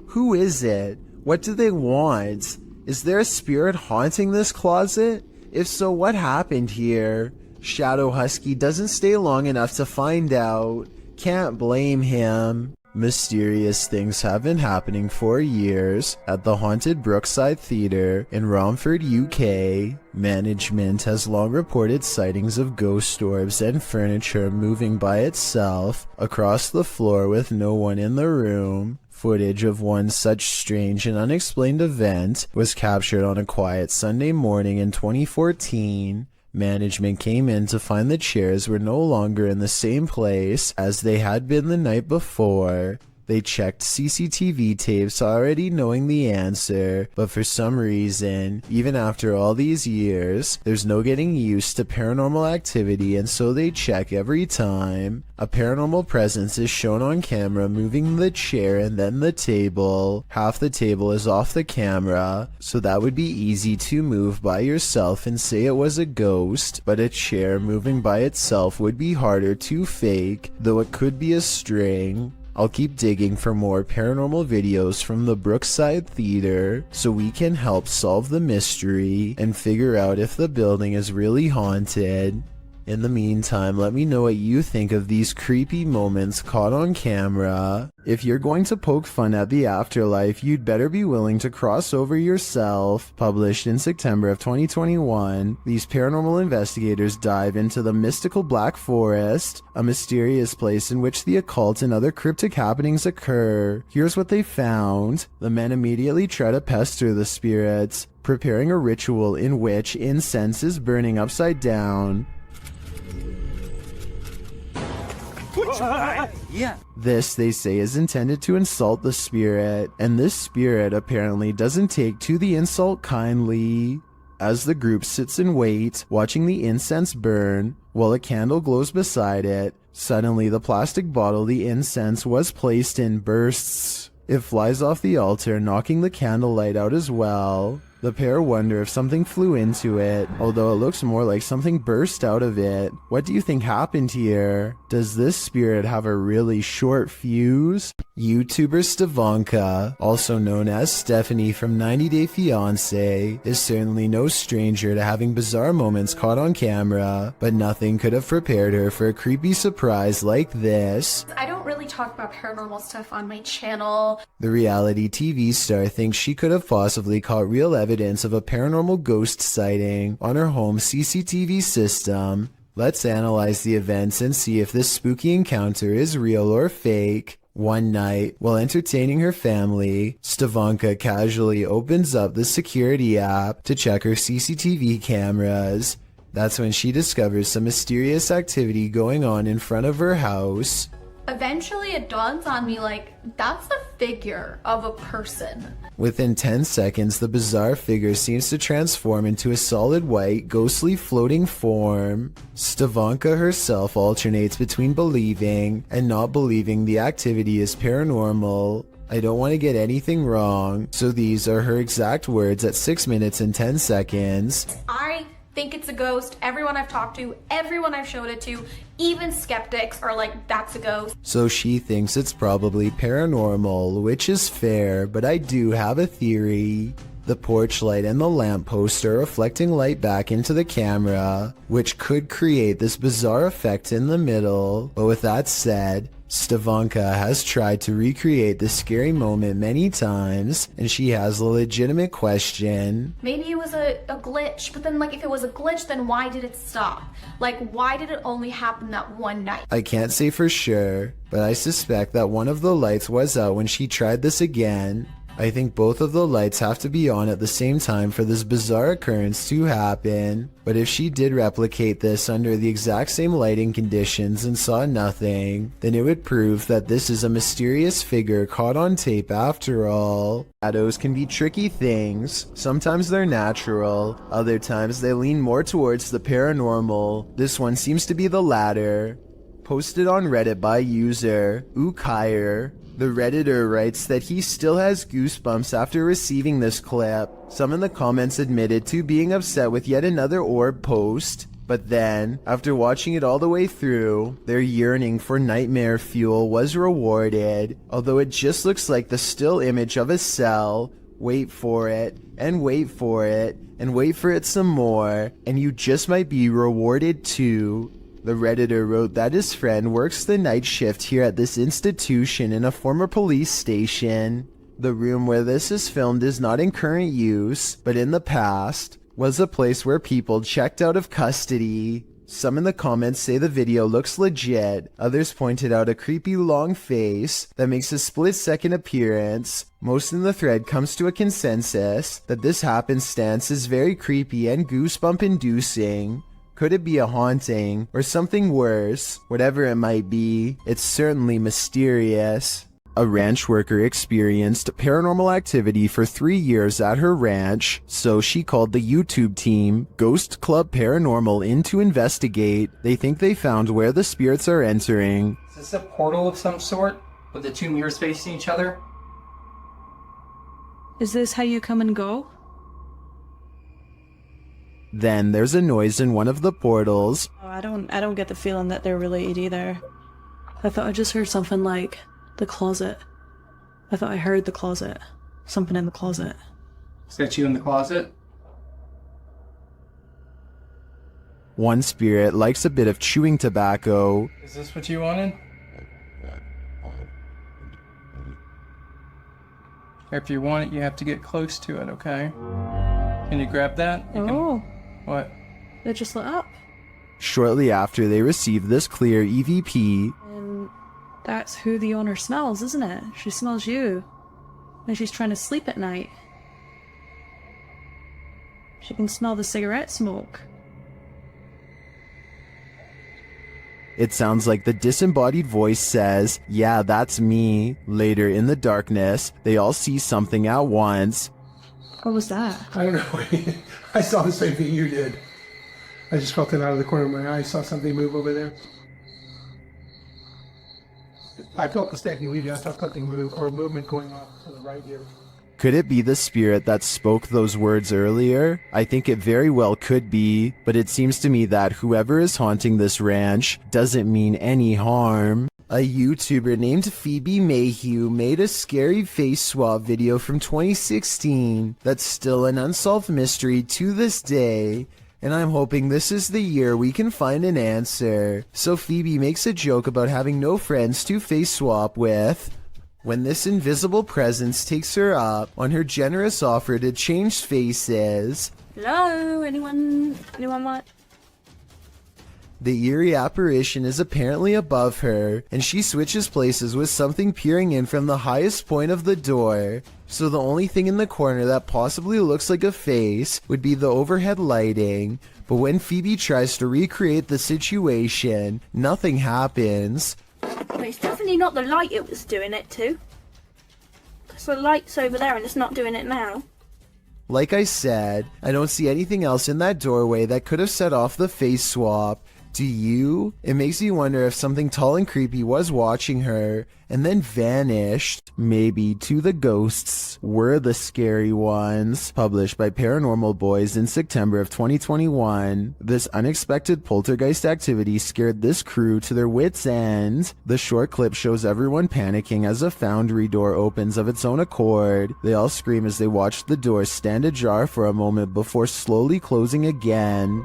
Who is it? What do they want? Is there a spirit haunting this closet? If so, what happened here? Shadow Husky doesn't stay long enough to find out. Can't blame him. Mysterious things have been happening for years at the haunted Brookside Theatre in Romford, UK. Management has long reported sightings of ghost orbs and furniture moving by itself across the floor with no one in the room. Footage of one such strange and unexplained event was captured on a quiet Sunday morning in 2014. Management came in to find the chairs were no longer in the same place as they had been the night before. They checked CCTV tapes already knowing the answer, but for some reason, even after all these years, there's no getting used to paranormal activity, and so they check every time. A paranormal presence is shown on camera moving the chair and then the table. Half the table is off the camera, so that would be easy to move by yourself and say it was a ghost, but a chair moving by itself would be harder to fake, though it could be a string. I'll keep digging for more paranormal videos from the Brookside Theatre so we can help solve the mystery and figure out if the building is really haunted. In the meantime, let me know what you think of these creepy moments caught on camera. If you're going to poke fun at the afterlife, you'd better be willing to cross over yourself. Published in September of 2021, these paranormal investigators dive into the mystical Black Forest, a mysterious place in which the occult and other cryptic happenings occur. Here's what they found. The men immediately try to pester the spirits, preparing a ritual in which incense is burning upside down. Yeah. This, they say, is intended to insult the spirit, and this spirit apparently doesn't take to the insult kindly. As the group sits and waits, watching the incense burn, while a candle glows beside it, suddenly the plastic bottle the incense was placed in bursts. It flies off the altar, knocking the candlelight out as well. The pair wonder if something flew into it, although it looks more like something burst out of it. What do you think happened here? Does this spirit have a really short fuse? YouTuber Stevanka, also known as Stephanie from 90 Day Fiancé, is certainly no stranger to having bizarre moments caught on camera, but nothing could have prepared her for a creepy surprise like this. I don't really talk about paranormal stuff on my channel. The reality TV star thinks she could have possibly caught real evidence of a paranormal ghost sighting on her home CCTV system. Let's analyze the events and see if this spooky encounter is real or fake. One night, while entertaining her family, Stevanka casually opens up the security app to check her CCTV cameras. That's when she discovers some mysterious activity going on in front of her house. Eventually it dawns on me, like, that's the figure of a person. Within 10 seconds, the bizarre figure seems to transform into a solid white, ghostly floating form. Stavanka herself alternates between believing and not believing the activity is paranormal. I don't want to get anything wrong, so these are her exact words at 6 minutes and 10 seconds. I think it's a ghost. Everyone I've talked to, everyone I've showed it to, even skeptics are like, that's a ghost. So she thinks it's probably paranormal, which is fair, but I do have a theory. The porch light and the lamppost are reflecting light back into the camera, which could create this bizarre effect in the middle. But with that said, Stavanka has tried to recreate this scary moment many times, and she has a legitimate question. Maybe it was a glitch, but then, like, if it was a glitch, then why did it stop? Like, why did it only happen that one night? I can't say for sure, but I suspect that one of the lights was out when she tried this again. I think both of the lights have to be on at the same time for this bizarre occurrence to happen. But if she did replicate this under the exact same lighting conditions and saw nothing, then it would prove that this is a mysterious figure caught on tape after all. Shadows can be tricky things. Sometimes they're natural, other times they lean more towards the paranormal. This one seems to be the latter. Posted on Reddit by user Ukire. The Redditor writes that he still has goosebumps after receiving this clip. Some in the comments admitted to being upset with yet another orb post, but then, after watching it all the way through, their yearning for nightmare fuel was rewarded, although it just looks like the still image of a cell. Wait for it, and wait for it, and wait for it some more, and you just might be rewarded too. The Redditor wrote that his friend works the night shift here at this institution in a former police station. The room where this is filmed is not in current use, but in the past was a place where people checked out of custody. Some in the comments say the video looks legit, others pointed out a creepy long face that makes a split-second appearance. Most in the thread comes to a consensus that this happenstance is very creepy and goosebump-inducing. Could it be a haunting, or something worse? Whatever it might be, it's certainly mysterious. A ranch worker experienced paranormal activity for 3 years at her ranch, so she called the YouTube team, Ghost Club Paranormal, in to investigate. They think they found where the spirits are entering. Is this a portal of some sort, with the two mirrors facing each other? Is this how you come and go? Then there's a noise in one of the portals. Oh, I don't get the feeling that they're related either. I thought I just heard something like the closet. I thought I heard the closet. Something in the closet. Is that you in the closet? One spirit likes a bit of chewing tobacco. Is this what you wanted? If you want it, you have to get close to it, okay? Can you grab that? Oh. What? It just lit up. Shortly after they receive this clear EVP, And that's who the owner smells, isn't it? She smells you. And she's trying to sleep at night. She can smell the cigarette smoke. it sounds like the disembodied voice says, "Yeah, that's me." Later in the darkness, they all see something at once. What was that? I don't know. I saw the same thing you did. I just felt it out of the corner of my eye. I saw something move over there. I felt the stacking leaving. I saw something move, or movement going off to the right here. Could it be the spirit that spoke those words earlier? I think it very well could be, but it seems to me that whoever is haunting this ranch doesn't mean any harm. A YouTuber named Phoebe Mayhew made a scary face swap video from 2016 that's still an unsolved mystery to this day, and I'm hoping this is the year we can find an answer. So Phoebe makes a joke about having no friends to face swap with, when this invisible presence takes her up on her generous offer to change faces. Hello, anyone want? The eerie apparition is apparently above her, and she switches places with something peering in from the highest point of the door. So the only thing in the corner that possibly looks like a face would be the overhead lighting. But when Phoebe tries to recreate the situation, nothing happens. But it's definitely not the light it was doing it to. Because the light's over there and it's not doing it now. Like I said, I don't see anything else in that doorway that could have set off the face swap. Do you? It makes me wonder if something tall and creepy was watching her and then vanished. Maybe two the ghosts were the scary ones. Published by Paranormal Boys in September of 2021, this unexpected poltergeist activity scared this crew to their wits' end. The short clip shows everyone panicking as a foundry door opens of its own accord. They all scream as they watch the door stand ajar for a moment before slowly closing again.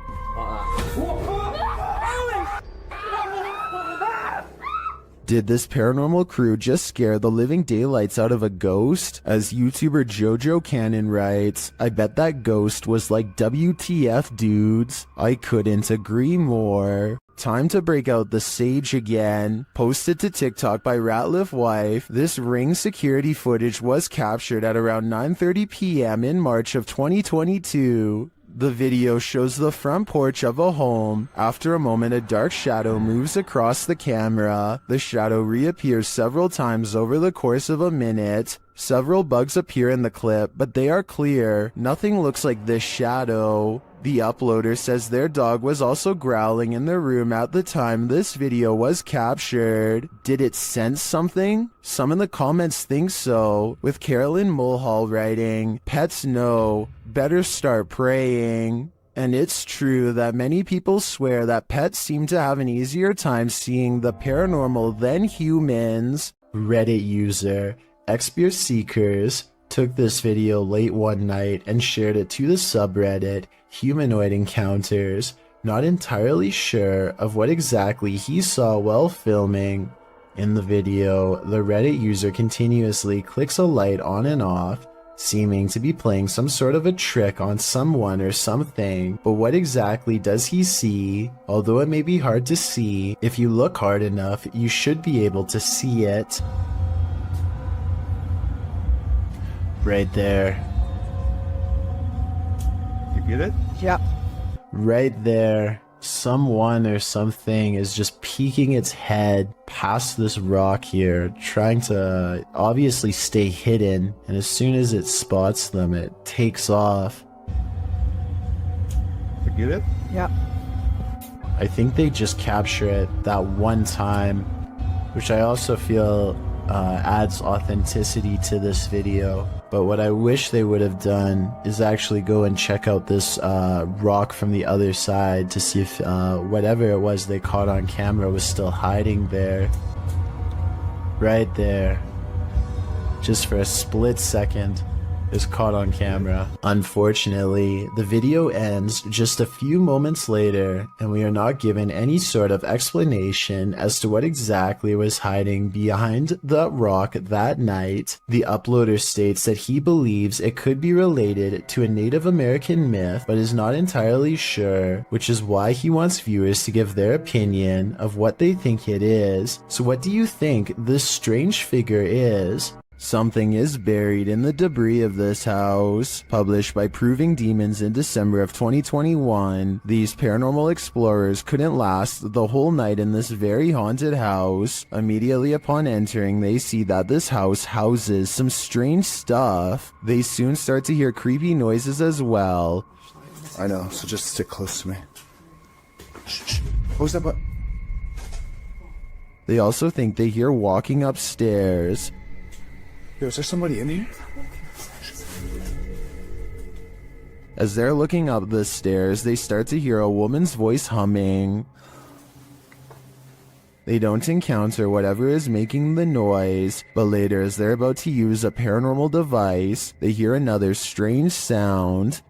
Did this paranormal crew just scare the living daylights out of a ghost? As YouTuber Jojo Cannon writes, I bet that ghost was like WTF dudes. I couldn't agree more. Time to break out the sage again. Posted to TikTok by Ratliff Wife, this Ring security footage was captured at around 9:30 p.m. in March of 2022. The video shows the front porch of a home. After a moment, a dark shadow moves across the camera. The shadow reappears several times over the course of a minute. Several bugs appear in the clip, but they are clear. Nothing looks like this shadow. The uploader says their dog was also growling in the room at the time this video was captured. Did it sense something? Some in the comments think so, with Carolyn Mulhall writing, "Pets know, better start praying." And it's true that many people swear that pets seem to have an easier time seeing the paranormal than humans. Reddit user Expeer Seekers took this video late one night and shared it to the subreddit Humanoid Encounters, not entirely sure of what exactly he saw while filming. In the video, the Reddit user continuously clicks a light on and off, seeming to be playing some sort of a trick on someone or something. But what exactly does he see? Although it may be hard to see, if you look hard enough, you should be able to see it. Right there. You get it? Yeah. Right there. Someone or something is just peeking its head past this rock here, trying to obviously stay hidden, and as soon as it spots them, it takes off. You get it? Yeah. I think they just capture it that one time, which I also feel adds authenticity to this video. But what I wish they would have done is actually go and check out this rock from the other side to see if whatever it was they caught on camera was still hiding there. Right there. Just for a split second. Is caught on camera. Unfortunately, the video ends just a few moments later, and we are not given any sort of explanation as to what exactly was hiding behind the rock that night. The uploader states that he believes it could be related to a Native American myth, but is not entirely sure, which is why he wants viewers to give their opinion of what they think it is. So what do you think this strange figure is? Something is buried in the debris of this house. Published by Proving Demons in December of 2021, these paranormal explorers couldn't last the whole night in this very haunted house. Immediately upon entering, they see that this house houses some strange stuff. They soon start to hear creepy noises as well. I know, so just stick close to me. Shh. What was that? They also think they hear walking upstairs. Yo, is there somebody in here? As they're looking up the stairs, they start to hear a woman's voice humming. They don't encounter whatever is making the noise, but later as they're about to use a paranormal device, they hear another strange sound.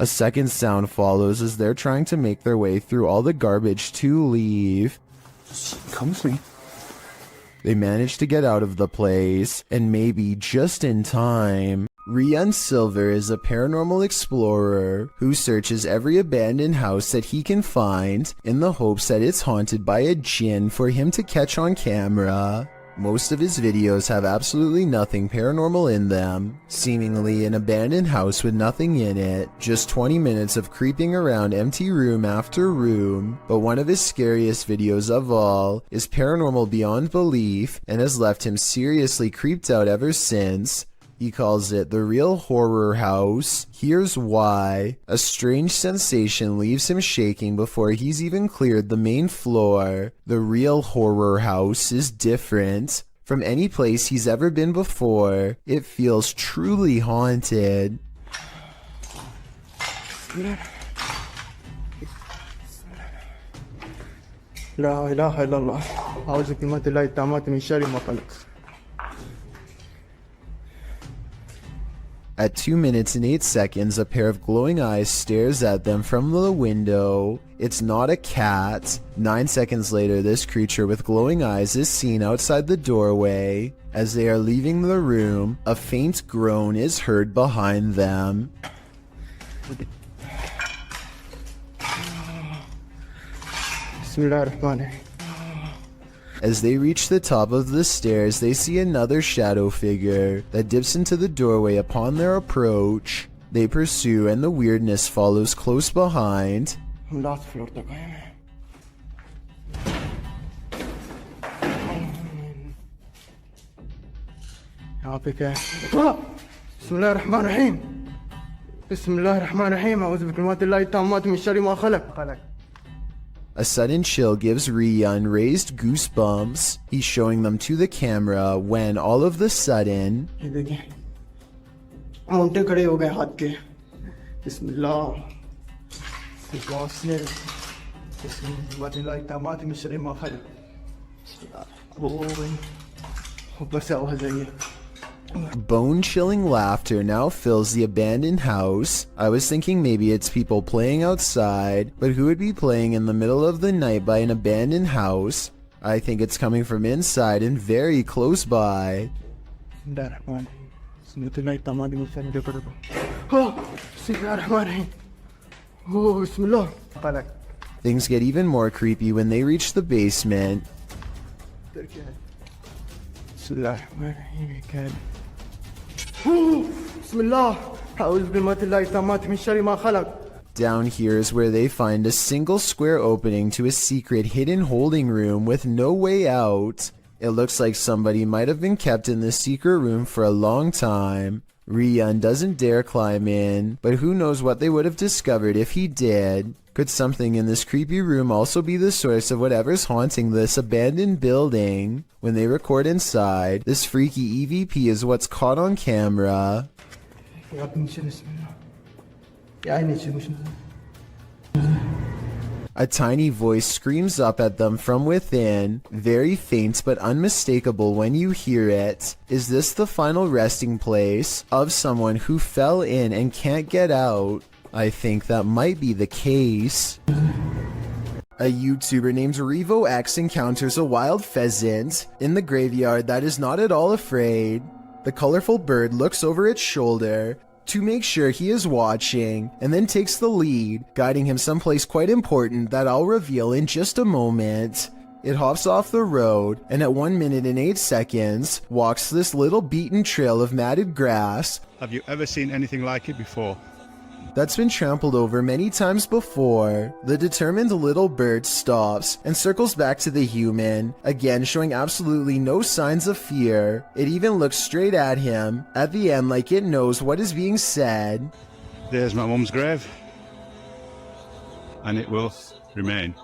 A second sound follows as they're trying to make their way through all the garbage to leave. Come with me. They manage to get out of the place, and maybe just in time. Rian Silver is a paranormal explorer who searches every abandoned house that he can find in the hopes that it's haunted by a djinn for him to catch on camera. Most of his videos have absolutely nothing paranormal in them, seemingly an abandoned house with nothing in it, just 20 minutes of creeping around empty room after room, but one of his scariest videos of all is paranormal beyond belief and has left him seriously creeped out ever since. He calls it the real horror house. Here's why. A strange sensation leaves him shaking before he's even cleared the main floor. The real horror house is different from any place he's ever been before. It feels truly haunted. لا إله إلا الله أعوذ بكلمات الله التامات من شر ما خلق. At 2 minutes and 8 seconds, a pair of glowing eyes stares at them from the window. It's not a cat. 9 seconds later, this creature with glowing eyes is seen outside the doorway. As they are leaving the room, a faint groan is heard behind them. As they reach the top of the stairs, they see another shadow figure that dips into the doorway upon their approach. They pursue and the weirdness follows close behind. بسم الله الرحمن الرحيم بسم الله الرحمن الرحيم أعوذ بكلمات الله التامات من شر ما خلق. A sudden chill gives Rian raised goosebumps. He's showing them to the camera when all of the sudden औंटे खड़े हो गए हाथ के. बिस्मिल्लाह बिस्मिल्लाह التامات من شر ما خلق. बस आवाज आई है. Bone-chilling laughter now fills the abandoned house. I was thinking maybe it's people playing outside, but who would be playing in the middle of the night by an abandoned house? I think it's coming from inside and very close by. Things get even more creepy when they reach the basement. Down here is where they find a single square opening to a secret hidden holding room with no way out. It looks like somebody might have been kept in this secret room for a long time. Rian doesn't dare climb in, but who knows what they would have discovered if he did. Could something in this creepy room also be the source of whatever's haunting this abandoned building? When they record inside, this freaky EVP is what's caught on camera. A tiny voice screams up at them from within, very faint but unmistakable when you hear it. Is this the final resting place of someone who fell in and can't get out? I think that might be the case. A YouTuber named RevoX encounters a wild pheasant in the graveyard that is not at all afraid. The colorful bird looks over its shoulder to make sure he is watching, and then takes the lead, guiding him someplace quite important that I'll reveal in just a moment. It hops off the road, and at 1 minute and 8 seconds, walks this little beaten trail of matted grass. Have you ever seen anything like it before? That's been trampled over many times before. The determined little bird stops and circles back to the human, again showing absolutely no signs of fear. It even looks straight at him, at the end like it knows what is being said. There's my mum's grave, and it will remain,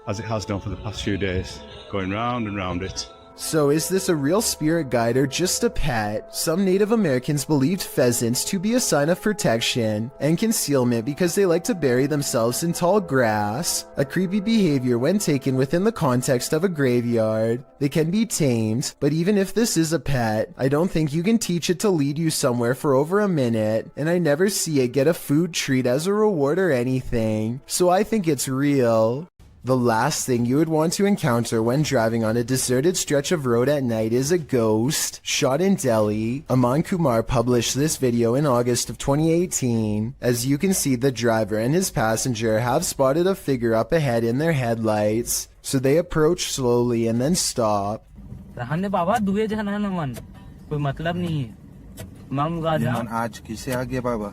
as it has done for the past few days, going round and round it. So is this a real spirit guide or just a pet? Some Native Americans believed pheasants to be a sign of protection and concealment because they like to bury themselves in tall grass. A creepy behavior when taken within the context of a graveyard. They can be tamed, but even if this is a pet, I don't think you can teach it to lead you somewhere for over a minute, and I never see it get a food treat as a reward or anything, so I think it's real. The last thing you would want to encounter when driving on a deserted stretch of road at night is a ghost. Shot in Delhi. Aman Kumar published this video in August of 2018. As you can see, the driver and his passenger have spotted a figure up ahead in their headlights, so they approach slowly and then stop. रहने बाबा दुए जना न मन कोई मतलब नहीं है मालूम राजा मन आज किसे आ गया बाबा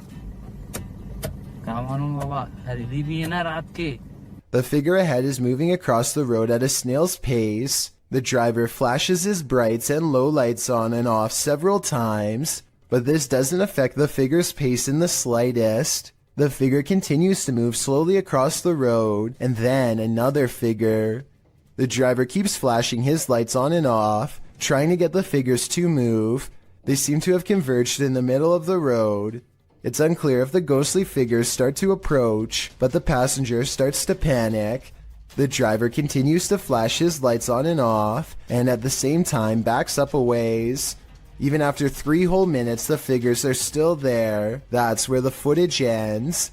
क्या मालूम बाबा हरी भी है ना रात के. The figure ahead is moving across the road at a snail's pace. The driver flashes his brights and low lights on and off several times, but this doesn't affect the figure's pace in the slightest. The figure continues to move slowly across the road, and then another figure. The driver keeps flashing his lights on and off, trying to get the figures to move. They seem to have converged in the middle of the road. It's unclear if the ghostly figures start to approach, but the passenger starts to panic. The driver continues to flash his lights on and off, and at the same time backs up a ways. Even after 3 whole minutes, the figures are still there. That's where the footage ends.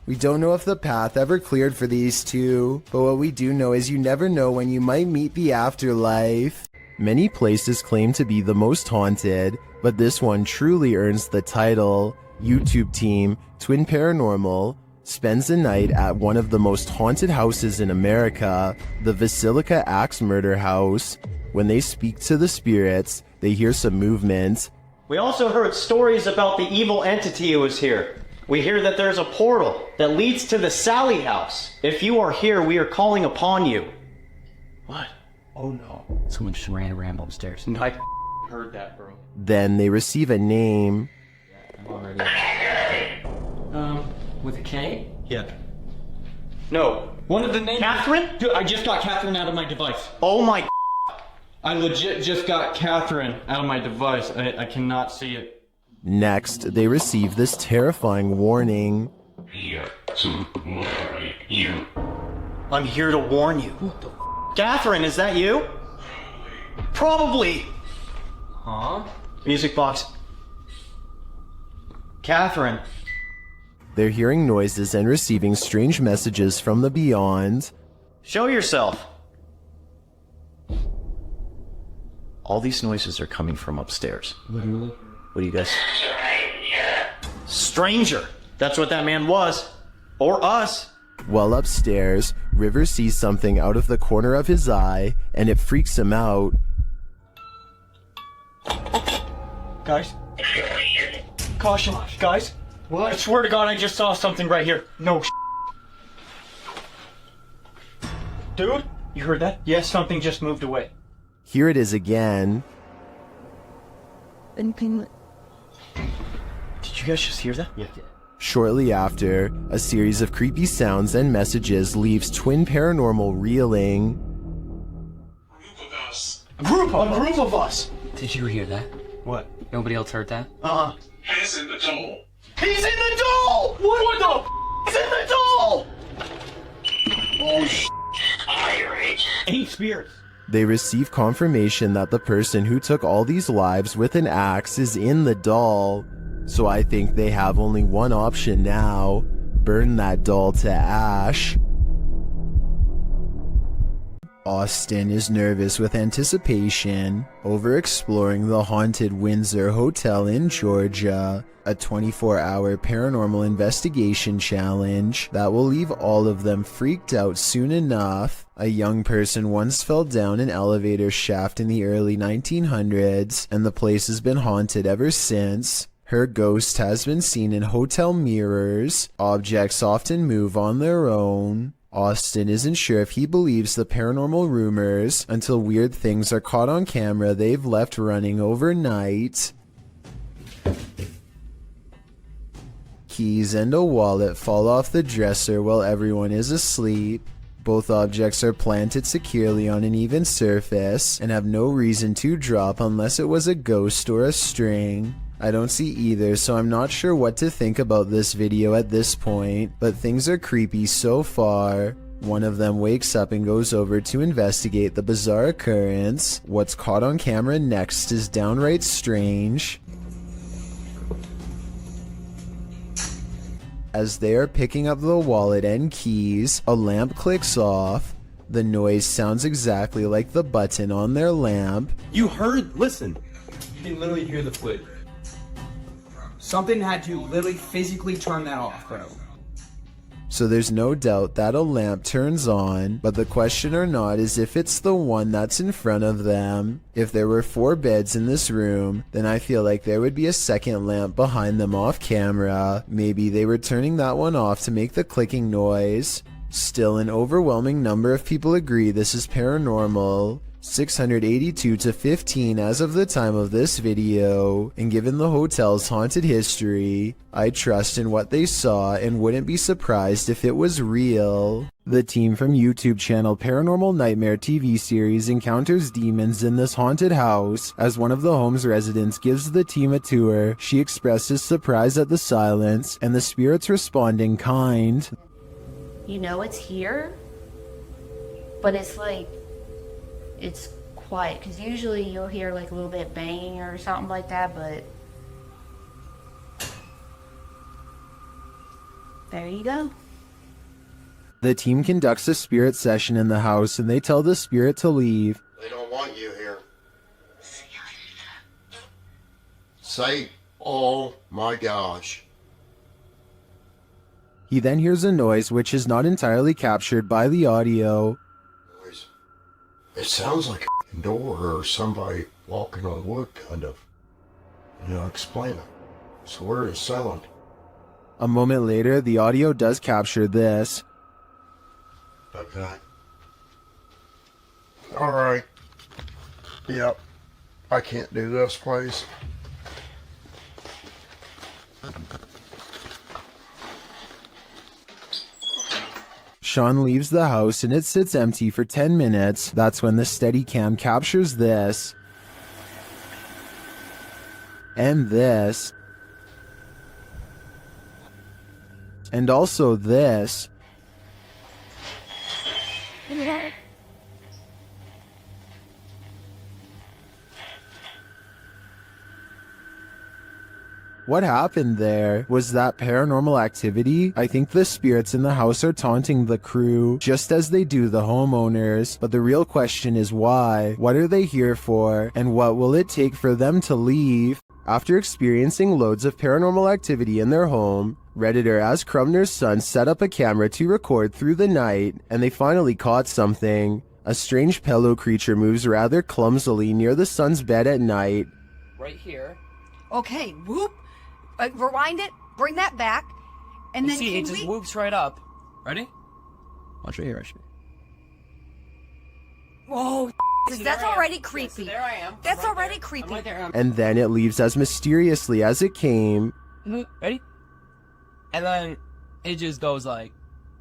We don't know if the path ever cleared for these two, but what we do know is you never know when you might meet the afterlife. Many places claim to be the most haunted, but this one truly earns the title. YouTube team Twin Paranormal spends the night at one of the most haunted houses in America, the Basilica Axe Murder House. When they speak to the spirits, they hear some movement. We also heard stories about the evil entity who was here. We hear that there's a portal that leads to the Sally house. If you are here, we are calling upon you. What? Oh no. Someone just ran around upstairs. No, I heard that, bro. Then they receive a name. With a K? Yeah. No. One of the names. Catherine? Dude, I just got Catherine out of my device. Oh my. I legit just got Catherine out of my device. I cannot see it. Next, they receive this terrifying warning. I'm here to warn you. What the Catherine, is that you? Probably. Huh? Music box. Catherine. They're hearing noises and receiving strange messages from the beyond. Show yourself. All these noises are coming from upstairs. Literally? What do you guys? Stranger. That's what that man was. Or us. While upstairs, River sees something out of the corner of his eye, and it freaks him out. Guys. Caution. Guys. What? I swear to God, I just saw something right here. No. Dude, you heard that? Yes, something just moved away. Here it is again. Did you guys just hear that? Yeah. Shortly after, a series of creepy sounds and messages leaves Twin Paranormal reeling. A group of us! Did you hear that? What? Nobody else heard that? He's in the doll! He's in the doll! What the He's in the doll! Oh Irate. 8 spirits. They receive confirmation that the person who took all these lives with an axe is in the doll. So I think they have only one option now. Burn that doll to ash. Austin is nervous with anticipation over exploring the haunted Windsor Hotel in Georgia, a 24-hour paranormal investigation challenge that will leave all of them freaked out soon enough. A young person once fell down an elevator shaft in the early 1900s, and the place has been haunted ever since. Her ghost has been seen in hotel mirrors. Objects often move on their own. Austin isn't sure if he believes the paranormal rumors until weird things are caught on camera they've left running overnight. Keys and a wallet fall off the dresser while everyone is asleep. Both objects are planted securely on an even surface and have no reason to drop unless it was a ghost or a string. I don't see either, so I'm not sure what to think about this video at this point, but things are creepy so far. One of them wakes up and goes over to investigate the bizarre occurrence. What's caught on camera next is downright strange. As they are picking up the wallet and keys, a lamp clicks off. The noise sounds exactly like the button on their lamp. You heard? Listen. You can literally hear the flick. Something had to literally physically turn that off, bro. So there's no doubt that a lamp turns on, but the question or not is if it's the one that's in front of them. If there were 4 beds in this room, then I feel like there would be a second lamp behind them off camera. Maybe they were turning that one off to make the clicking noise. Still, an overwhelming number of people agree this is paranormal. 682 to 15 as of the time of this video, and given the hotel's haunted history, I trust in what they saw and wouldn't be surprised if it was real. The team from YouTube channel Paranormal Nightmare TV series encounters demons in this haunted house. As one of the home's residents gives the team a tour, she expresses surprise at the silence, and the spirits respond in kind. You know it's here, but it's like, it's quiet, because usually you'll hear like a little bit banging or something like that, but there you go. The team conducts a spirit session in the house and they tell the spirit to leave. They don't want you here. Say, oh my gosh. He then hears a noise which is not entirely captured by the audio. It sounds like a door or somebody walking on wood, kind of. Explain it. So where is sound? A moment later, the audio does capture this. Okay. Alright. Yep. I can't do this, please. Sean leaves the house and it sits empty for 10 minutes. That's when the Steadicam captures this. And this. And also this. What happened there? Was that paranormal activity? I think the spirits in the house are taunting the crew, just as they do the homeowners. But the real question is why? What are they here for? And what will it take for them to leave? After experiencing loads of paranormal activity in their home, Redditor As Crumner's son set up a camera to record through the night, and they finally caught something. A strange pillow creature moves rather clumsily near the son's bed at night. Right here. Okay, whoop. Rewind it, bring that back, and then see, it just moves right up. Ready? Watch right here, actually. Whoa, that's already creepy. There I am. That's already creepy. Right there. And then it leaves as mysteriously as it came. Ready? And then it just goes like...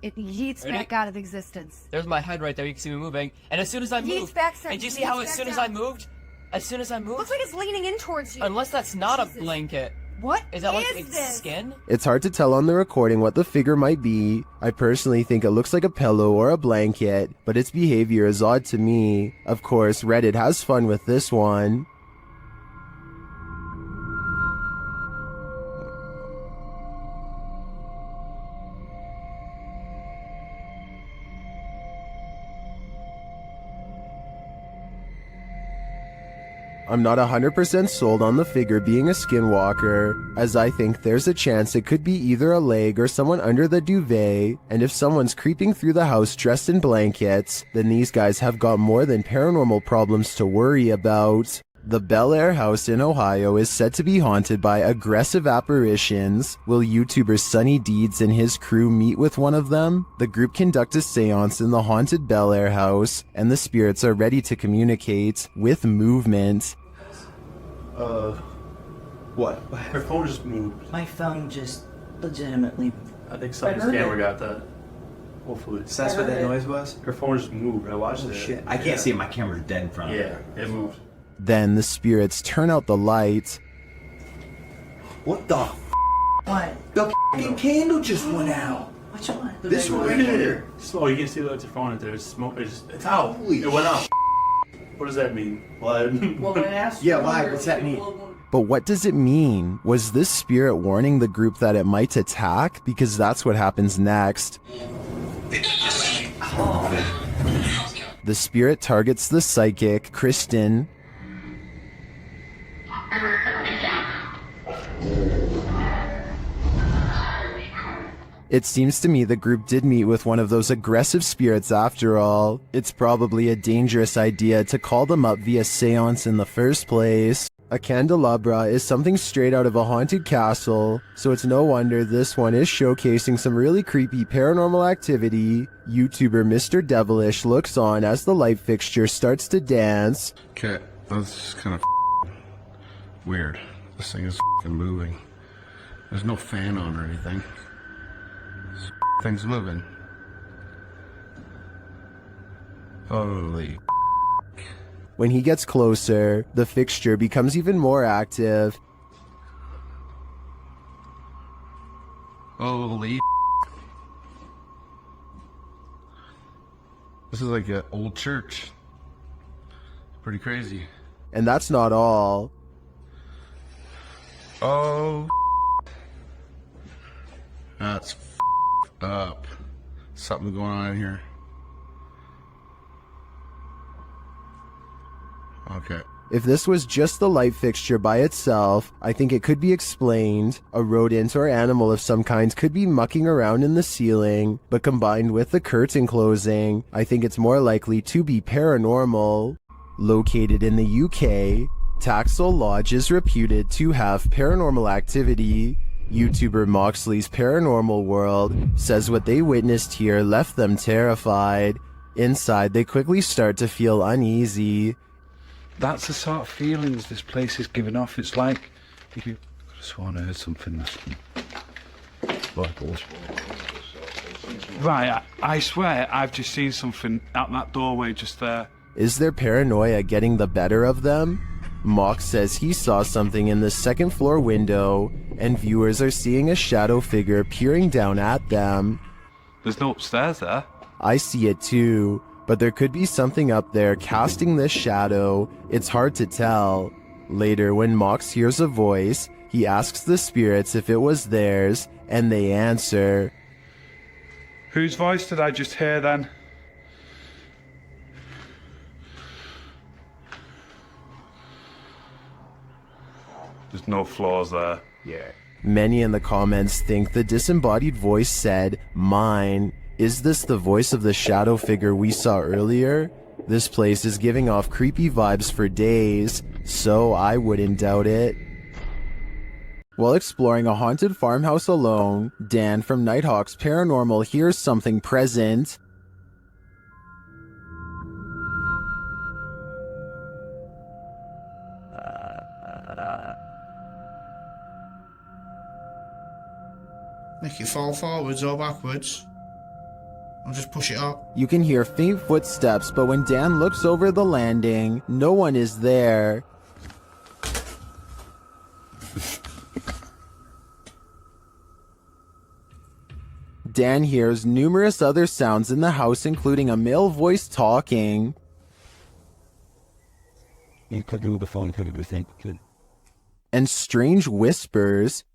It yeets back out of existence. There's my head right there, you can see me moving. And as soon as I moved... And do you see how as soon as I moved... Looks like it's leaning in towards you. Unless that's not a blanket. What is that? Like is its this? Skin? It's hard to tell on the recording what the figure might be. I personally think it looks like a pillow or a blanket, but its behavior is odd to me. Of course, Reddit has fun with this one. I'm not 100% sold on the figure being a skinwalker, as I think there's a chance it could be either a leg or someone under the duvet, and if someone's creeping through the house dressed in blankets, then these guys have got more than paranormal problems to worry about. The Bel Air house in Ohio is said to be haunted by aggressive apparitions. Will YouTuber Sunny Deeds and his crew meet with one of them? The group conduct a seance in the haunted Bel Air house, and the spirits are ready to communicate with movement. What? Her phone just moved. My phone just legitimately... I think someone's camera got that. Hopefully. So that's what that noise was? Her phone just moved. I watched it. Shit. I can't see it. My camera's dead in front of me. Yeah, it moved. Then the spirits turn out the light. What the What? The f***ing candle just went out. Which one? This one right here. Oh, you can see that's your phone in there. It's smoke. It's out. It went out. What does that mean? Blood. Well, when I asked yeah, why? What's that mean? But what does it mean? Was this spirit warning the group that it might attack? Because that's what happens next. The spirit targets the psychic, Kristen. It seems to me the group did meet with one of those aggressive spirits after all. It's probably a dangerous idea to call them up via seance in the first place. A candelabra is something straight out of a haunted castle, so it's no wonder this one is showcasing some really creepy paranormal activity. YouTuber Mr. Devilish looks on as the light fixture starts to dance. Okay, that's kind of weird. This thing is moving. There's no fan on or anything. This thing's moving. Holy. When he gets closer, the fixture becomes even more active. Holy. This is like an old church. Pretty crazy. And that's not all. Oh. That's up. Something going on in here. Okay. If this was just the light fixture by itself, I think it could be explained. A rodent or animal of some kind could be mucking around in the ceiling, but combined with the curtain closing, I think it's more likely to be paranormal. Located in the UK, Taxel Lodge is reputed to have paranormal activity. YouTuber Moxley's Paranormal World says what they witnessed here left them terrified. Inside, they quickly start to feel uneasy. That's the sort of feelings this place is giving off. It's like if you could have sworn I heard something. Right, I swear I've just seen something out that doorway just there. Is their paranoia getting the better of them? Mox says he saw something in the second floor window, and viewers are seeing a shadow figure peering down at them. There's no upstairs there. I see it too, but there could be something up there casting this shadow. It's hard to tell. Later, when Mox hears a voice, he asks the spirits if it was theirs, and they answer. Whose voice did I just hear then? There's no floors there. Yeah. Many in the comments think the disembodied voice said, "Mine." Is this the voice of the shadow figure we saw earlier? This place is giving off creepy vibes for days, so I wouldn't doubt it. While exploring a haunted farmhouse alone, Dan from Nighthawk's Paranormal hears something present. Make it fall forwards or backwards. I'll just push it up. You can hear faint footsteps, but when Dan looks over the landing, no one is there. Dan hears numerous other sounds in the house, including a male voice talking. You could do the phone, could you think? Could. And strange whispers.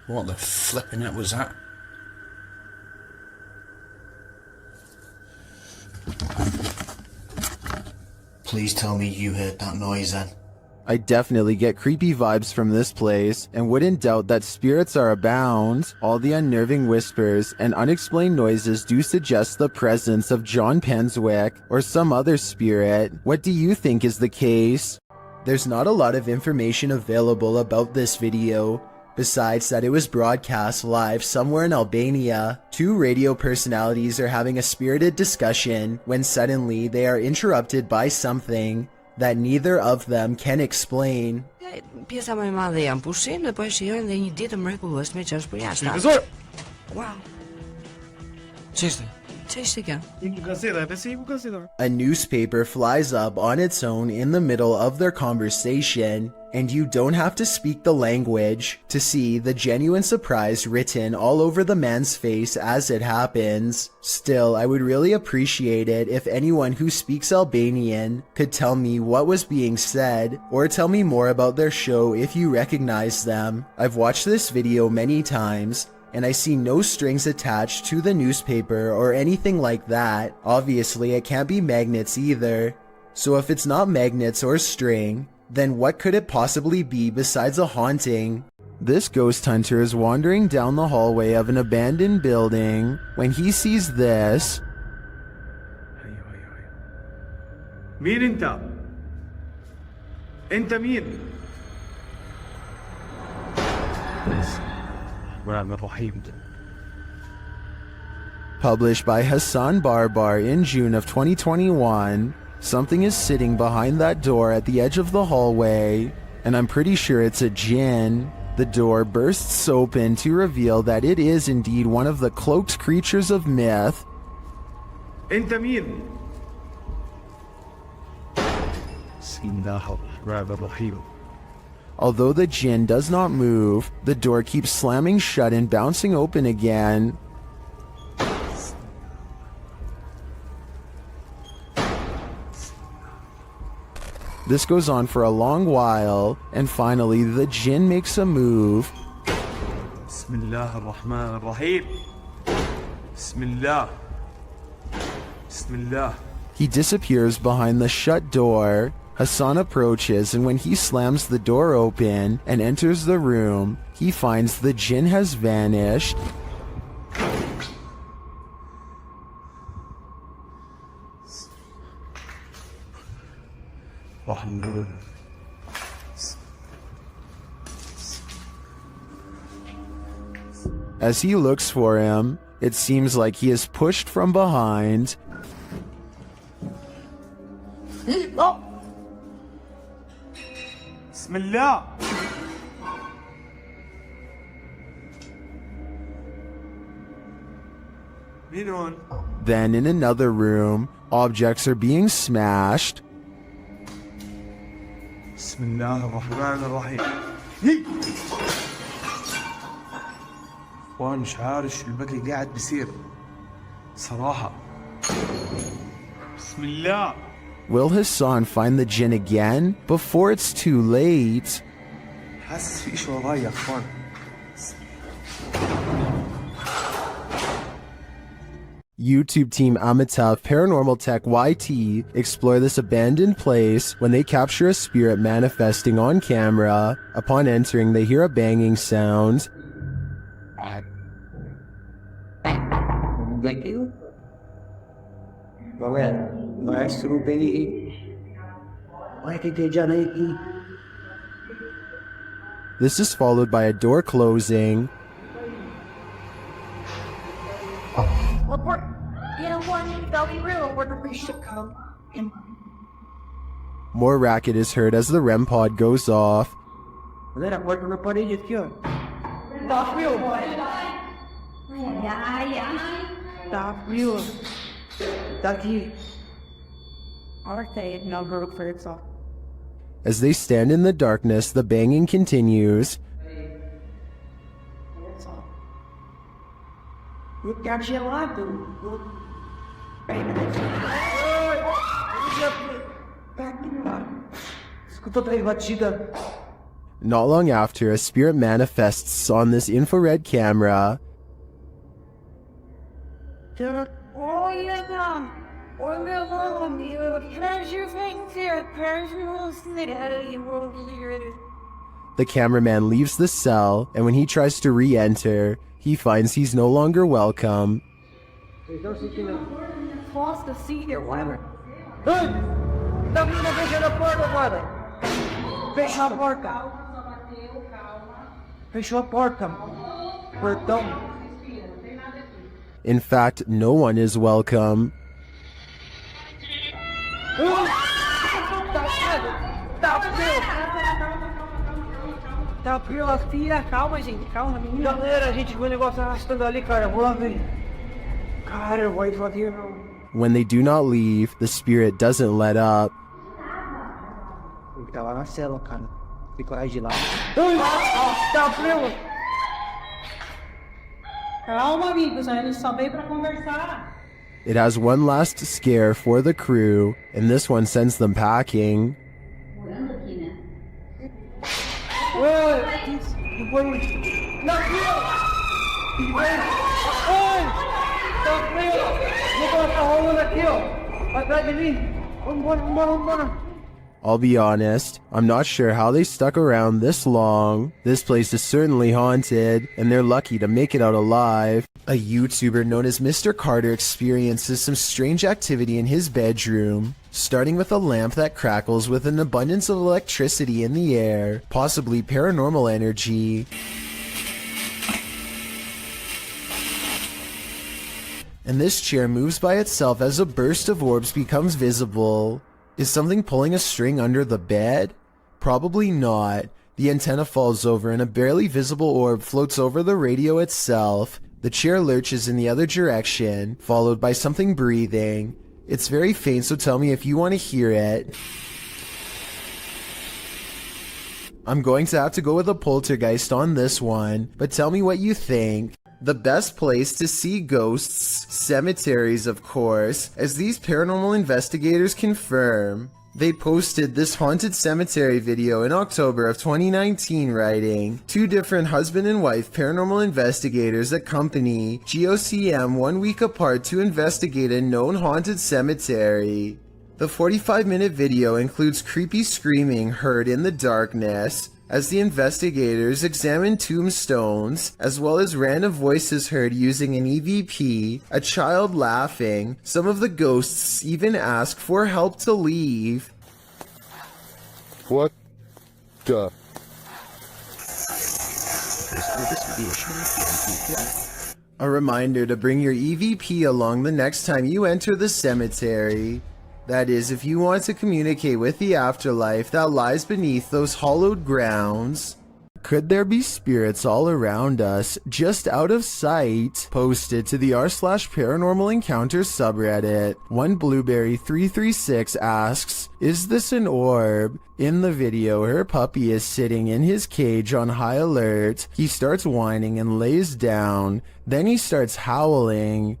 What the flipping it was that? Please tell me you heard that noise then. I definitely get creepy vibes from this place, and wouldn't doubt that spirits are abound. All the unnerving whispers and unexplained noises do suggest the presence of John Penswick or some other spirit. What do you think is the case? There's not a lot of information available about this video, besides that it was broadcast live somewhere in Albania. Two radio personalities are having a spirited discussion when suddenly they are interrupted by something that neither of them can explain. Pjesa më e madhe janë pushim dhe po e shijojnë dhe një ditë mrekullueshme që është për jashtë. Wow. A newspaper flies up on its own in the middle of their conversation, and you don't have to speak the language to see the genuine surprise written all over the man's face as it happens. Still, I would really appreciate it if anyone who speaks Albanian could tell me what was being said, or tell me more about their show if you recognize them. I've watched this video many times, and I see no strings attached to the newspaper or anything like that. Obviously, it can't be magnets either. So if it's not magnets or string, then what could it possibly be besides a haunting? This ghost hunter is wandering down the hallway of an abandoned building when he sees this. مين انت؟ انت مين؟ Published by Hassan Barbar in June of 2021, something is sitting behind that door at the edge of the hallway, and I'm pretty sure it's a djinn. The door bursts open to reveal that it is indeed one of the cloaked creatures of myth. انت مين؟ Although the djinn does not move, the door keeps slamming shut and bouncing open again. This goes on for a long while, and finally the djinn makes a move. Bismillah ar-Rahman ar-Rahim. Bismillah. Bismillah. He disappears behind the shut door. Hassan approaches, and when he slams the door open and enters the room, he finds the djinn has vanished. As he looks for him, it seems like he is pushed from behind. Bismillah. Then in another room, objects are being smashed. Bismillah ar-Rahman ar-Rahim. وانا مش عارف شو البكي قاعد بيصير صراحة. بسم الله. Will Hassan find the djinn again before it's too late? حاسس في شيء وراي يا اخوان. YouTube team Amitav Paranormal Tech YT explore this abandoned place when they capture a spirit manifesting on camera. Upon entering, they hear a banging sound. This is followed by a door closing. More racket is heard as the REM pod goes off. As they stand in the darkness, the banging continues. Not long after, a spirit manifests on this infrared camera. The cameraman leaves the cell, and when he tries to re-enter, he finds he's no longer welcome. In fact, no one is welcome. Calma, gente, calma, menina. Galera, a gente viu o negócio arrastando ali, cara. Vou lá ver. Cara, eu vou devagar, não. When they do not leave, the spirit doesn't let up. Ele tá lá na cela, cara. Fica lá de lá. Tá frio. Calma, amigos. A gente só veio pra conversar. It has one last scare for the crew, and this one sends them packing. I'll be honest, I'm not sure how they stuck around this long. This place is certainly haunted, and they're lucky to make it out alive. A YouTuber known as Mr. Carter experiences some strange activity in his bedroom, starting with a lamp that crackles with an abundance of electricity in the air, possibly paranormal energy. And this chair moves by itself as a burst of orbs becomes visible. Is something pulling a string under the bed? Probably not. The antenna falls over and a barely visible orb floats over the radio itself. The chair lurches in the other direction, followed by something breathing. It's very faint, so tell me if you want to hear it. I'm going to have to go with a poltergeist on this one, but tell me what you think. The best place to see ghosts, cemeteries of course, as these paranormal investigators confirm. They posted this haunted cemetery video in October of 2019 writing, 2 different husband and wife paranormal investigators accompany GOCM 1 week apart to investigate a known haunted cemetery. The 45-minute video includes creepy screaming heard in the darkness, as the investigators examine tombstones, as well as random voices heard using an EVP, a child laughing. Some of the ghosts even ask for help to leave. What the? A reminder to bring your EVP along the next time you enter the cemetery. That is, if you want to communicate with the afterlife that lies beneath those hollowed grounds. Could there be spirits all around us, just out of sight? Posted to the r/paranormal encounters subreddit. One Blueberry336 asks, is this an orb? In the video, her puppy is sitting in his cage on high alert. He starts whining and lays down. Then he starts howling.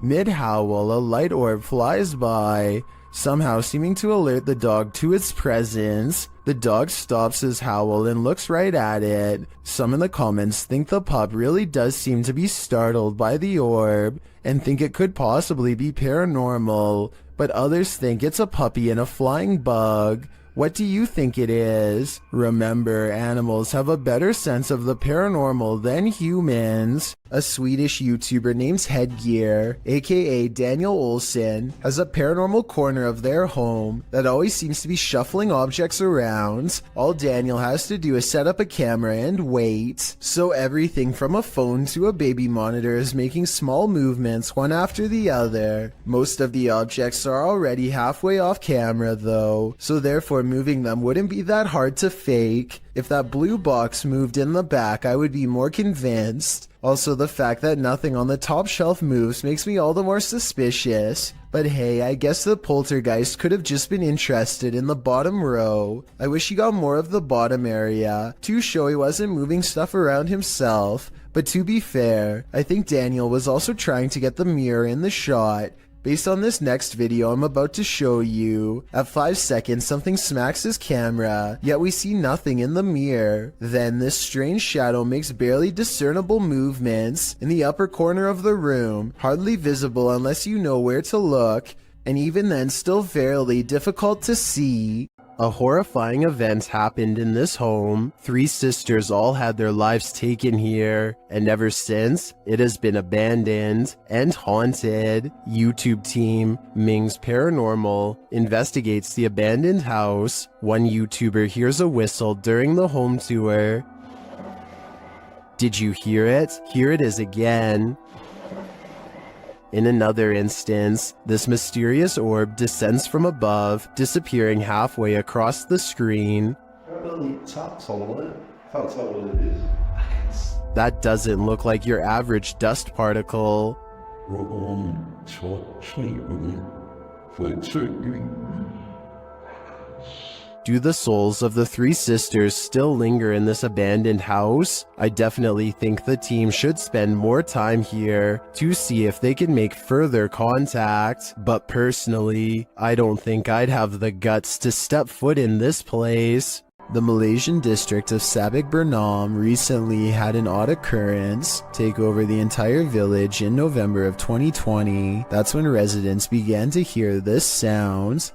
Mid-howl, a light orb flies by, somehow seeming to alert the dog to its presence. The dog stops his howl and looks right at it. Some in the comments think the pup really does seem to be startled by the orb and think it could possibly be paranormal, but others think it's a puppy and a flying bug. What do you think it is? Remember, animals have a better sense of the paranormal than humans. A Swedish YouTuber named Headgear, aka Daniel Olsson, has a paranormal corner of their home that always seems to be shuffling objects around. All Daniel has to do is set up a camera and wait. So everything from a phone to a baby monitor is making small movements one after the other. Most of the objects are already halfway off camera though, so therefore moving them wouldn't be that hard to fake. If that blue box moved in the back, I would be more convinced. Also, the fact that nothing on the top shelf moves makes me all the more suspicious. But hey, I guess the poltergeist could have just been interested in the bottom row. I wish he got more of the bottom area to show he wasn't moving stuff around himself. But to be fair, I think Daniel was also trying to get the mirror in the shot. Based on this next video I'm about to show you, at 5 seconds something smacks his camera, yet we see nothing in the mirror. Then this strange shadow makes barely discernible movements in the upper corner of the room, hardly visible unless you know where to look, and even then still fairly difficult to see. A horrifying event happened in this home. 3 sisters all had their lives taken here, and ever since, it has been abandoned and haunted. YouTube team Ming's Paranormal investigates the abandoned house. One YouTuber hears a whistle during the home tour. Did you hear it? Here it is again. In another instance, this mysterious orb descends from above, disappearing halfway across the screen. That doesn't look like your average dust particle. Do the souls of the 3 sisters still linger in this abandoned house? I definitely think the team should spend more time here to see if they can make further contact. But personally, I don't think I'd have the guts to step foot in this place. The Malaysian district of Sabak Bernam recently had an odd occurrence take over the entire village in November of 2020. That's when residents began to hear this sound.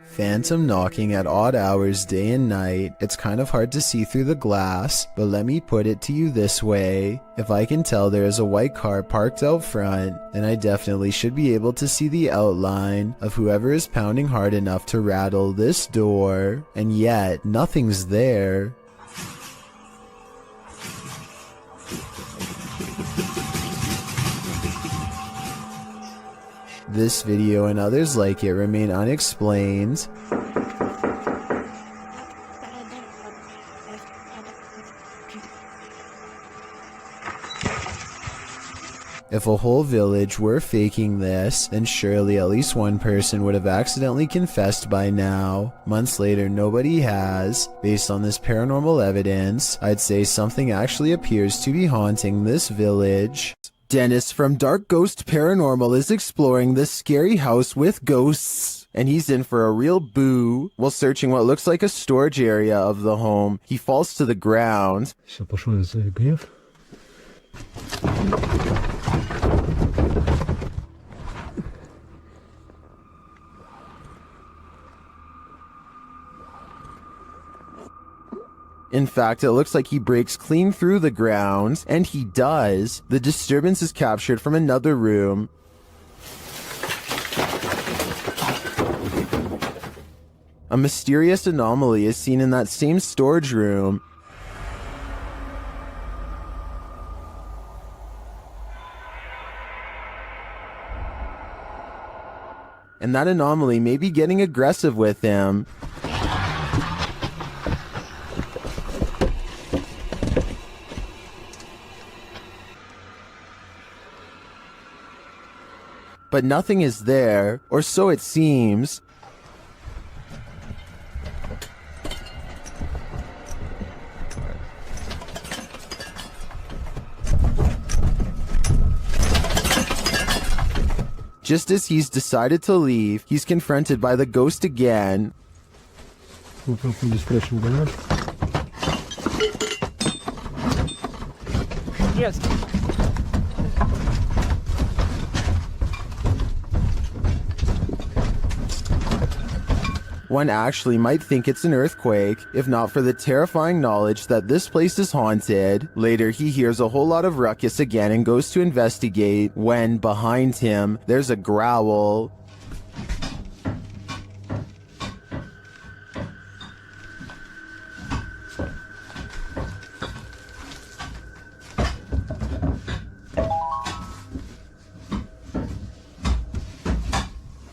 Phantom knocking at odd hours day and night. It's kind of hard to see through the glass, but let me put it to you this way. If I can tell there is a white car parked out front, then I definitely should be able to see the outline of whoever is pounding hard enough to rattle this door, and yet nothing's there. This video and others like it remain unexplained. If a whole village were faking this, then surely at least one person would have accidentally confessed by now. Months later, nobody has. Based on this paranormal evidence, I'd say something actually appears to be haunting this village. Dennis from Dark Ghost Paranormal is exploring this scary house with ghosts, and he's in for a real boo. While searching what looks like a storage area of the home, he falls to the ground. In fact, it looks like he breaks clean through the ground, and he does. The disturbance is captured from another room. A mysterious anomaly is seen in that same storage room. And that anomaly may be getting aggressive with him. But nothing is there, or so it seems. Just as he's decided to leave, he's confronted by the ghost again. Yes. One actually might think it's an earthquake, if not for the terrifying knowledge that this place is haunted. Later, he hears a whole lot of ruckus again and goes to investigate, when, behind him, there's a growl.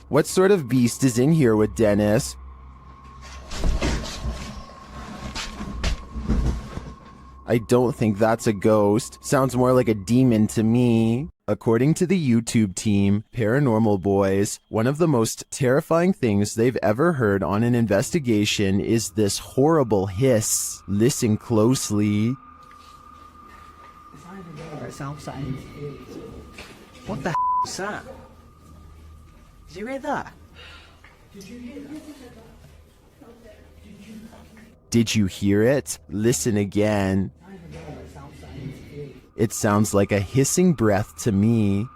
What sort of beast is in here with Dennis? I don't think that's a ghost. Sounds more like a demon to me. According to the YouTube team, Paranormal Boys, one of the most terrifying things they've ever heard on an investigation is this horrible hiss. Listen closely. It's outside. What the is that? Did you hear that? Did you hear it? Listen again. It sounds like a hissing breath to me.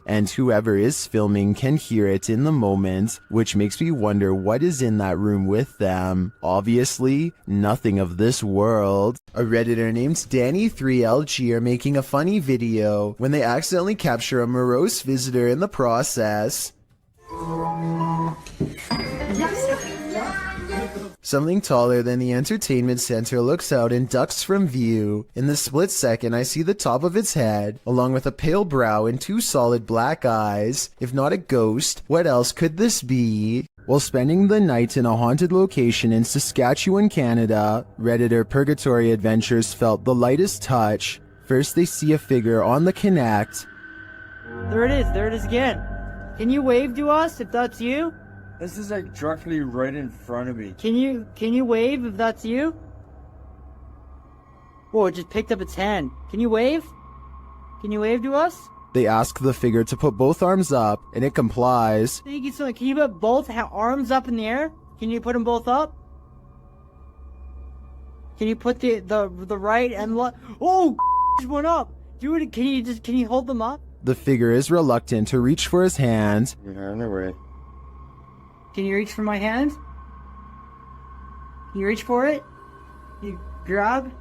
And whoever is filming can hear it in the moment, which makes me wonder what is in that room with them. Obviously, nothing of this world. A Redditor named Danny3LG are making a funny video when they accidentally capture a morose visitor in the process. Something taller than the entertainment center looks out and ducks from view. In the split second, I see the top of its head, along with a pale brow and two solid black eyes. If not a ghost, what else could this be? While spending the night in a haunted location in Saskatchewan, Canada, Redditor Purgatory Adventures felt the lightest touch. First, they see a figure on the Connect. There it is again. Can you wave to us if that's you? This is like directly right in front of me. Can you wave if that's you? Whoa, it just picked up its hand. Can you wave? Can you wave to us? They ask the figure to put both arms up, and it complies. Thank you so much. Can you put both arms up in the air? Can you put them both up? Can you put the right and left? Oh, just went up. Dude, can you hold them up? The figure is reluctant to reach for his hand. You're on the way. Can you reach for my hand? Can you reach for it? You grab?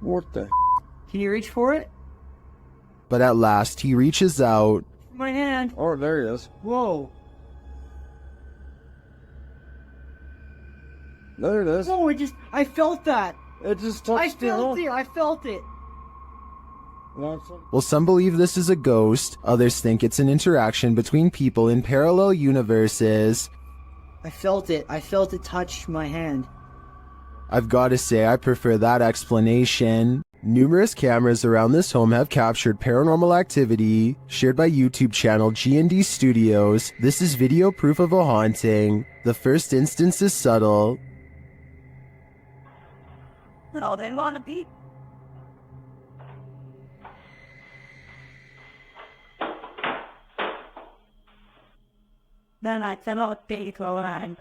What the? Can you reach for it? But at last he reaches out. My hand. Oh, there he is. Whoa. There it is. Oh, I felt that. It just touched it. I felt it. Well, some believe this is a ghost, others think it's an interaction between people in parallel universes. I felt it. I felt it touch my hand. I've got to say, I prefer that explanation. Numerous cameras around this home have captured paranormal activity, shared by YouTube channel G&D Studios. This is video proof of a haunting. The first instance is subtle. No, they want to be. Then I said, oh, big line.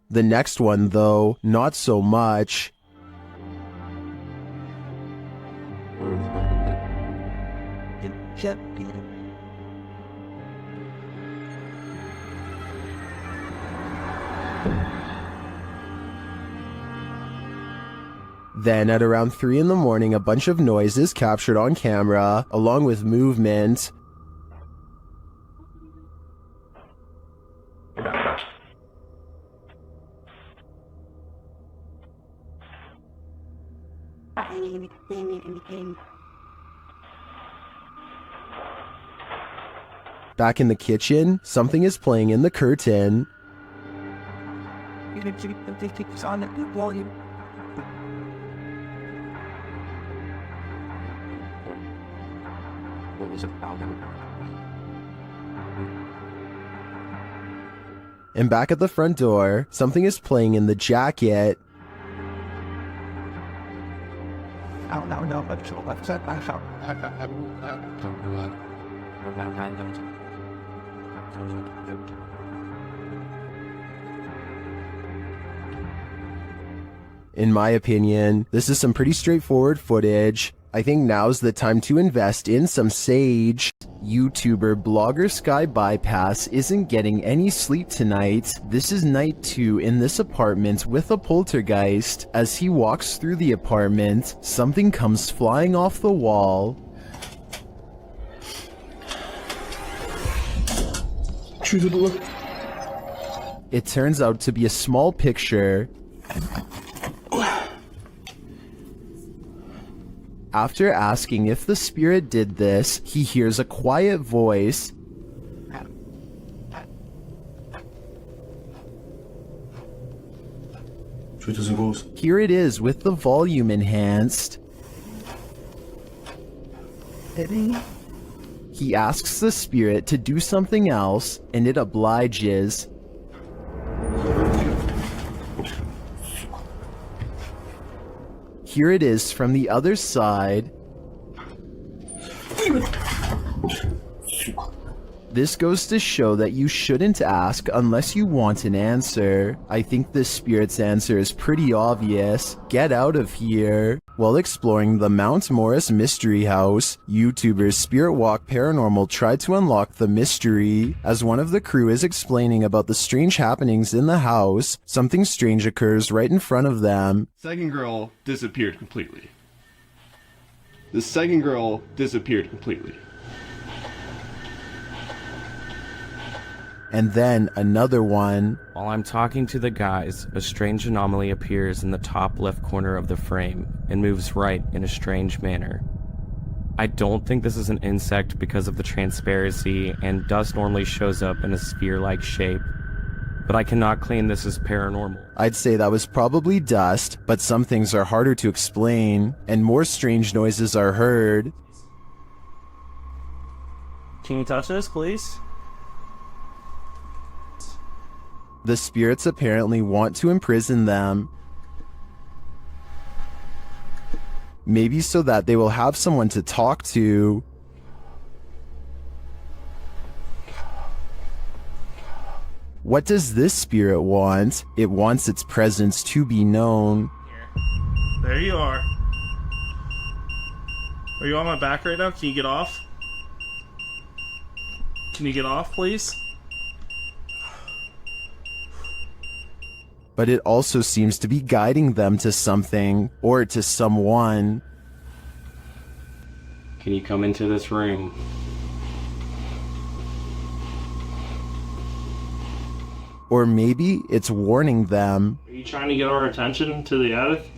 The next one, though, not so much. Then at around 3 in the morning, a bunch of noise is captured on camera, along with movement. Back in the kitchen, something is playing in the curtain. And back at the front door, something is playing in the jacket. In my opinion, this is some pretty straightforward footage. I think now's the time to invest in some sage. YouTuber blogger Sky Bypass isn't getting any sleep tonight. This is night 2 in this apartment with a poltergeist. As he walks through the apartment, something comes flying off the wall. It turns out to be a small picture. After asking if the spirit did this, he hears a quiet voice. Here it is with the volume enhanced. He asks the spirit to do something else, and it obliges. Here it is from the other side. This goes to show that you shouldn't ask unless you want an answer. I think this spirit's answer is pretty obvious. Get out of here. While exploring the Mount Morris Mystery House, YouTuber Spirit Walk Paranormal tried to unlock the mystery. As one of the crew is explaining about the strange happenings in the house, something strange occurs right in front of them. Second girl disappeared completely. The second girl disappeared completely. And then another one. While I'm talking to the guys, a strange anomaly appears in the top left corner of the frame and moves right in a strange manner. I don't think this is an insect because of the transparency, and dust normally shows up in a sphere-like shape, but I cannot claim this is paranormal. I'd say that was probably dust, but some things are harder to explain, and more strange noises are heard. Can you touch this, please? The spirits apparently want to imprison them. Maybe so that they will have someone to talk to. What does this spirit want? It wants its presence to be known. There you are. Are you on my back right now? Can you get off? Can you get off, please? But it also seems to be guiding them to something or to someone. Can you come into this room? Or maybe it's warning them. Are you trying to get our attention to the attic?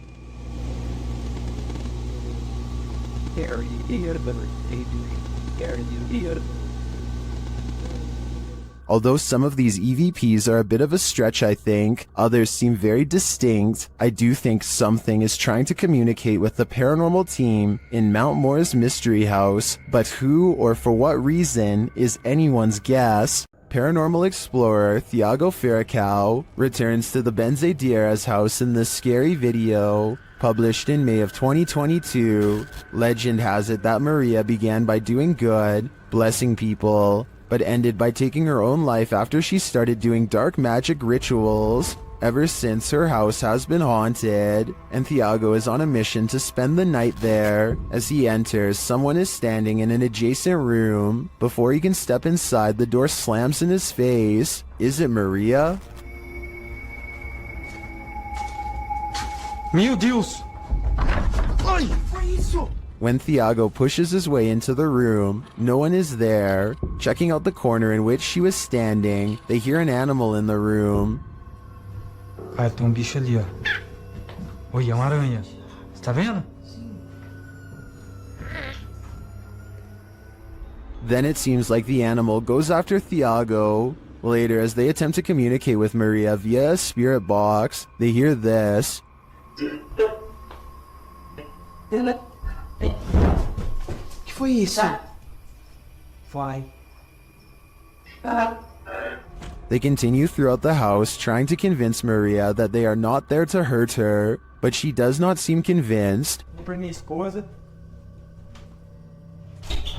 Although some of these EVPs are a bit of a stretch, I think, others seem very distinct, I do think something is trying to communicate with the paranormal team in Mount Moore's mystery house, but who or for what reason is anyone's guess. Paranormal explorer Thiago Ferracao returns to the Benzedeiras house in this scary video, published in May of 2022. Legend has it that Maria began by doing good, blessing people, but ended by taking her own life after she started doing dark magic rituals. Ever since, her house has been haunted, and Thiago is on a mission to spend the night there. As he enters, someone is standing in an adjacent room. Before he can step inside, the door slams in his face. Is it Maria? Meu Deus! Ai, foi isso? When Thiago pushes his way into the room, no one is there. Checking out the corner in which she was standing, they hear an animal in the room. Cara, tem bicho ali, ó. Oi, é uma aranha. Você tá vendo? Then it seems like the animal goes after Thiago. Later, as they attempt to communicate with Maria via a spirit box, they hear this. Que foi isso? Vai. They continue throughout the house, trying to convince Maria that they are not there to hurt her, but she does not seem convinced. Pra minha esposa.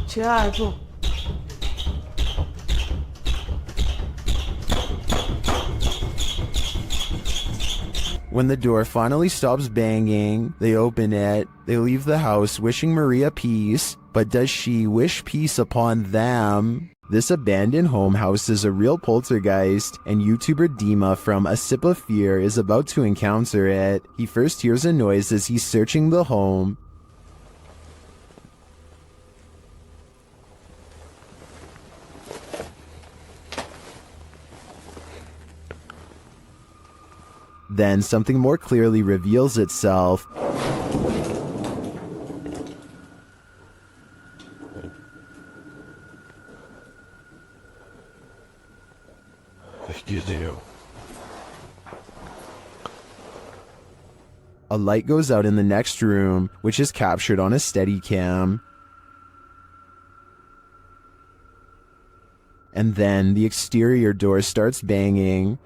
Thiago. When the door finally stops banging, they open it. They leave the house wishing Maria peace, but does she wish peace upon them? This abandoned home houses a real poltergeist, and YouTuber Dima from A Sip of Fear is about to encounter it. He first hears a noise as he's searching the home. Then something more clearly reveals itself. A light goes out in the next room, which is captured on a Steadicam. And then the exterior door starts banging.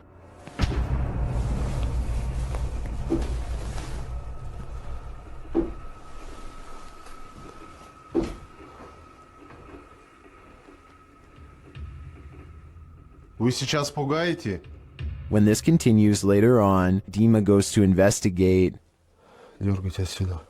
Вы сейчас пугаете? When this continues later on, Dima goes to investigate. Дергайте отсюда.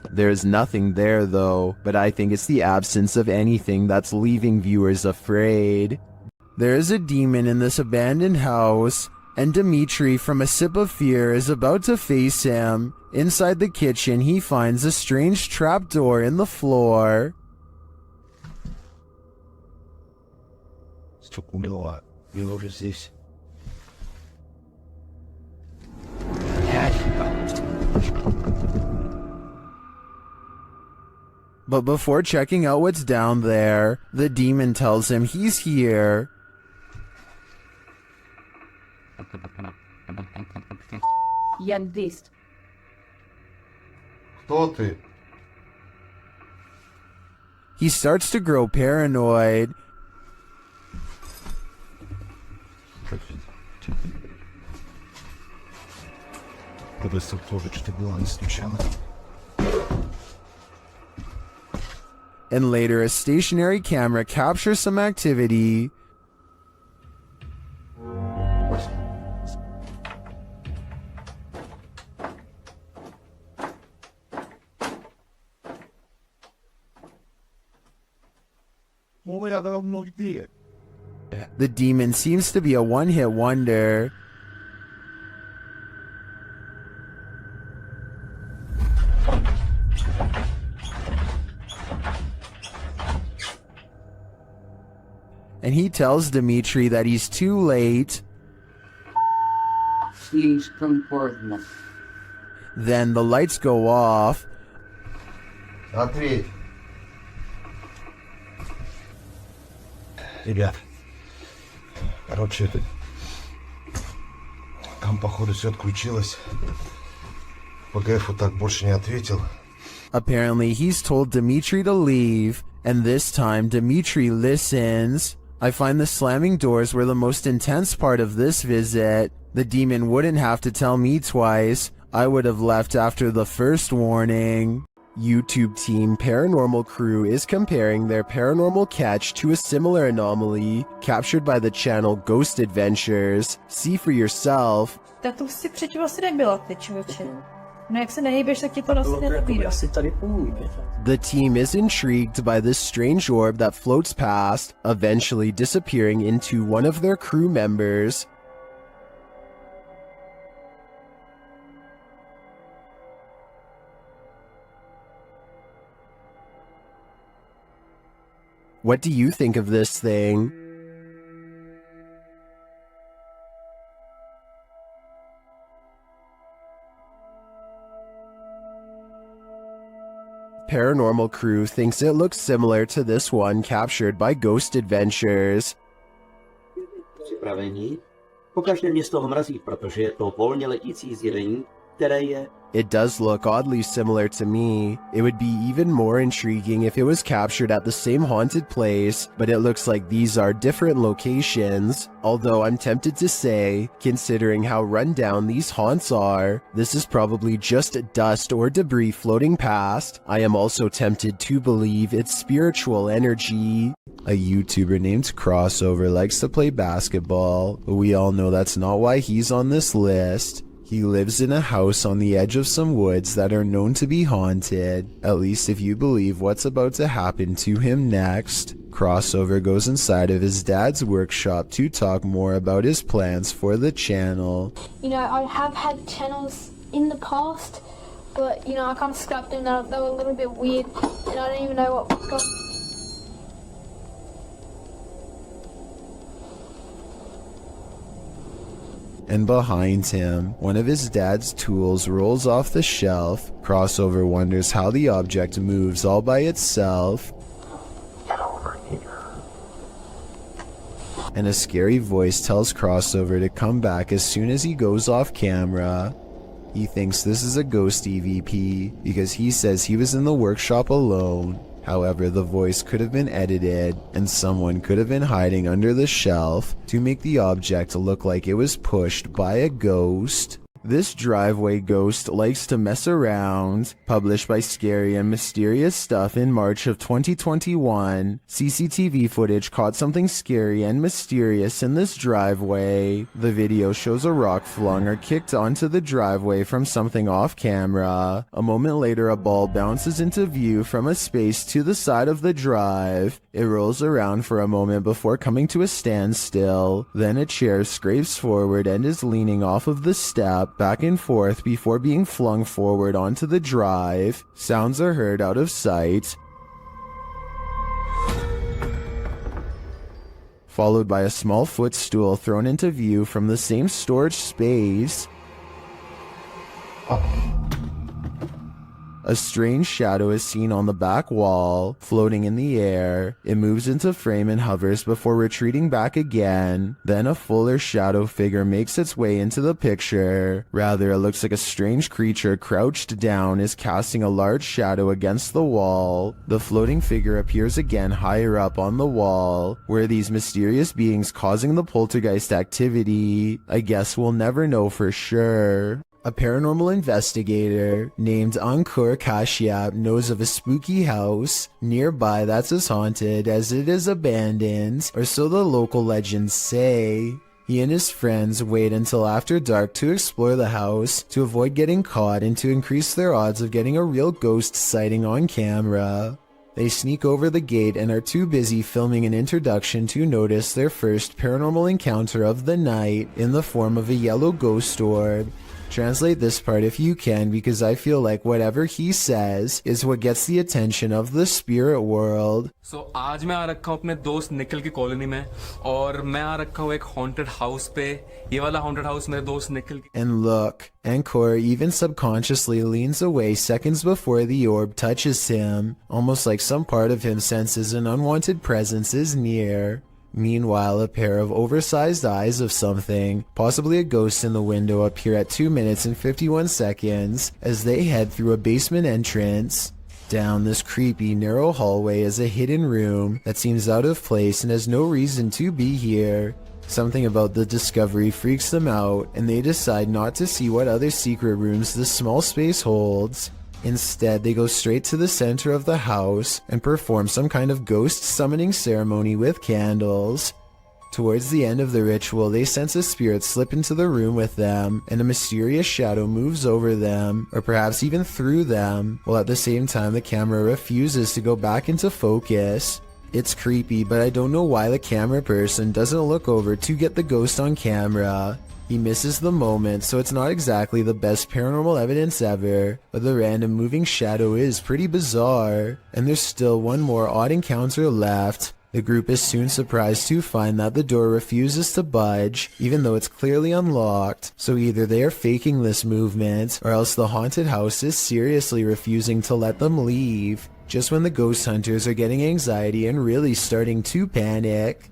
There is nothing there though, but I think it's the absence of anything that's leaving viewers afraid. There is a demon in this abandoned house, and Dimitri from A Sip of Fear is about to face him. Inside the kitchen, he finds a strange trapdoor in the floor. Что умерла? Было уже здесь. But before checking out what's down there, the demon tells him he's here. Я лист. Кто ты? He starts to grow paranoid. And later, a stationary camera captures some activity. The demon seems to be a one-hit wonder. And he tells Dmitri that he's too late. Then the lights go off. Ответь. Ребят, короче, это... Там, походу, все отключилось. ПГФ вот так больше не ответил. Apparently, he's told Dmitri to leave, and this time Dmitri listens. I find the slamming doors were the most intense part of this visit. The demon wouldn't have to tell me twice. I would have left after the first warning. YouTube team Paranormal Crew is comparing their paranormal catch to a similar anomaly captured by the channel Ghost Adventures. See for yourself. Tak to si předtím asi nebyla, ty člověče. No jak se nehýbeš, tak ti to asi nenabídá. The team is intrigued by this strange orb that floats past, eventually disappearing into one of their crew members. What do you think of this thing? Paranormal Crew thinks it looks similar to this one captured by Ghost Adventures. Připravení? Pokaždé mě z toho mrazí, protože je to volně letící zjevení, které je... It does look oddly similar to me. It would be even more intriguing if it was captured at the same haunted place, but it looks like these are different locations. Although I'm tempted to say, considering how run down these haunts are, this is probably just dust or debris floating past. I am also tempted to believe it's spiritual energy. A YouTuber named Crossover likes to play basketball, but we all know that's not why he's on this list. He lives in a house on the edge of some woods that are known to be haunted, at least if you believe what's about to happen to him next. Crossover goes inside of his dad's workshop to talk more about his plans for the channel. You know, I have had channels in the past, but, you know, I kind of scrapped them. They were a little bit weird, and I don't even know what... And behind him, one of his dad's tools rolls off the shelf. Crossover wonders how the object moves all by itself. Get over here. And a scary voice tells Crossover to come back as soon as he goes off camera. He thinks this is a ghost EVP because he says he was in the workshop alone. However, the voice could have been edited, and someone could have been hiding under the shelf to make the object look like it was pushed by a ghost. This driveway ghost likes to mess around. Published by Scary and Mysterious Stuff in March of 2021, CCTV footage caught something scary and mysterious in this driveway. The video shows a rock flung or kicked onto the driveway from something off camera. A moment later, a ball bounces into view from a space to the side of the drive. It rolls around for a moment before coming to a standstill. Then a chair scrapes forward and is leaning off of the step back and forth before being flung forward onto the drive. Sounds are heard out of sight, followed by a small footstool thrown into view from the same storage space. A strange shadow is seen on the back wall, floating in the air. It moves into frame and hovers before retreating back again. Then a fuller shadow figure makes its way into the picture. Rather, it looks like a strange creature crouched down is casting a large shadow against the wall. The floating figure appears again higher up on the wall. Where these mysterious beings causing the poltergeist activity, I guess we'll never know for sure. A paranormal investigator named Ankur Kashyap knows of a spooky house nearby that's as haunted as it is abandoned, or so the local legends say. He and his friends wait until after dark to explore the house to avoid getting caught and to increase their odds of getting a real ghost sighting on camera. They sneak over the gate and are too busy filming an introduction to notice their first paranormal encounter of the night in the form of a yellow ghost orb. Translate this part if you can, because I feel like whatever he says is what gets the attention of the spirit world. So आज मैं आ रखा हूँ अपने दोस्त निखिल की colony में और मैं आ रखा हूँ एक haunted house पे. ये वाला haunted house मेरे दोस्त निखिल की. And look, Ankor even subconsciously leans away seconds before the orb touches him, almost like some part of him senses an unwanted presence is near. Meanwhile, a pair of oversized eyes of something, possibly a ghost in the window, appear at 2 minutes and 51 seconds as they head through a basement entrance. Down this creepy, narrow hallway is a hidden room that seems out of place and has no reason to be here. Something about the discovery freaks them out, and they decide not to see what other secret rooms this small space holds. Instead, they go straight to the center of the house and perform some kind of ghost summoning ceremony with candles. Towards the end of the ritual, they sense a spirit slip into the room with them, and a mysterious shadow moves over them, or perhaps even through them, while at the same time the camera refuses to go back into focus. It's creepy, but I don't know why the camera person doesn't look over to get the ghost on camera. He misses the moment, so it's not exactly the best paranormal evidence ever, but the random moving shadow is pretty bizarre. And there's still one more odd encounter left. The group is soon surprised to find that the door refuses to budge, even though it's clearly unlocked. So either they are faking this movement, or else the haunted house is seriously refusing to let them leave. Just when the ghost hunters are getting anxiety and really starting to panic.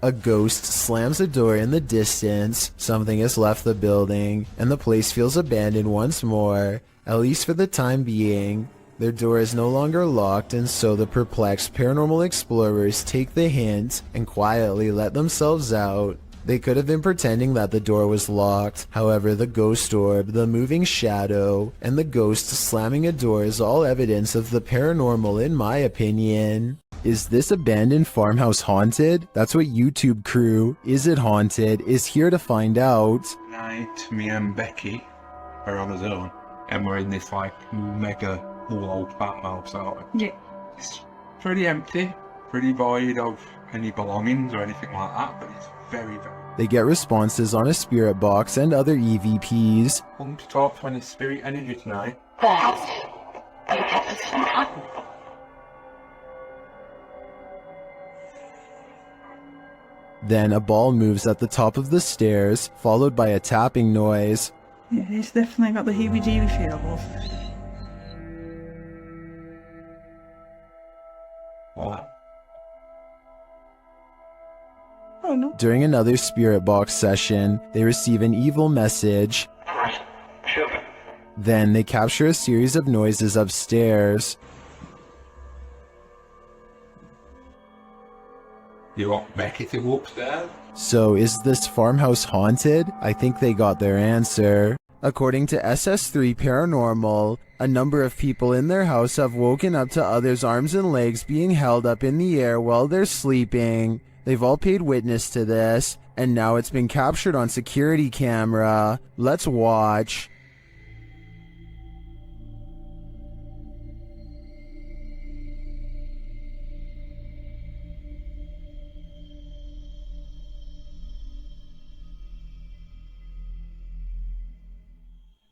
A ghost slams a door in the distance, something has left the building, and the place feels abandoned once more, at least for the time being. Their door is no longer locked, and so the perplexed paranormal explorers take the hint and quietly let themselves out. They could have been pretending that the door was locked. However, the ghost orb, the moving shadow, and the ghost slamming a door is all evidence of the paranormal in my opinion. Is this abandoned farmhouse haunted? That's what YouTube crew, Is It Haunted, is here to find out. Tonight, me and Becky are on our own, and we're in this like mega cool old farmhouse out. Yeah. It's pretty empty, pretty void of any belongings or anything like that, but it's very, very... They get responses on a spirit box and other EVPs. Welcome to talk to any spirit energy tonight. Then a ball moves at the top of the stairs, followed by a tapping noise. Yeah, it's definitely got the heebie-jeebie feel, love. What? Oh no. During another spirit box session, they receive an evil message. Then they capture a series of noises upstairs. You want Becky to go upstairs? So is this farmhouse haunted? I think they got their answer. According to SS3 Paranormal, a number of people in their house have woken up to others' arms and legs being held up in the air while they're sleeping. They've all paid witness to this, and now it's been captured on security camera. Let's watch.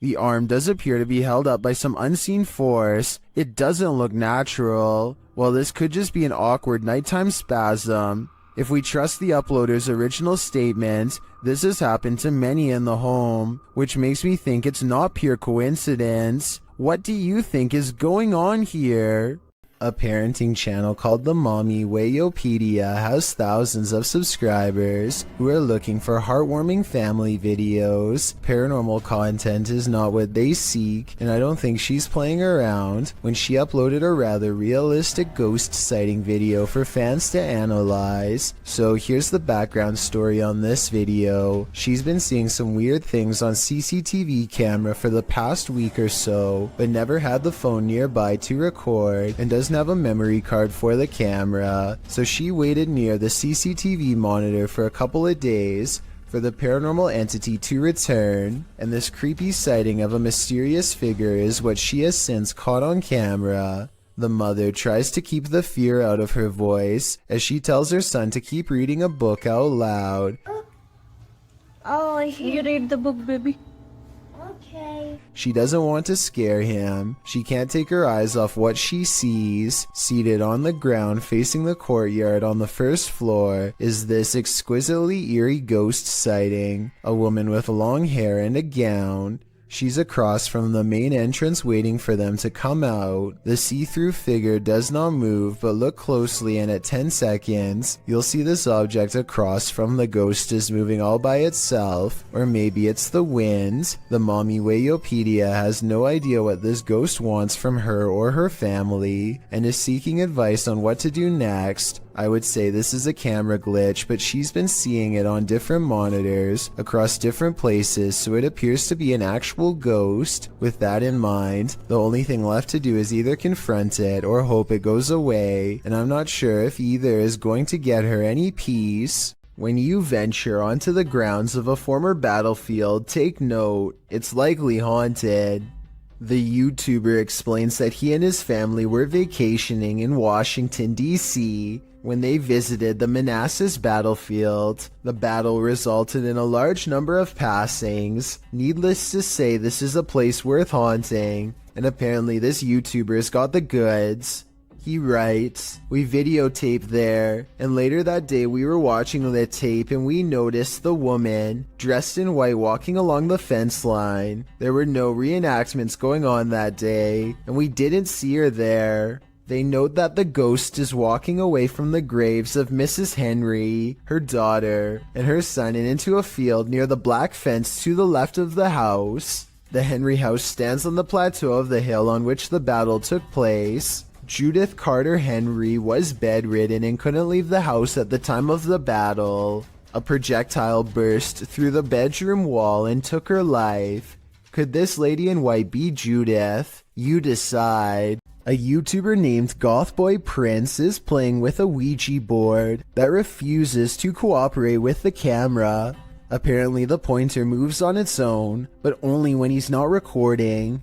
The arm does appear to be held up by some unseen force. It doesn't look natural. Well, this could just be an awkward nighttime spasm. If we trust the uploader's original statement, this has happened to many in the home, which makes me think it's not pure coincidence. What do you think is going on here? A parenting channel called the Mommy Wayopedia has thousands of subscribers who are looking for heartwarming family videos. Paranormal content is not what they seek, and I don't think she's playing around when she uploaded a rather realistic ghost sighting video for fans to analyze. So here's the background story on this video. She's been seeing some weird things on CCTV camera for the past week or so, but never had the phone nearby to record and doesn't have a memory card for the camera, so she waited near the CCTV monitor for a couple of days for the paranormal entity to return, and this creepy sighting of a mysterious figure is what she has since caught on camera. The mother tries to keep the fear out of her voice as she tells her son to keep reading a book out loud. Oh, you read the book, baby. Okay. She doesn't want to scare him. She can't take her eyes off what she sees. Seated on the ground facing the courtyard on the first floor is this exquisitely eerie ghost sighting. A woman with long hair and a gown. She's across from the main entrance waiting for them to come out. The see-through figure does not move, but look closely and at 10 seconds, you'll see this object across from the ghost is moving all by itself, or maybe it's the wind. The Mommy Wayopedia has no idea what this ghost wants from her or her family, and is seeking advice on what to do next. I would say this is a camera glitch, but she's been seeing it on different monitors across different places, so it appears to be an actual ghost. With that in mind, the only thing left to do is either confront it or hope it goes away, and I'm not sure if either is going to get her any peace. When you venture onto the grounds of a former battlefield, take note, it's likely haunted. The YouTuber explains that he and his family were vacationing in Washington, D.C. when they visited the Manassas battlefield. The battle resulted in a large number of passings. Needless to say, this is a place worth haunting, and apparently this YouTuber's got the goods. He writes, "We videotaped there, and later that day we were watching the tape and we noticed the woman, dressed in white, walking along the fence line. There were no reenactments going on that day, and we didn't see her there." They note that the ghost is walking away from the graves of Mrs. Henry, her daughter, and her son and into a field near the black fence to the left of the house. The Henry house stands on the plateau of the hill on which the battle took place. Judith Carter Henry was bedridden and couldn't leave the house at the time of the battle. A projectile burst through the bedroom wall and took her life. Could this lady in white be Judith? You decide. A YouTuber named Gothboy Prince is playing with a Ouija board that refuses to cooperate with the camera. Apparently the pointer moves on its own, but only when he's not recording.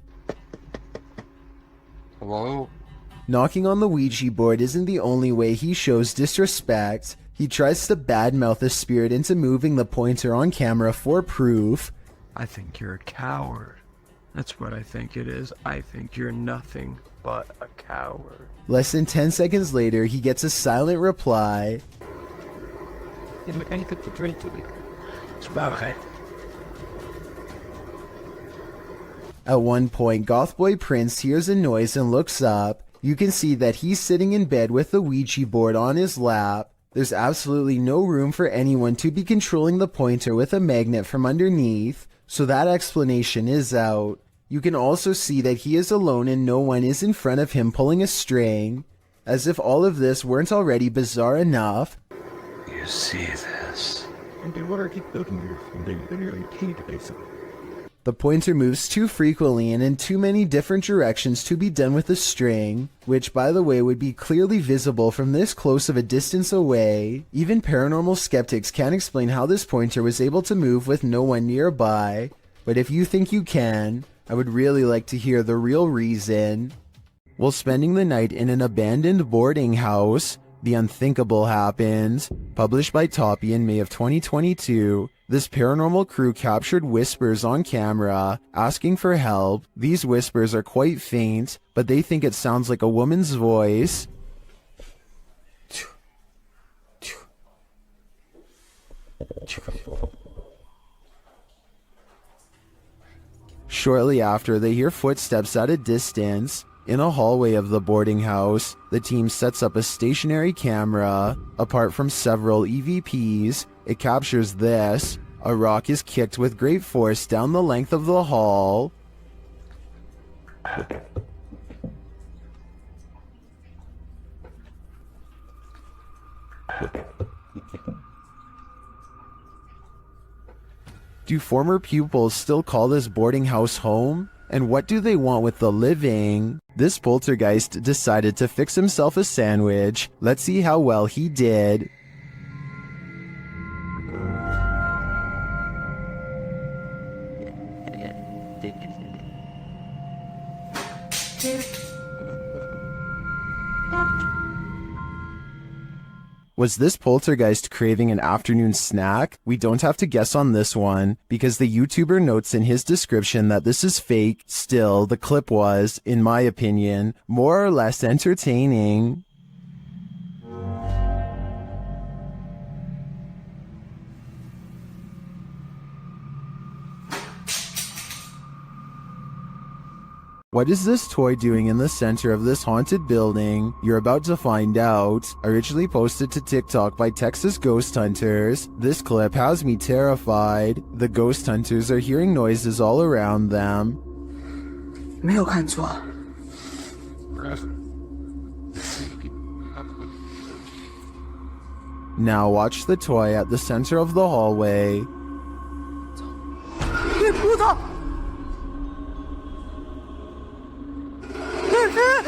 Hello? Knocking on the Ouija board isn't the only way he shows disrespect. He tries to badmouth the spirit into moving the pointer on camera for proof. I think you're a coward. That's what I think it is. I think you're nothing but a coward. Less than 10 seconds later, he gets a silent reply. At one point, Gothboy Prince hears a noise and looks up. You can see that he's sitting in bed with the Ouija board on his lap. There's absolutely no room for anyone to be controlling the pointer with a magnet from underneath, so that explanation is out. You can also see that he is alone and no one is in front of him pulling a string. As if all of this weren't already bizarre enough. You see this? The pointer moves too frequently and in too many different directions to be done with a string, which by the way would be clearly visible from this close of a distance away. Even paranormal skeptics can't explain how this pointer was able to move with no one nearby, but if you think you can, I would really like to hear the real reason. While spending the night in an abandoned boarding house, the unthinkable happened. Published by Toppy in May of 2022, this paranormal crew captured whispers on camera, asking for help. These whispers are quite faint, but they think it sounds like a woman's voice. Shortly after, they hear footsteps at a distance. In a hallway of the boarding house, the team sets up a stationary camera. Apart from several EVPs, it captures this. A rock is kicked with great force down the length of the hall. Do former pupils still call this boarding house home? And what do they want with the living? This poltergeist decided to fix himself a sandwich. Let's see how well he did. Was this poltergeist craving an afternoon snack? We don't have to guess on this one, because the YouTuber notes in his description that this is fake. Still, the clip was, in my opinion, more or less entertaining. What is this toy doing in the center of this haunted building? You're about to find out. Originally posted to TikTok by Texas ghost hunters, this clip has me terrified. The ghost hunters are hearing noises all around them. 没有看错。 Now watch the toy at the center of the hallway. 我操！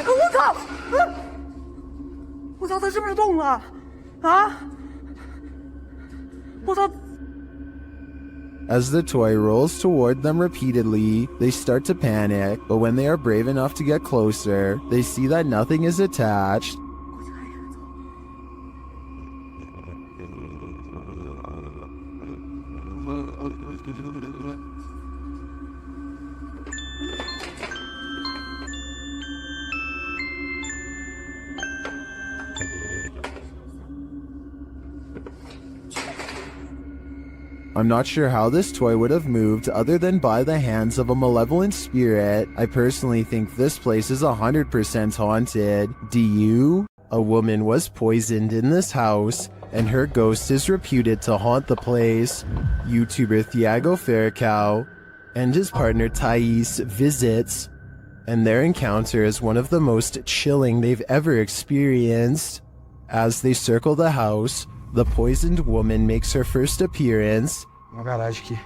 我操！我操，他是不是动了？啊！我操！ As the toy rolls toward them repeatedly, they start to panic, but when they are brave enough to get closer, they see that nothing is attached. I'm not sure how this toy would have moved other than by the hands of a malevolent spirit. I personally think this place is 100% haunted. Do you? A woman was poisoned in this house, and her ghost is reputed to haunt the place. YouTuber Thiago Ferracao and his partner Thais visits, and their encounter is one of the most chilling they've ever experienced. As they circle the house, the poisoned woman makes her first appearance. Uma garagem aqui.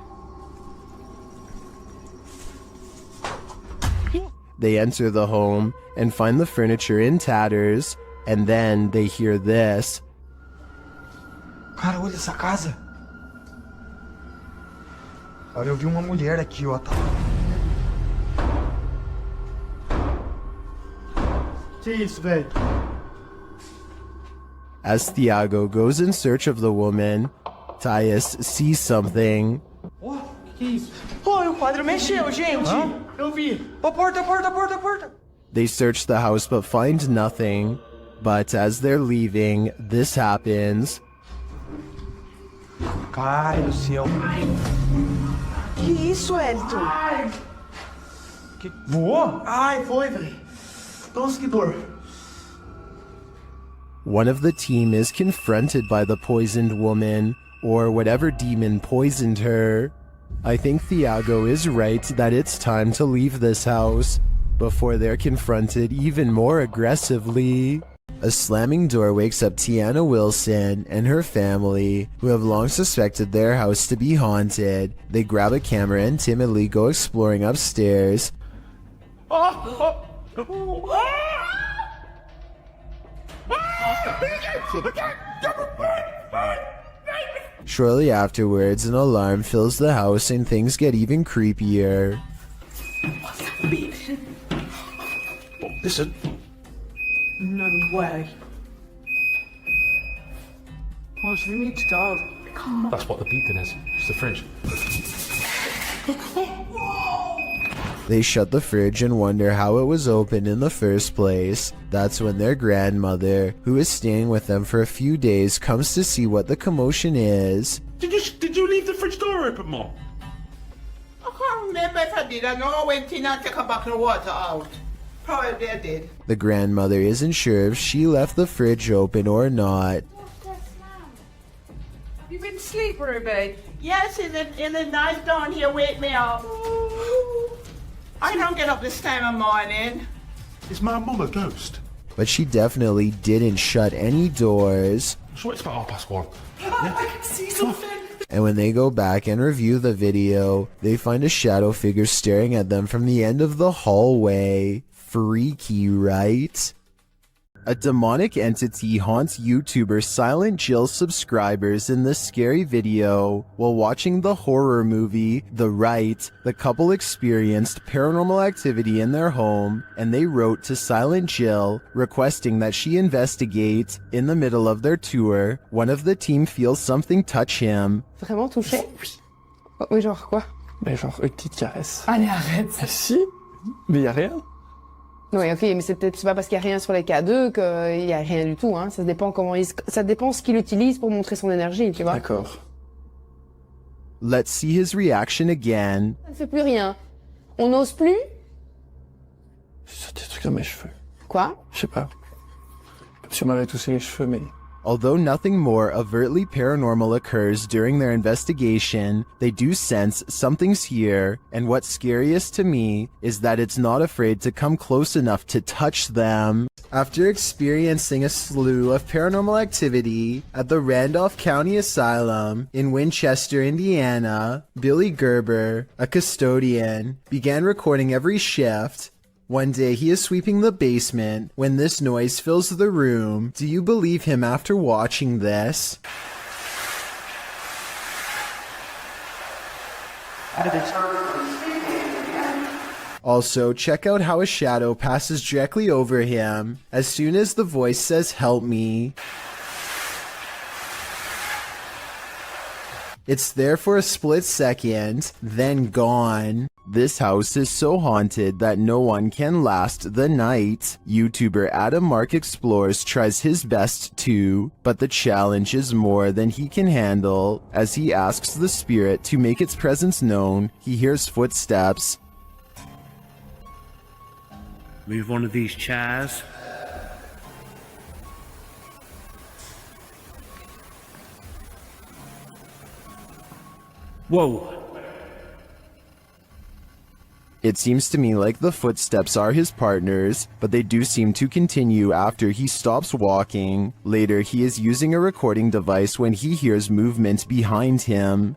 They enter the home and find the furniture in tatters, and then they hear this. Cara, olha essa casa. Olha, eu vi uma mulher aqui, ó. Que isso, velho? As Thiago goes in search of the woman, Thais sees something. Oh, que isso? Oh, o quadro mexeu, gente! Eu vi! Oh, porta, porta, porta, porta! They search the house but find nothing. But as they're leaving, this happens. Ai, do céu! Que isso, Elton? Que... Voou? Ai, foi, velho! Nossa, que dor! One of the team is confronted by the poisoned woman, or whatever demon poisoned her. I think Thiago is right that it's time to leave this house before they're confronted even more aggressively. A slamming door wakes up Tiana Wilson and her family, who have long suspected their house to be haunted. They grab a camera and timidly go exploring upstairs. Shortly afterwards, an alarm fills the house and things get even creepier. Listen. No way. Oh, so we need to go. Come on. That's what the beacon is. It's the fridge. They shut the fridge and wonder how it was opened in the first place. That's when their grandmother, who is staying with them for a few days, comes to see what the commotion is. Did you leave the fridge door open, Mom? I can't remember if I did. I know I went in and to come back and the water out. Probably I did. The grandmother isn't sure if she left the fridge open or not. Have you been asleep, Ruby? Yes, in the night down here wake me up. I don't get up this time of morning. Is my mum a ghost? But she definitely didn't shut any doors. So it's about 1:30. I can see something. And when they go back and review the video, they find a shadow figure staring at them from the end of the hallway. Freaky, right? A demonic entity haunts YouTuber Silent Jill subscribers in this scary video. While watching the horror movie The Rite, the couple experienced paranormal activity in their home, and they wrote to Silent Jill requesting that she investigate. In the middle of their tour, one of the team feels something touch him. Vraiment touché? Oui. Oui, genre quoi? Mais genre une petite caresse. Allez, arrête. Ah, si? Mais y a rien. Oui, ok, mais c'est pas parce qu'il y a rien sur les K2 qu'il y a rien du tout, hein. Ça dépend ça dépend ce qu'il utilise pour montrer son énergie, tu vois. D'accord. Let's see his reaction again. Ça ne fait plus rien. On n'ose plus? C'est des trucs dans mes cheveux. Quoi? Je sais pas. Comme si on m'avait touché les cheveux, mais... Although nothing more overtly paranormal occurs during their investigation, they do sense something's here, and what's scariest to me is that it's not afraid to come close enough to touch them. After experiencing a slew of paranormal activity at the Randolph County Asylum in Winchester, Indiana, Billy Gerber, a custodian, began recording every shift. One day he is sweeping the basement when this noise fills the room. Do you believe him after watching this? Also, check out how a shadow passes directly over him as soon as the voice says "help me." It's there for a split second, then gone. This house is so haunted that no one can last the night. YouTuber Adam Mark Explores tries his best too, but the challenge is more than he can handle. As he asks the spirit to make its presence known, he hears footsteps. Move one of these chairs. Whoa. It seems to me like the footsteps are his partners, but they do seem to continue after he stops walking. Later, he is using a recording device when he hears movement behind him.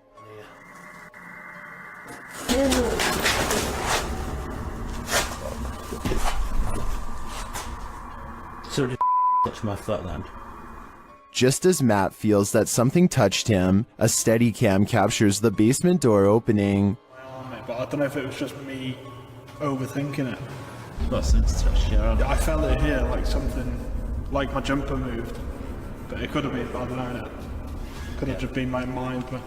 So just touch my foot then. Just as Matt feels that something touched him, a Steadicam captures the basement door opening. But I don't know if it was just me overthinking it. Well, since Yeah, I felt it here, like something, like my jumper moved. But it could have been, I don't know. Could have just been my mind. But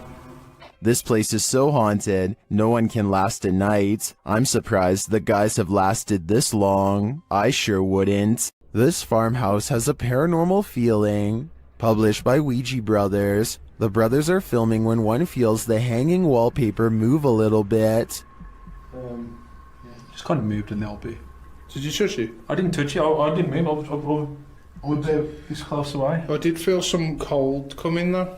This place is so haunted, no one can last a night. I'm surprised the guys have lasted this long. I sure wouldn't. This farmhouse has a paranormal feeling. Published by Ouija Brothers. The brothers are filming when one feels the hanging wallpaper move a little bit. yeah, just kind of moved in the LB. Did you touch it? I didn't touch it. I didn't move. I was this close away. I did feel some cold coming though.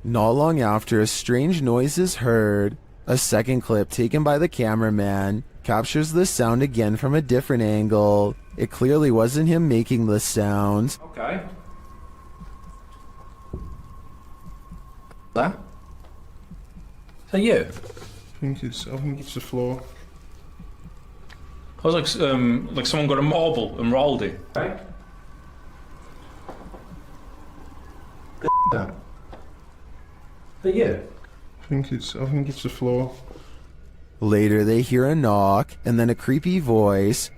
Not long after, a strange noise is heard. A second clip taken by the cameraman captures the sound again from a different angle. It clearly wasn't him making the sound. Okay. That? Is that you? I think it's the floor. I was like someone got a marble and rolled it. Right? That? Is that you? I think it's the floor. Later, they hear a knock and then a creepy voice.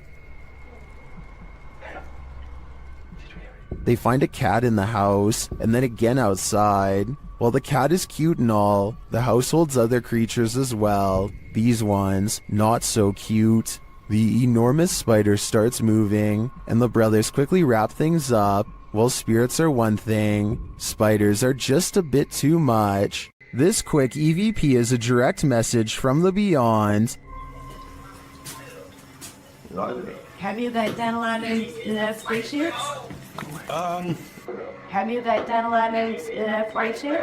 They find a cat in the house and then again outside. While the cat is cute and all, the house holds other creatures as well. These ones, not so cute. The enormous spider starts moving, and the brothers quickly wrap things up. While spirits are one thing, spiders are just a bit too much. This quick EVP is a direct message from the beyond. Have you got dental items in that spaceship? Have you got dental items in that spaceship?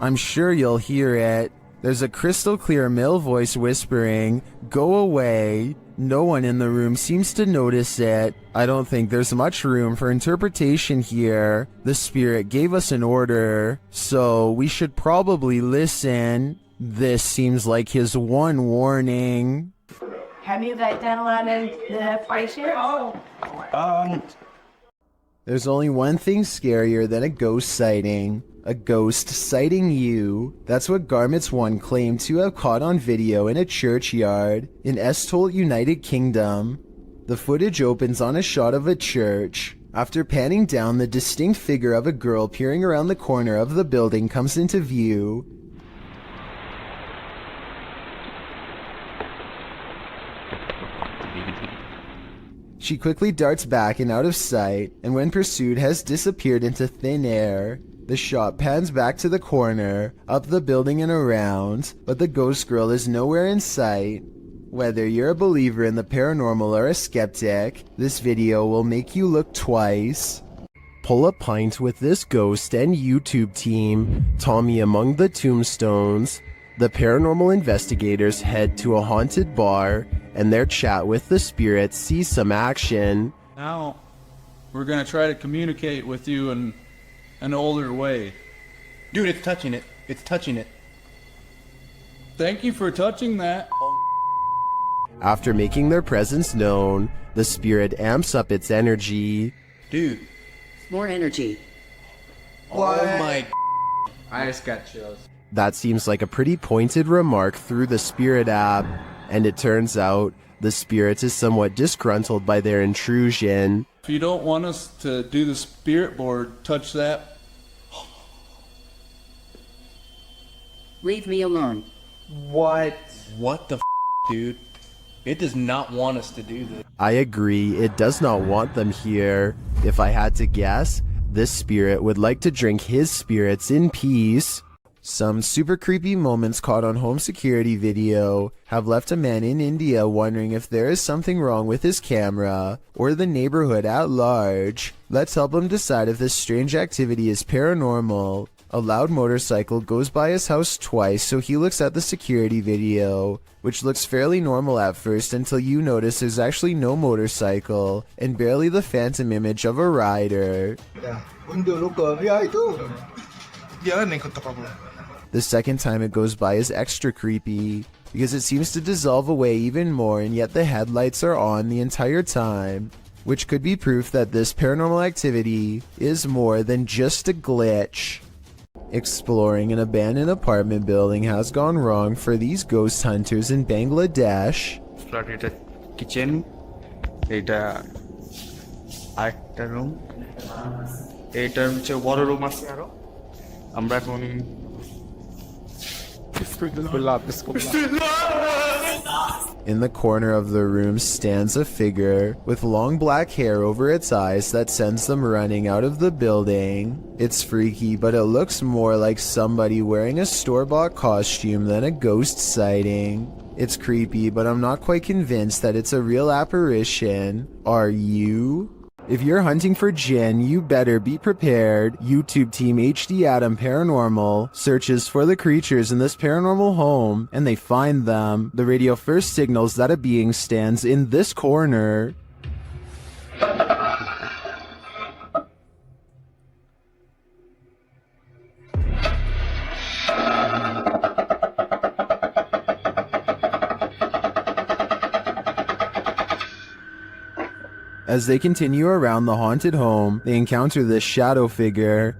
I'm sure you'll hear it. There's a crystal clear male voice whispering, "Go away." No one in the room seems to notice it. I don't think there's much room for interpretation here. The spirit gave us an order, so we should probably listen. This seems like his one warning. Have you got dental items in that spaceship? There's only one thing scarier than a ghost sighting. A ghost sighting you. That's what Garments 1 claimed to have caught on video in a churchyard in Estholt, United Kingdom. The footage opens on a shot of a church. After panning down, the distinct figure of a girl peering around the corner of the building comes into view. She quickly darts back and out of sight, and when pursued has disappeared into thin air. The shot pans back to the corner, up the building and around, but the ghost girl is nowhere in sight. Whether you're a believer in the paranormal or a skeptic, this video will make you look twice. Pull a pint with this ghost and YouTube team, Tommy among the tombstones. The paranormal investigators head to a haunted bar, and their chat with the spirits sees some action. Now, we're gonna try to communicate with you in an older way. Dude, it's touching it. It's touching it. Thank you for touching that. After making their presence known, the spirit amps up its energy. Dude. More energy. What? Oh my. I just got chills. That seems like a pretty pointed remark through the spirit app, and it turns out the spirit is somewhat disgruntled by their intrusion. If you don't want us to do the spirit board, touch that. Leave me alone. What? What the dude? It does not want us to do this. I agree, it does not want them here. If I had to guess, this spirit would like to drink his spirits in peace. Some super creepy moments caught on home security video have left a man in India wondering if there is something wrong with his camera or the neighborhood at large. Let's help him decide if this strange activity is paranormal. A loud motorcycle goes by his house twice, so he looks at the security video, which looks fairly normal at first until you notice there's actually no motorcycle and barely the phantom image of a rider. The second time it goes by is extra creepy, because it seems to dissolve away even more, and yet the headlights are on the entire time, which could be proof that this paranormal activity is more than just a glitch. Exploring an abandoned apartment building has gone wrong for these ghost hunters in Bangladesh. Kitchen, এটা আরেকটা room, এইটার হচ্ছে বড় room আছে আরো। আমরা এখন In the corner of the room stands a figure with long black hair over its eyes that sends them running out of the building. It's freaky, but it looks more like somebody wearing a store-bought costume than a ghost sighting. It's creepy, but I'm not quite convinced that it's a real apparition. Are you? If you're hunting for Jinn, you better be prepared. YouTube team HD Adam Paranormal searches for the creatures in this paranormal home, and they find them. The radio first signals that a being stands in this corner. As they continue around the haunted home, they encounter this shadow figure.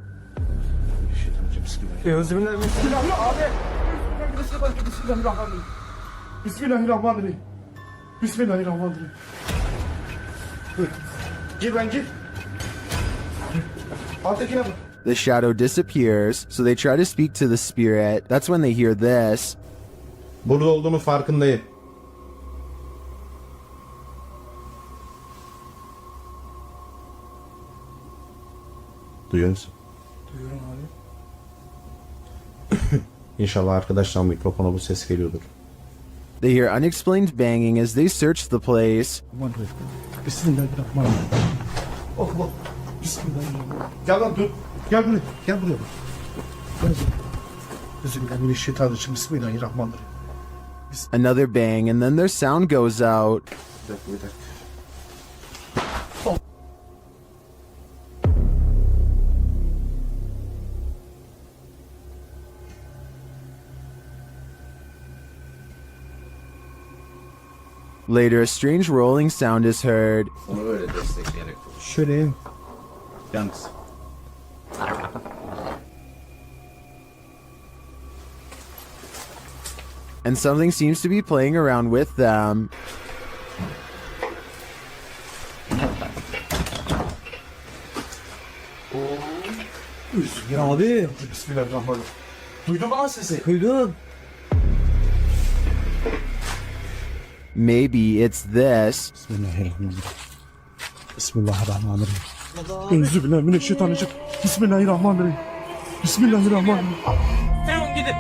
The shadow disappears, so they try to speak to the spirit. That's when they hear this. Burada olduğumu farkındayım. Duyuyor musun? Duyuyorum abi. İnşallah arkadaşlar mikrofona bu ses geliyordur. They hear unexplained banging as they search the place. Bismillahirrahmanirrahim. Allah. Bismillahirrahmanirrahim. Gel lan dur. Gel buraya. Gel buraya. Bismillahirrahmanirrahim. Bismillahirrahmanirrahim. Another bang, and then their sound goes out. Later, a strange rolling sound is heard. Şöyle. Yalnız. And something seems to be playing around with them. Ya abi. Bismillahirrahmanirrahim. Duydun mu lan sesi? Duydum. Maybe it's this. Bismillahirrahmanirrahim. Bismillahirrahmanirrahim. Euzubillahimineşşeytanirracim. Bismillahirrahmanirrahim. Bismillahirrahmanirrahim. Tamam gidin.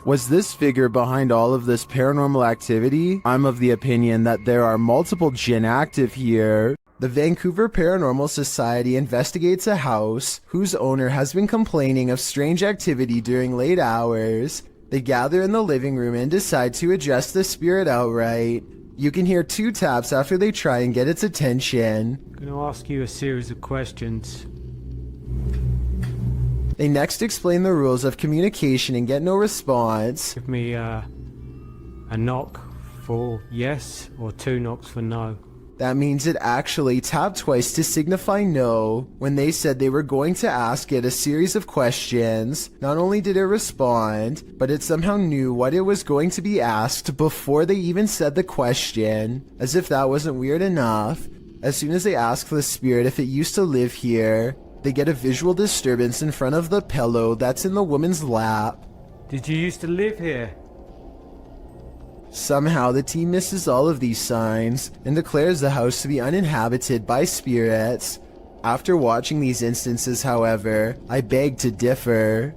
Was this figure behind all of this paranormal activity? I'm of the opinion that there are multiple jinn active here. The Vancouver Paranormal Society investigates a house whose owner has been complaining of strange activity during late hours. They gather in the living room and decide to address the spirit outright. You can hear 2 taps after they try and get its attention. I'm going to ask you a series of questions. They next explain the rules of communication and get no response. Give me a knock for yes or 2 knocks for no. That means it actually tapped twice to signify no. When they said they were going to ask it a series of questions, not only did it respond, but it somehow knew what it was going to be asked before they even said the question. As if that wasn't weird enough. As soon as they ask the spirit if it used to live here, they get a visual disturbance in front of the pillow that's in the woman's lap. Did you used to live here? Somehow the team misses all of these signs and declares the house to be uninhabited by spirits. After watching these instances, however, I beg to differ.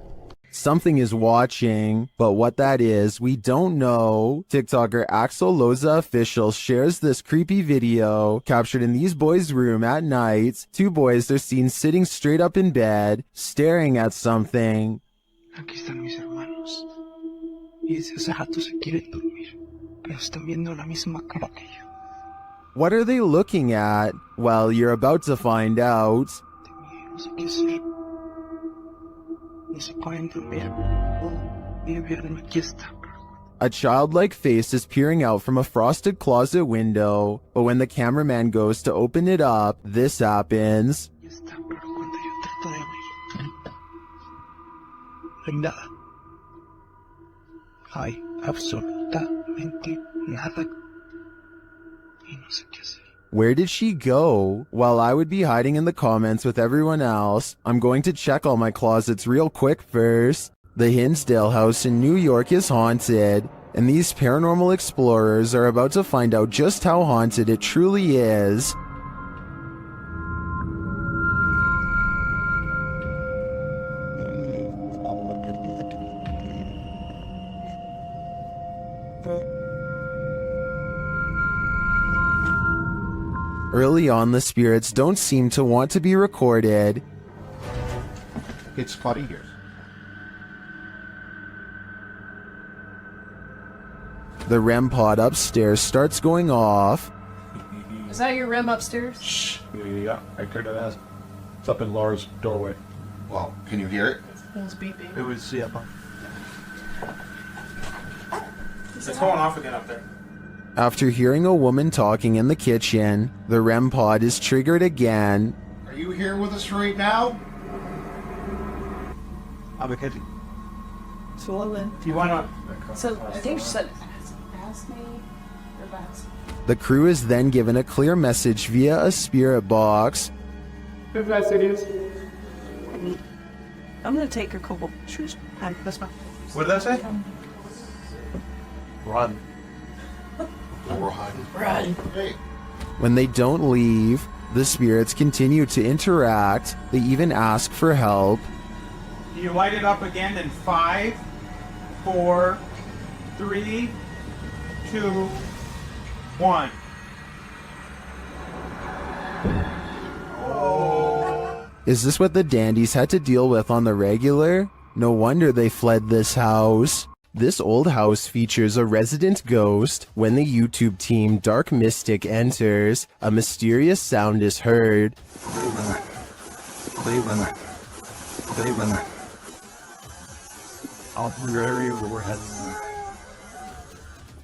Something is watching, but what that is, we don't know. TikToker Axel Loza Official shares this creepy video captured in these boys' room at night. 2 boys are seen sitting straight up in bed, staring at something. Aquí están mis hermanos. Y desde hace rato se quieren dormir, pero están viendo la misma cara que yo. What are they looking at? Well, you're about to find out. No sé qué hacer. No se pueden dormir. Ni verme aquí está. A childlike face is peering out from a frosted closet window, but when the cameraman goes to open it up, this happens. Aquí está, pero cuando yo trato de abrir, no hay nada. Hay absolutamente nada. Y no sé qué hacer. Where did she go? While I would be hiding in the comments with everyone else, I'm going to check all my closets real quick first. The Hinsdale house in New York is haunted, and these paranormal explorers are about to find out just how haunted it truly is. Early on, the spirits don't seem to want to be recorded. It's spotty here. The REM pod upstairs starts going off. Is that your REM upstairs? Shh. Yeah, I turned it as. It's up in Laura's doorway. Wow, can you hear it? It was beeping. It was, yeah. It's going off again up there. After hearing a woman talking in the kitchen, the REM pod is triggered again. Are you here with us right now? I'm a kid. Swollen. Do you want to? So I think she said, ask me or box. The crew is then given a clear message via a spirit box. I'm gonna take her couple pictures. That's fine. What did I say? Run. Run. Run. Hey. When they don't leave, The spirits continue to interact. They even ask for help. You light it up again in 5, 4, 3, 2, 1. Is this what the dandies had to deal with on the regular? No wonder they fled this house. This old house features a resident ghost. When the YouTube team Dark Mystic enters, a mysterious sound is heard.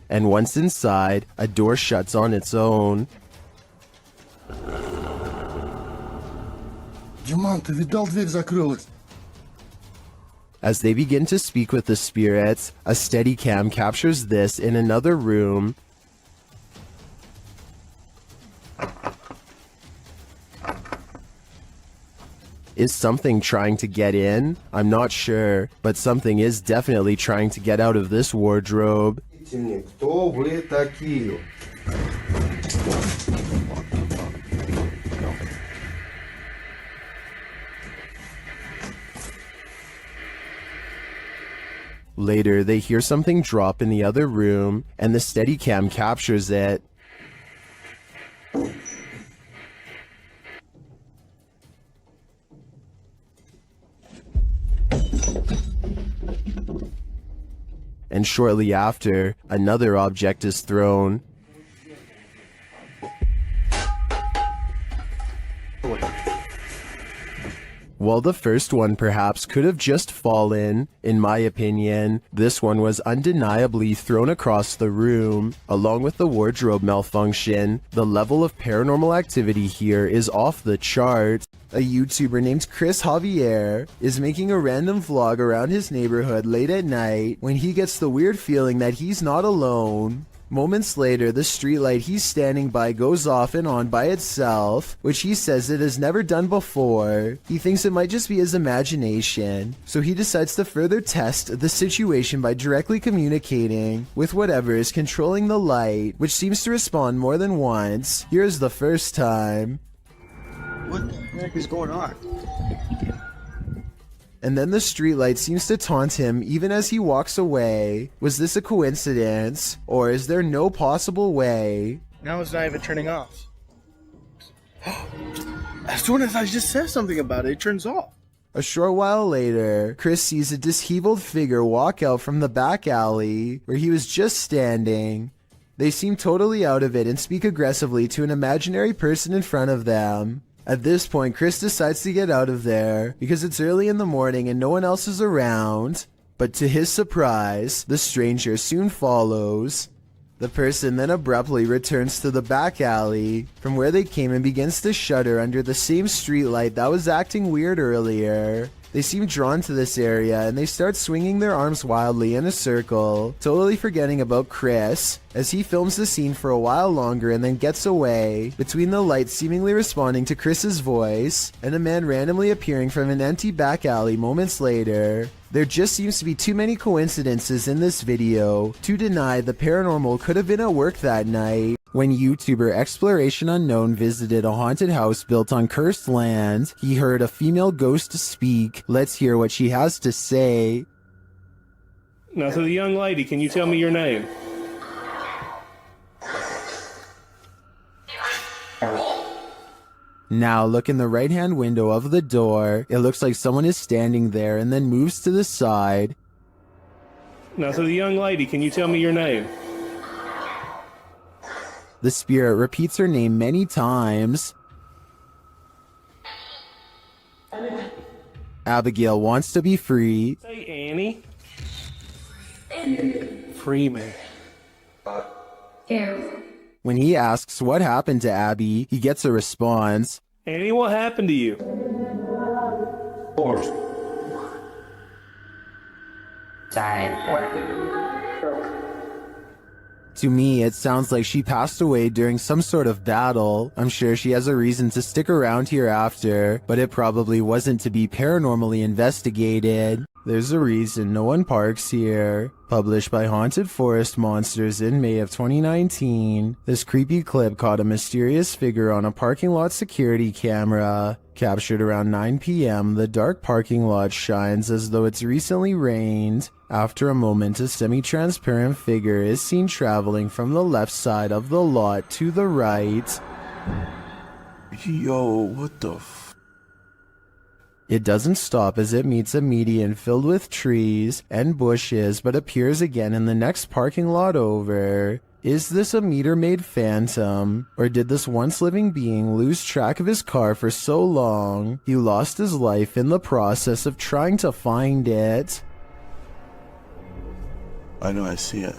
And once inside, a door shuts on its own. Диман, ты видал, дверь закрылась? As they begin to speak with the spirits, a Steadicam captures this in another room. Is something trying to get in? I'm not sure, but something is definitely trying to get out of this wardrobe. Кто вы такие? Later, they hear something drop in the other room, and the Steadicam captures it. And shortly after, another object is thrown. While the first one perhaps could have just fallen, in my opinion, this one was undeniably thrown across the room. Along with the wardrobe malfunction, the level of paranormal activity here is off the chart. A YouTuber named Chris Javier is making a random vlog around his neighborhood late at night when he gets the weird feeling that he's not alone. Moments later, the streetlight he's standing by goes off and on by itself, which he says it has never done before. He thinks it might just be his imagination, so he decides to further test the situation by directly communicating with whatever is controlling the light, which seems to respond more than once. Here's the first time. What the heck is going on? And then the streetlight seems to taunt him even as he walks away. Was this a coincidence? Or is there no possible way? Now it's not even turning off. As soon as I just said something about it, it turns off. A short while later, Chris sees a disheveled figure walk out from the back alley where he was just standing. They seem totally out of it and speak aggressively to an imaginary person in front of them. At this point, Chris decides to get out of there because it's early in the morning and no one else is around. But to his surprise, the stranger soon follows. The person then abruptly returns to the back alley from where they came and begins to shudder under the same streetlight that was acting weird earlier. They seem drawn to this area and they start swinging their arms wildly in a circle, totally forgetting about Chris as he films the scene for a while longer and then gets away, between the lights seemingly responding to Chris's voice and a man randomly appearing from an empty back alley moments later. There just seems to be too many coincidences in this video to deny the paranormal could have been at work that night. When YouTuber Exploration Unknown visited a haunted house built on cursed land, he heard a female ghost speak. Let's hear what she has to say. Now, to the young lady, can you tell me your name? Now look in the right-hand window of the door. It looks like someone is standing there and then moves to the side. Now, to the young lady, can you tell me your name? The spirit repeats her name many times. Abigail wants to be free. Say Annie. Free me. When he asks what happened to Abby, he gets a response. Annie, what happened to you? Horse. To me, it sounds like she passed away during some sort of battle. I'm sure she has a reason to stick around here after, but it probably wasn't to be paranormally investigated. There's a reason no one parks here. Published by Haunted Forest Monsters in May of 2019, this creepy clip caught a mysterious figure on a parking lot security camera. Captured around 9 p.m., the dark parking lot shines as though it's recently rained. After a moment, a semi-transparent figure is seen traveling from the left side of the lot to the right. Yo, what the f... It doesn't stop as it meets a median filled with trees and bushes, but appears again in the next parking lot over. Is this a meter-maid phantom? Or did this once living being lose track of his car for so long, he lost his life in the process of trying to find it? I know I see it.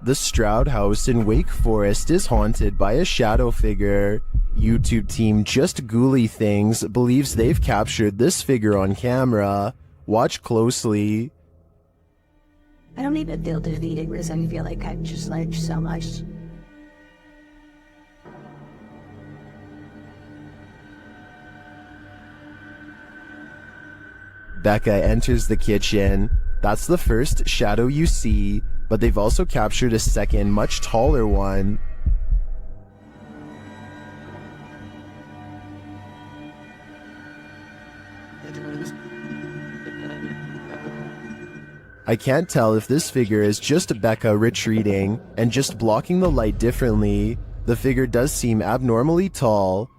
The Stroud House in Wake Forest is haunted by a shadow figure. YouTube team Just Ghouly Things believes they've captured this figure on camera. Watch closely. I don't even feel defeated because I feel like I've just learned so much. Becca enters the kitchen. That's the first shadow you see, but they've also captured a second, much taller one. I can't tell if this figure is just Becca retreating and just blocking the light differently. The figure does seem abnormally tall.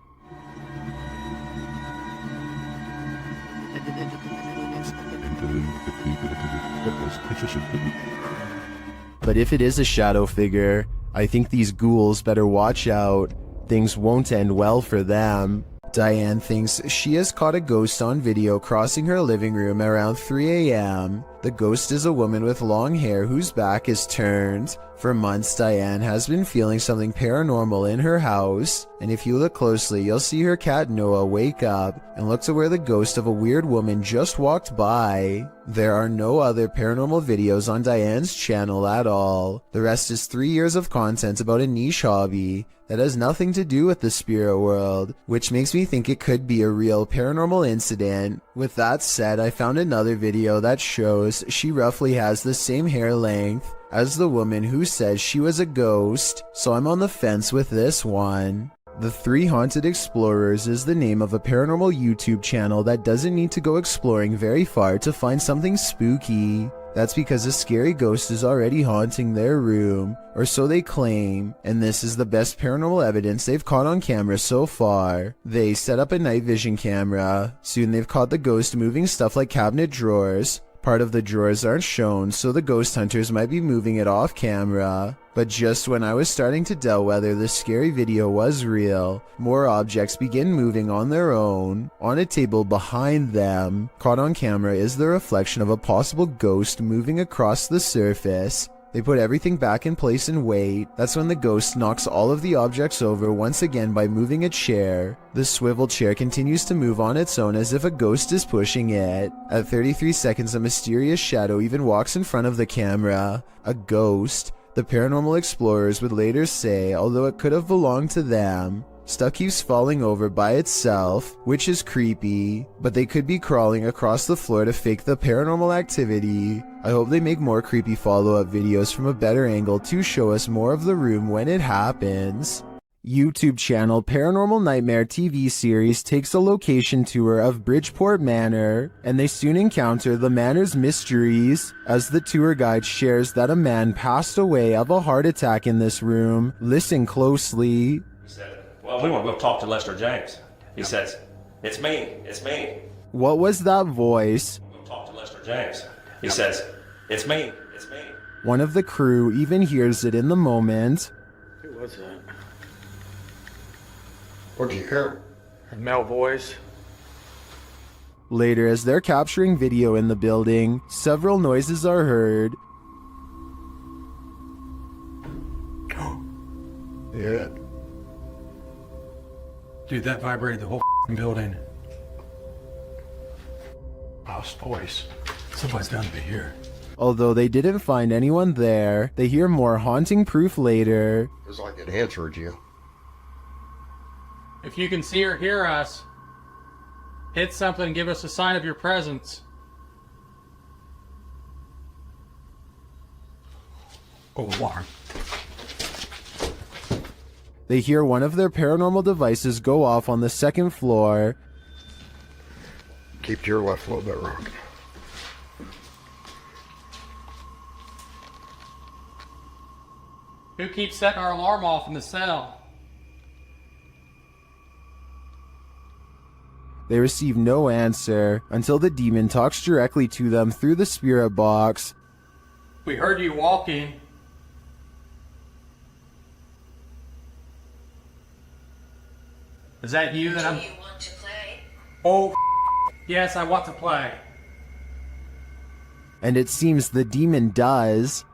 But if it is a shadow figure, I think these ghouls better watch out. Things won't end well for them. Diane thinks she has caught a ghost on video crossing her living room around 3 a.m. The ghost is a woman with long hair whose back is turned. For months, Diane has been feeling something paranormal in her house, and if you look closely, you'll see her cat Noah wake up and look to where the ghost of a weird woman just walked by. There are no other paranormal videos on Diane's channel at all. The rest is 3 years of content about a niche hobby that has nothing to do with the spirit world, which makes me think it could be a real paranormal incident. With that said, I found another video that shows she roughly has the same hair length as the woman who says she was a ghost, so I'm on the fence with this one. The Three Haunted Explorers is the name of a paranormal YouTube channel that doesn't need to go exploring very far to find something spooky. That's because a scary ghost is already haunting their room, or so they claim, and this is the best paranormal evidence they've caught on camera so far. They set up a night vision camera. Soon they've caught the ghost moving stuff like cabinet drawers. Part of the drawers aren't shown, so the ghost hunters might be moving it off camera. But just when I was starting to doubt whether the scary video was real, more objects begin moving on their own. On a table behind them, caught on camera is the reflection of a possible ghost moving across the surface. They put everything back in place and wait. That's when the ghost knocks all of the objects over once again by moving a chair. The swivel chair continues to move on its own as if a ghost is pushing it. At 33 seconds, a mysterious shadow even walks in front of the camera. A ghost. The paranormal explorers would later say, although it could have belonged to them. Stuff keeps falling over by itself, which is creepy, but they could be crawling across the floor to fake the paranormal activity. I hope they make more creepy follow-up videos from a better angle to show us more of the room when it happens. YouTube channel Paranormal Nightmare TV series takes a location tour of Bridgeport Manor, and they soon encounter the manor's mysteries, as the tour guide shares that a man passed away of a heart attack in this room. Listen closely. Well, we want to go talk to Lester James. He says, it's me, it's me. What was that voice? We'll talk to Lester James. He says, it's me, it's me. One of the crew even hears it in the moment. Who was that? What'd you hear? A male voice. Later, as they're capturing video in the building, several noises are heard. Yeah. Dude, that vibrated the whole building. Lost voice. Somebody's bound to be here. Although they didn't find anyone there, they hear more haunting proof later. It's like it answered you. If you can see or hear us, Hit something and give us a sign of your presence. Alarm. They hear one of their paranormal devices go off on the second floor. Keep to your left a little bit, Rock. Who keeps setting our alarm off in the cell? They receive no answer until the demon talks directly to them through the spirit box. We heard you walking. Is that you that I'm... Do you want to play? Oh, yes, I want to play. And it seems the demon does.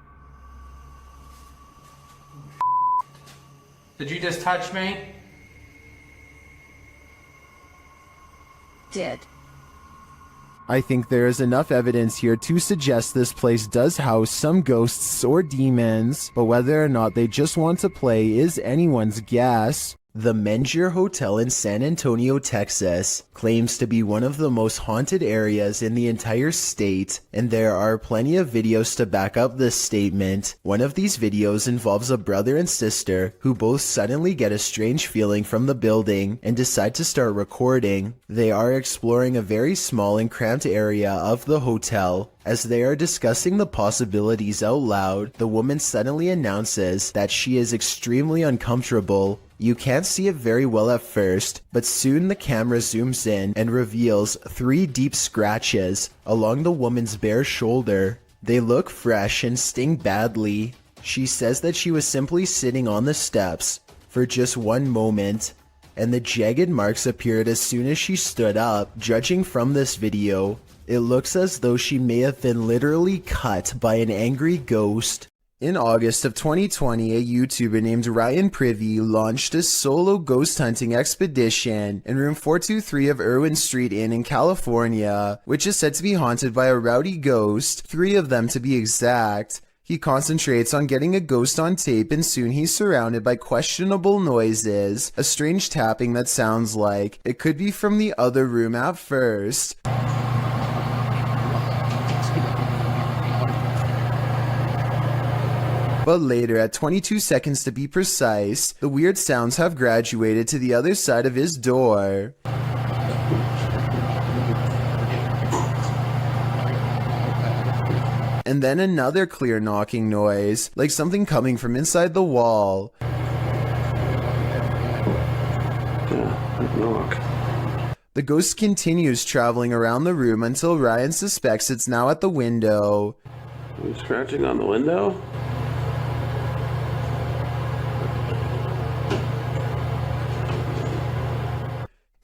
Did you just touch me? Did. I think there is enough evidence here to suggest this place does house some ghosts or demons, but whether or not they just want to play is anyone's guess. The Mengier Hotel in San Antonio, Texas, claims to be one of the most haunted areas in the entire state, and there are plenty of videos to back up this statement. One of these videos involves a brother and sister who both suddenly get a strange feeling from the building and decide to start recording. They are exploring a very small and cramped area of the hotel. As they are discussing the possibilities out loud, the woman suddenly announces that she is extremely uncomfortable. You can't see it very well at first, but soon the camera zooms in and reveals 3 deep scratches along the woman's bare shoulder. They look fresh and sting badly. She says that she was simply sitting on the steps for just one moment, and the jagged marks appeared as soon as she stood up. Judging from this video, it looks as though she may have been literally cut by an angry ghost. In August of 2020, a YouTuber named Ryan Privy launched a solo ghost hunting expedition in room 423 of Irwin Street Inn in California, which is said to be haunted by a rowdy ghost, 3 of them to be exact. He concentrates on getting a ghost on tape, and soon he's surrounded by questionable noises, a strange tapping that sounds like it could be from the other room at first. But later, at 22 seconds to be precise, the weird sounds have graduated to the other side of his door. And then another clear knocking noise, like something coming from inside the wall. The ghost continues traveling around the room until Ryan suspects it's now at the window. Are you scratching on the window?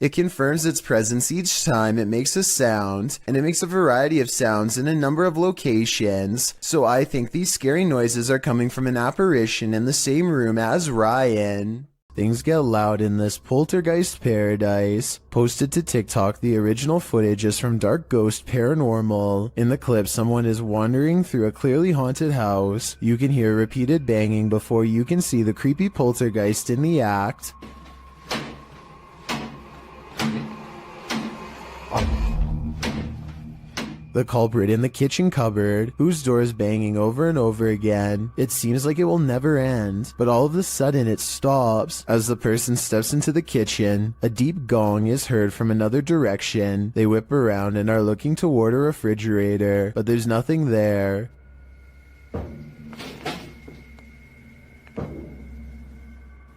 It confirms its presence each time it makes a sound, and it makes a variety of sounds in a number of locations, so I think these scary noises are coming from an apparition in the same room as Ryan. Things get loud in this poltergeist paradise. Posted to TikTok, the original footage is from Dark Ghost Paranormal. In the clip, someone is wandering through a clearly haunted house. You can hear repeated banging before you can see the creepy poltergeist in the act. The culprit in the kitchen cupboard, whose door is banging over and over again. It seems like it will never end, but all of a sudden it stops. As the person steps into the kitchen, a deep gong is heard from another direction. They whip around and are looking toward a refrigerator, but there's nothing there.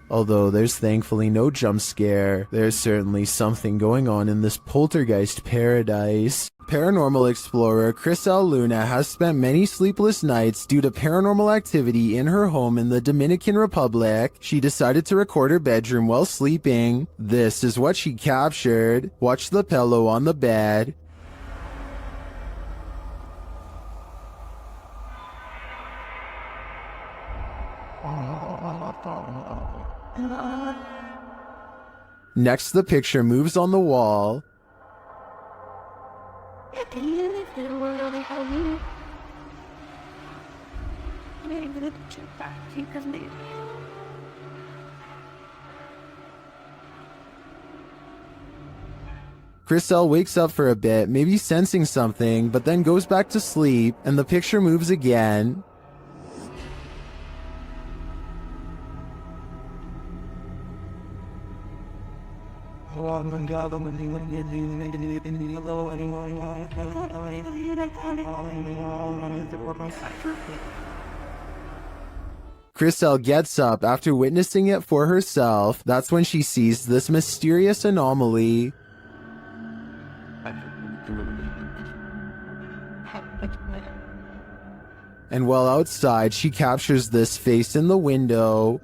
Although there's thankfully no jump scare, there's certainly something going on in this poltergeist paradise. Paranormal explorer Chris L. Luna has spent many sleepless nights due to paranormal activity in her home in the Dominican Republic. She decided to record her bedroom while sleeping. This is what she captured. Watch the pillow on the bed. Next, the picture moves on the wall. Chriselle wakes up for a bit, maybe sensing something, but then goes back to sleep, and the picture moves again. Chriselle gets up after witnessing it for herself. That's when she sees this mysterious anomaly. And while outside, she captures this face in the window.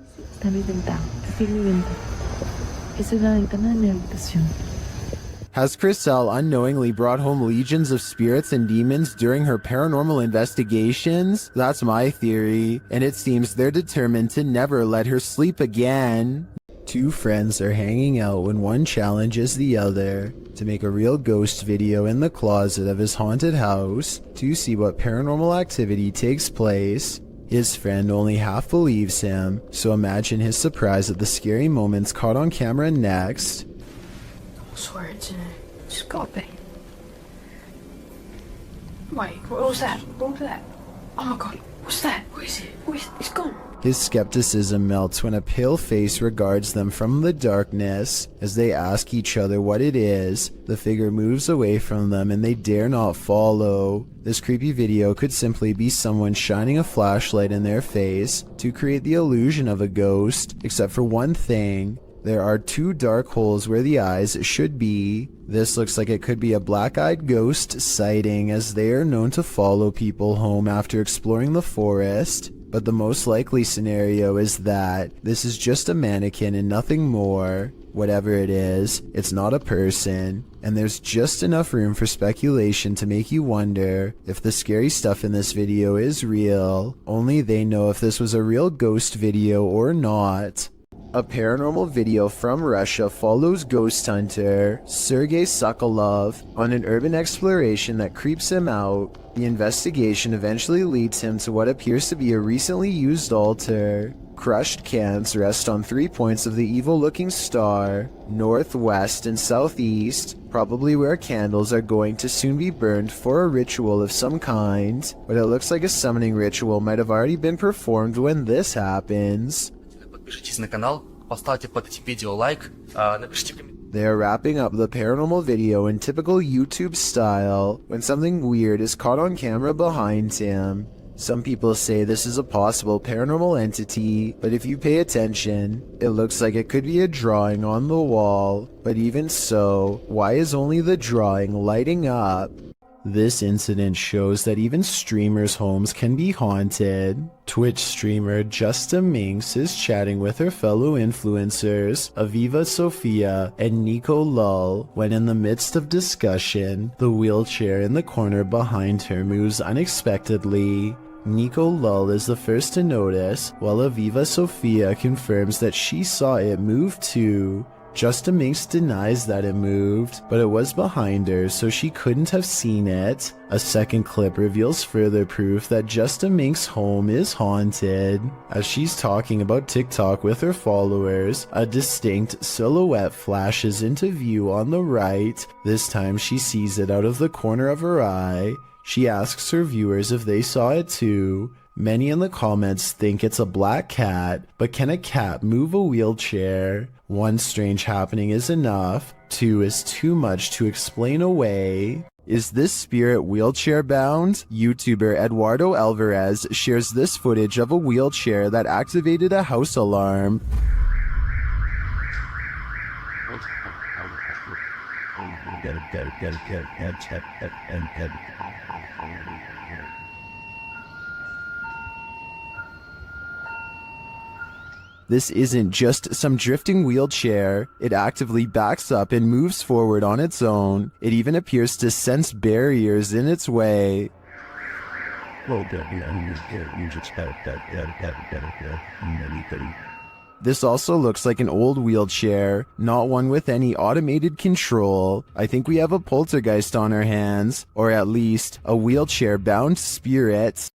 Has Chriselle unknowingly brought home legions of spirits and demons during her paranormal investigations? That's my theory, and it seems they're determined to never let her sleep again. Two friends are hanging out when one challenges the other to make a real ghost video in the closet of his haunted house to see what paranormal activity takes place. His friend only half believes him, so imagine his surprise at the scary moments caught on camera next. I swear it's in it. It's got to be. Wait, what was that? What was that? Oh my god, what's that? What is it? It's gone. His skepticism melts when a pale face regards them from the darkness. As they ask each other what it is, the figure moves away from them and they dare not follow. This creepy video could simply be someone shining a flashlight in their face to create the illusion of a ghost, except for one thing. There are two dark holes where the eyes should be. This looks like it could be a black-eyed ghost sighting, as they are known to follow people home after exploring the forest. But the most likely scenario is that this is just a mannequin and nothing more. Whatever it is, it's not a person, and there's just enough room for speculation to make you wonder if the scary stuff in this video is real. Only they know if this was a real ghost video or not. A paranormal video from Russia follows ghost hunter Sergei Sokolov on an urban exploration that creeps him out. The investigation eventually leads him to what appears to be a recently used altar. Crushed cans rest on 3 points of the evil-looking star, north, west, and southeast, probably where candles are going to soon be burned for a ritual of some kind. But it looks like a summoning ritual might have already been performed when this happens. Подпишитесь на канал, поставьте под этим видео лайк, напишите комментарий. They are wrapping up the paranormal video in typical YouTube style when something weird is caught on camera behind him. Some people say this is a possible paranormal entity, but if you pay attention, it looks like it could be a drawing on the wall. But even so, why is only the drawing lighting up? This incident shows that even streamers' homes can be haunted. Twitch streamer Justa Minx is chatting with her fellow influencers, Aviva Sophia and Nico Lull, when in the midst of discussion, the wheelchair in the corner behind her moves unexpectedly. Nico Lull is the first to notice, while Aviva Sophia confirms that she saw it move too. Justa Minx denies that it moved, but it was behind her, so she couldn't have seen it. A second clip reveals further proof that Justa Minx's home is haunted. As she's talking about TikTok with her followers, a distinct silhouette flashes into view on the right. This time she sees it out of the corner of her eye. She asks her viewers if they saw it too. Many in the comments think it's a black cat, but can a cat move a wheelchair? One strange happening is enough, two is too much to explain away. Is this spirit wheelchair bound? YouTuber Eduardo Alvarez shares this footage of a wheelchair that activated a house alarm. This isn't just some drifting wheelchair. It actively backs up and moves forward on its own. It even appears to sense barriers in its way. This also looks like an old wheelchair, not one with any automated control. I think we have a poltergeist on our hands, or at least a wheelchair-bound spirit.